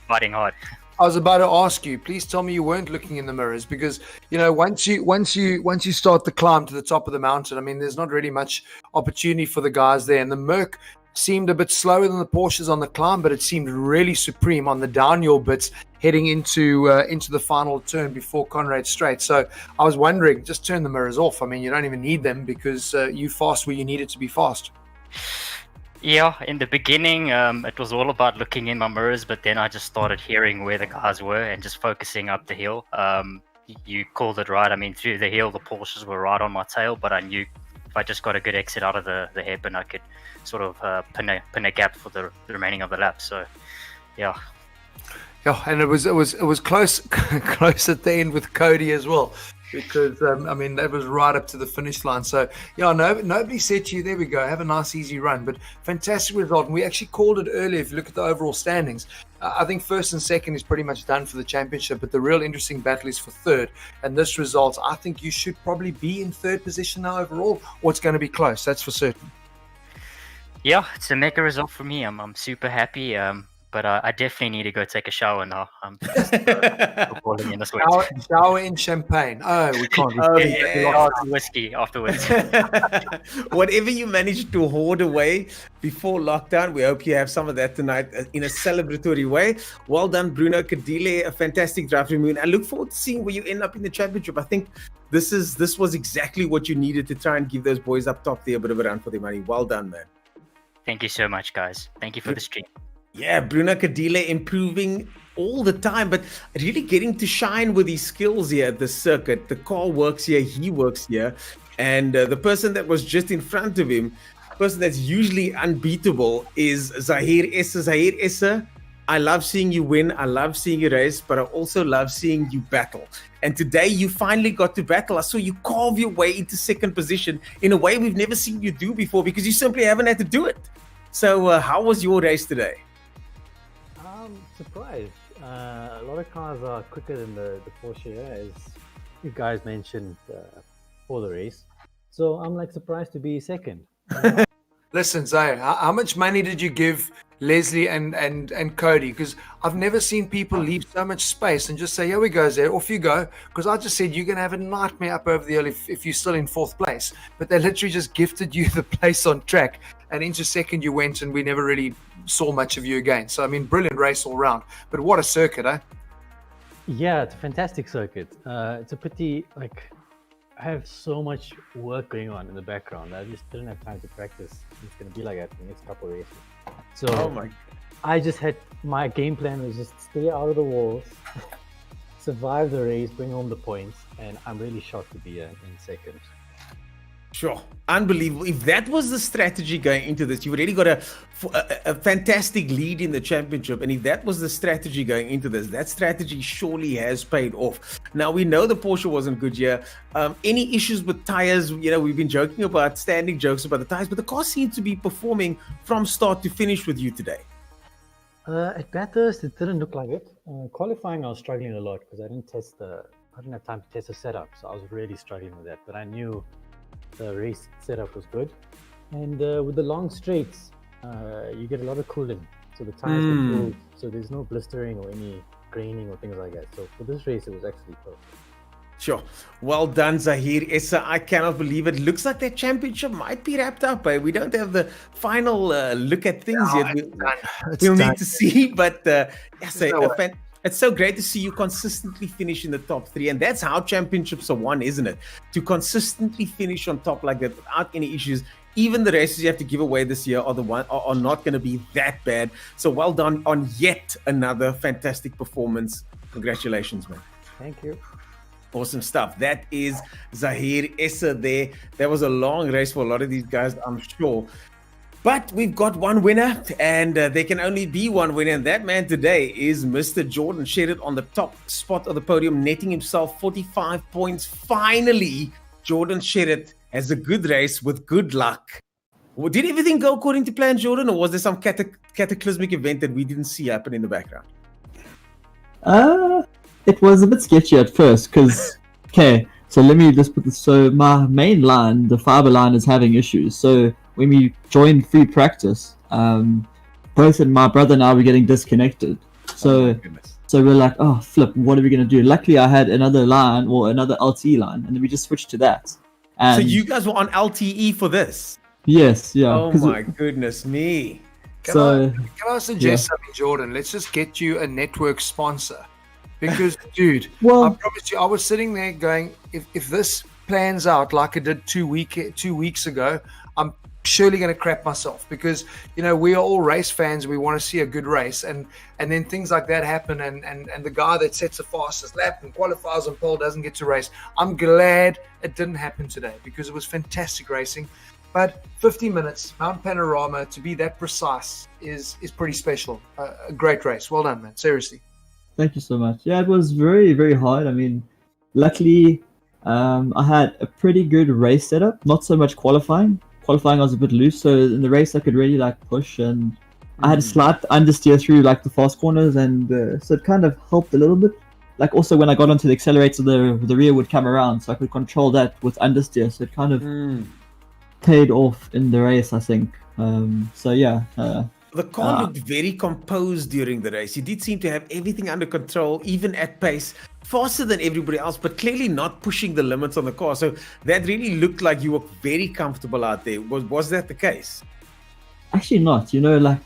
fighting hard. I was about to ask you, please tell me you weren't looking in the mirrors, because once you start the climb to the top of the mountain, I mean, there's not really much opportunity for the guys there, and the Merc seemed a bit slower than the Porsches on the climb, but it seemed really supreme on the downhill bits heading into the final turn before Conrad Straight. So I was wondering, just turn the mirrors off. I mean, you don't even need them, because you fast where you need it to be fast. Yeah, in the beginning, it was all about looking in my mirrors, but then I just started hearing where the guys were and just focusing up the hill. You called it right. I mean, through the hill, the Porsches were right on my tail, but I knew if I just got a good exit out of the hairpin, I could sort of pin a gap for the remaining of the lap. So, yeah. Yeah, and it was close at the end with Cody as well, because I mean, that was right up to the finish line. So yeah, nobody said to you, there we go, have a nice easy run, but fantastic result. And we actually called it earlier. If you look at the overall standings, I think first and second is pretty much done for the championship, but the real interesting battle is for third. And this result, I think you should probably be in third position now overall, or it's going to be close. That's for certain. Yeah, it's a mega result for me. I'm super happy. But I definitely need to go take a shower now. I'm just falling in the sweat. Shower in champagne. Oh, we can't. Whiskey afterwards. Whatever you managed to hoard away before lockdown, we hope you have some of that tonight in a celebratory way. Well done, Bruno Cadile. A fantastic drive to Moon. I look forward to seeing where you end up in the championship. I think this was exactly what you needed to try and give those boys up top there a bit of a run for their money. Well done, man. Thank you so much, guys. Thank you for the stream. Yeah, Bruno Cadile improving all the time, but really getting to shine with his skills here at the circuit. The car works here, he works here. And the person that was just in front of him, the person that's usually unbeatable, is Zahir Essa. Zahir Essa, I love seeing you win. I love seeing you race, but I also love seeing you battle. And today you finally got to battle. I saw you carve your way into second position in a way we've never seen you do before, because you simply haven't had to do it. So how was your race today? Surprised. A lot of cars are quicker than the Porsche, as you guys mentioned for the race. So I'm surprised to be second. Listen, Zahir, how much money did you give Leslie and Cody? Because I've never seen people leave so much space and just say, here we go, Zahir, off you go. Because I just said you're going to have a nightmare up over the hill if you're still in fourth place. But they literally just gifted you the place on track. And into second you went, and we never really saw much of you again. So, I mean, brilliant race all round. But what a circuit, eh? Yeah, it's a fantastic circuit. It's a pity, I have so much work going on in the background. I just didn't have time to practice. It's going to be like that for the next couple of races. So I just had, my game plan was just stay out of the walls, survive the race, bring home the points, and I'm really shocked to be in second. Sure. Unbelievable. If that was the strategy going into this, you've already got a fantastic lead in the championship. And if that was the strategy going into this, that strategy surely has paid off. Now, we know the Porsche wasn't good here. Any issues with tires? We've been joking about, standing jokes about the tires, but the car seemed to be performing from start to finish with you today. At Bathurst, it didn't look like it. Qualifying, I was struggling a lot because I didn't have time to test the setup. So I was really struggling with that. But I knew the race setup was good, and with the long straights you get a lot of cooling, so the tires get cooled, so there's no blistering or any graining or things like that. So for this race it was actually perfect. Sure. Well done, Zahir Essa. I cannot believe it. Looks like that championship might be wrapped up. We don't have the final look at things yet. We'll need to see, but it's so great to see you consistently finish in the top three. And that's how championships are won, isn't it? To consistently finish on top like that without any issues. Even the races you have to give away this year are not going to be that bad. So well done on yet another fantastic performance. Congratulations, man. Thank you. Awesome stuff. That is Zahir Essa there. That was a long race for a lot of these guys, I'm sure. But we've got one winner, and there can only be one winner. And that man today is Mr. Jordan Shedid on the top spot of the podium, netting himself 45 points. Finally Jordan Sherritt has a good race with good luck. Well, did everything go according to plan, Jordan, or was there some cataclysmic event that we didn't see happen in the background? It was a bit sketchy at first because, okay, so let me just put this. So my main line, the fiber line, is having issues. So when we joined free practice, both my brother and I were getting disconnected. So we're like, oh flip, what are we gonna do? Luckily, I had another line or another LTE line, and then we just switched to that. And so you guys were on LTE for this? Yes, yeah. Oh my goodness me! Can I suggest something, Jordan? Let's just get you a network sponsor. Because, dude, I promise you, I was sitting there going, if this plans out like it did 2 weeks ago, I'm surely going to crap myself. Because, you know, we are all race fans. We want to see a good race. And then things like that happen. And the guy that sets the fastest lap and qualifies on pole doesn't get to race. I'm glad it didn't happen today because it was fantastic racing. But 50 minutes, Mount Panorama, to be that precise is pretty special. A great race. Well done, man. Seriously. Thank you so much. Yeah, it was very, very hard. I mean, luckily, I had a pretty good race setup. Not so much qualifying. Qualifying I was a bit loose, so in the race I could really like push, and I had a slight understeer through like the fast corners, and so it kind of helped a little bit. Like also when I got onto the accelerator, the rear would come around, so I could control that with understeer. So it kind of paid off in the race, I think. So yeah. The car looked very composed during the race. You did seem to have everything under control, even at pace, faster than everybody else, but clearly not pushing the limits on the car. So that really looked like you were very comfortable out there. Was that the case? Actually not. You know, like,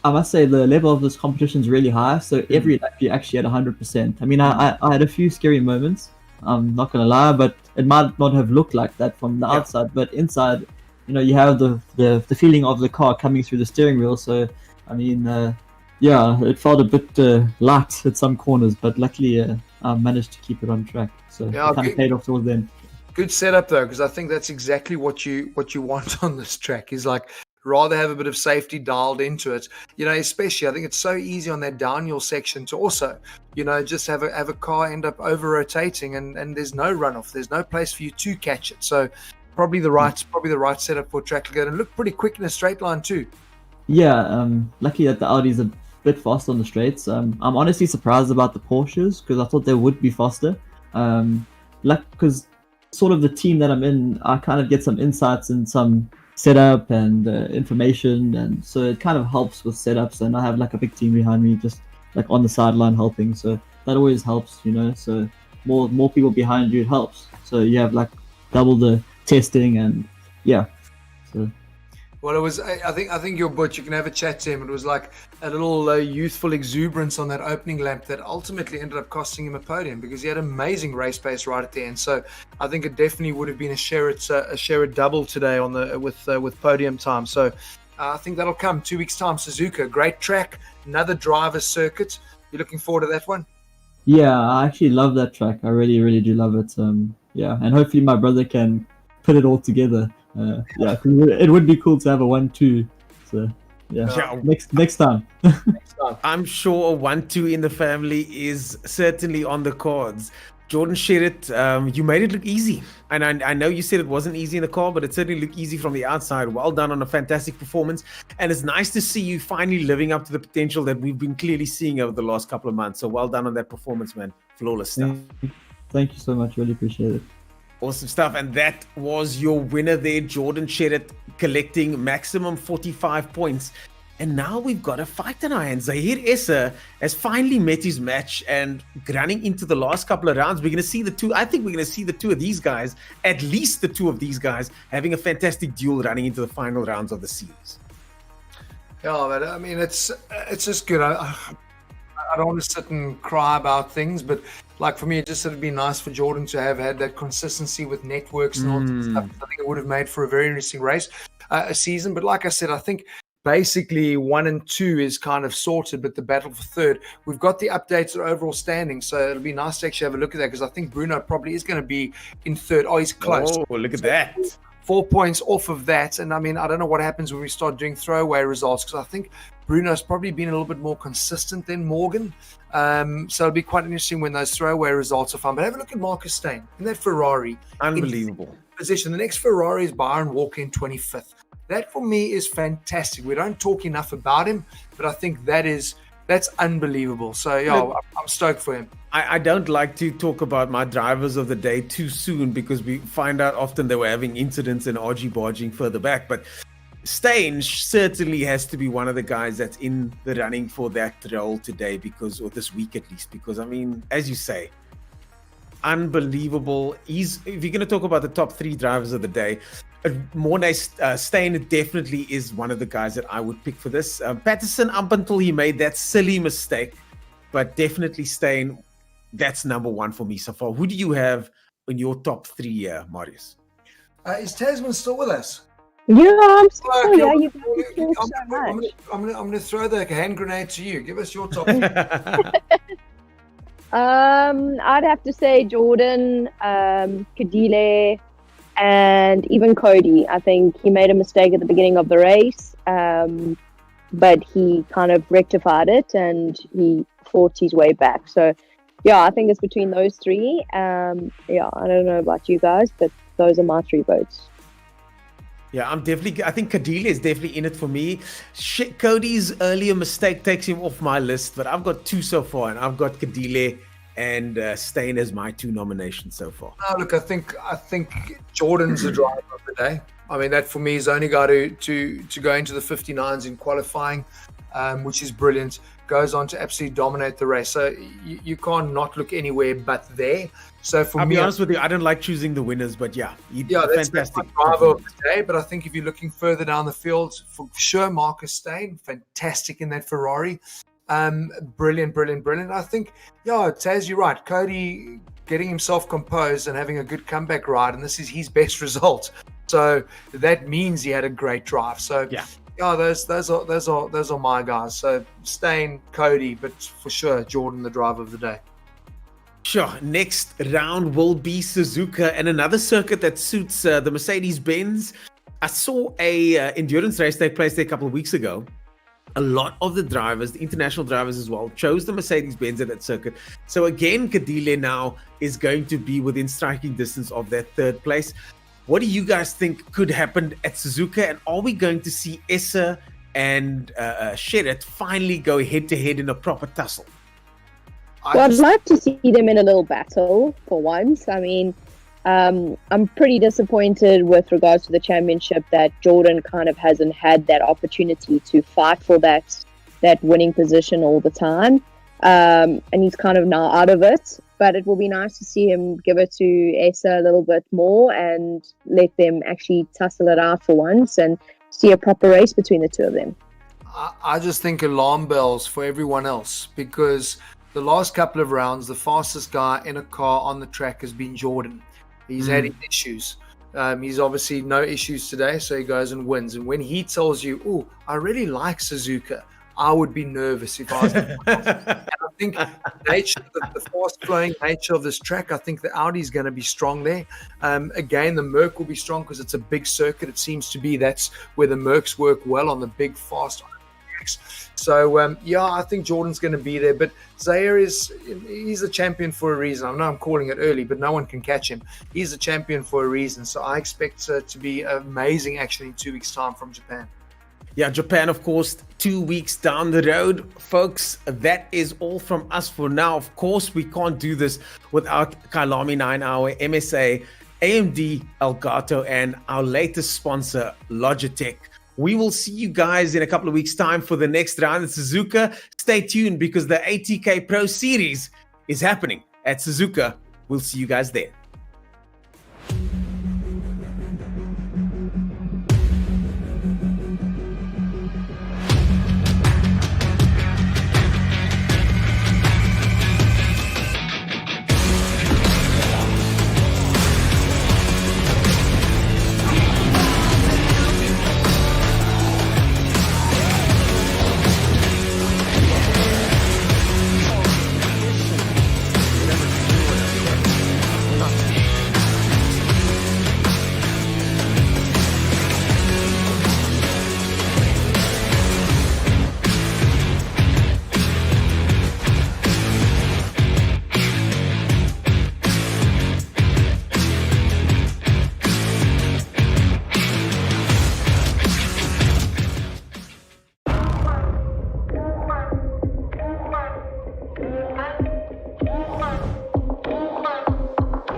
I must say the level of this competition is really high. So every lap you actually had 100%. I mean, I had a few scary moments. I'm not going to lie, but it might not have looked like that from the outside. But inside, you know, you have the feeling of the car coming through the steering wheel. So, I mean, it felt a bit light at some corners, but luckily I managed to keep it on track. So it kind of paid off towards the end. Good setup though, because I think that's exactly what you want on this track. Is like rather have a bit of safety dialed into it. You know, especially I think it's so easy on that downhill section to also, you know, just have a car end up over rotating and there's no runoff. There's no place for you to catch it. So. Probably the right setup for track to go and look pretty quick in a straight line too. Yeah, lucky that the Audi's a bit faster on the straights. I'm honestly surprised about the Porsches because I thought they would be faster. Because sort of the team that I'm in, I kind of get some insights and some setup and information, and so it kind of helps with setups. And I have like a big team behind me, just like on the sideline helping. So that always helps, you know. So more people behind you, it helps. So you have like double the testing and so well, it was I think your butch, you can have a chat to him. It was like a little youthful exuberance on that opening lap that ultimately ended up costing him a podium because he had amazing race pace right at the end. So I think it definitely would have been a Sherritt double today on the with podium time. So I think that'll come 2 weeks time. Suzuka, great track, another driver's circuit. You looking forward to that one? Yeah, I actually love that track. I really, really do love it. And hopefully my brother can put it all together. It would be cool to have a 1-2. So next time. I'm sure a 1-2 in the family is certainly on the cards. Jordan Sherritt, you made it look easy, and I know you said it wasn't easy in the car, but it certainly looked easy from the outside. Well done on a fantastic performance, and it's nice to see you finally living up to the potential that we've been clearly seeing over the last couple of months. So well done on that performance, man. Flawless stuff. Thank you so much. Really appreciate it. Awesome stuff. And that was your winner there, Jordan Sherritt, collecting maximum 45 points. And now we've got a fight in our hands. Zahir Essa has finally met his match and running into the last couple of rounds. We're going to see the two. I think we're going to see the two of these guys, at least the two of these guys, having a fantastic duel running into the final rounds of the series. Yeah, but I mean, it's just good. I don't want to sit and cry about things, but like for me, it just would be nice for Jordan to have had that consistency with networks and all that stuff. I think it would have made for a very interesting race, a season. But like I said, I think basically 1 and 2 is kind of sorted, but the battle for third, we've got the updated overall standing. So it'll be nice to actually have a look at that because I think Bruno probably is going to be in third. Oh, he's close. Oh, look at that. 4 points off of that. And I mean, I don't know what happens when we start doing throwaway results because I think Bruno's probably been a little bit more consistent than Morgan. So it'll be quite interesting when those throwaway results are found. But have a look at Marcus Steyn in that Ferrari. Unbelievable. position. The next Ferrari is Byron Walker in 25th. That for me is fantastic. We don't talk enough about him, but I think that's unbelievable. So yeah, I'm stoked for him. I don't like to talk about my drivers of the day too soon because we find out often they were having incidents and argy-barging further back. But Steyn certainly has to be one of the guys that's in the running for that role today or this week at least, because I mean, as you say, unbelievable. If you're going to talk about the top 3 drivers of the day, Steyn definitely is one of the guys that I would pick for this. Patterson, up until he made that silly mistake, but definitely Steyn, that's number 1 for me so far. Who do you have in your top 3 here, Marius? Is Tasman still with us? Yeah, I'm sorry. You guys talk so much. I'm going to throw the hand grenade to you. Give us your top 3. I'd have to say Jordan, Kadile, and even Cody. I think he made a mistake at the beginning of the race, but he kind of rectified it and he fought his way back. So, yeah, I think it's between those 3. I don't know about you guys, but those are my 3 votes. Yeah, I think Kadile is definitely in it for me. Cody's earlier mistake takes him off my list, but I've got 2 so far, and I've got Kadile and Steyn as my 2 nominations so far. Oh, look, I think Jordan's the driver of the day. I mean, that for me is only got to go into the 59s in qualifying, which is brilliant. Goes on to absolutely dominate the race. So you can't not look anywhere but there. So for I'll me, be honest with you, I don't like choosing the winners, but that's fantastic. My driver of the day. But I think if you're looking further down the field, for sure, Marcus Steyn, fantastic in that Ferrari. Brilliant. I think, Taz, you're right. Cody getting himself composed and having a good comeback ride, and this is his best result. So that means he had a great drive. So those are my guys. So Steyn, Cody, but for sure Jordan, the driver of the day. Sure. Next round will be Suzuka and another circuit that suits the Mercedes-Benz. I saw a endurance race take place there a couple of weeks ago. A lot of the drivers, the international drivers as well, chose the Mercedes-Benz at that circuit. So again, Kadile now is going to be within striking distance of that 3rd place. What do you guys think could happen at Suzuka? And are we going to see Esser and Sherritt finally go head-to-head in a proper tussle? I'd like to see them in a little battle for once. I mean, I'm pretty disappointed with regards to the championship that Jordan kind of hasn't had that opportunity to fight for that winning position all the time. And he's kind of now out of it. But it will be nice to see him give it to Esa a little bit more and let them actually tussle it out for once and see a proper race between the 2 of them. I just think alarm bells for everyone else, because the last couple of rounds, the fastest guy in a car on the track has been Jordan. He's had issues. He's obviously no issues today, so he goes and wins. And when he tells you, "Oh, I really like Suzuka," I would be nervous if I was. And I think the fast-flowing nature of this track, I think the Audi is going to be strong there. Again, the Merc will be strong because it's a big circuit. It seems to be that's where the Mercs work well, on the big, fast tracks. So, I think Jordan's going to be there. But Zaire he's a champion for a reason. I know I'm calling it early, but no one can catch him. He's a champion for a reason. So I expect to be amazing, actually, in 2 weeks' time from Japan. Yeah, Japan, of course, 2 weeks down the road. Folks, that is all from us for now. Of course, we can't do this without Kyalami 9-Hour, MSA, AMD, Elgato, and our latest sponsor, Logitech. We will see you guys in a couple of weeks' time for the next round at Suzuka. Stay tuned because the ATK Pro Series is happening at Suzuka. We'll see you guys there. Not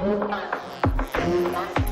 Thank you.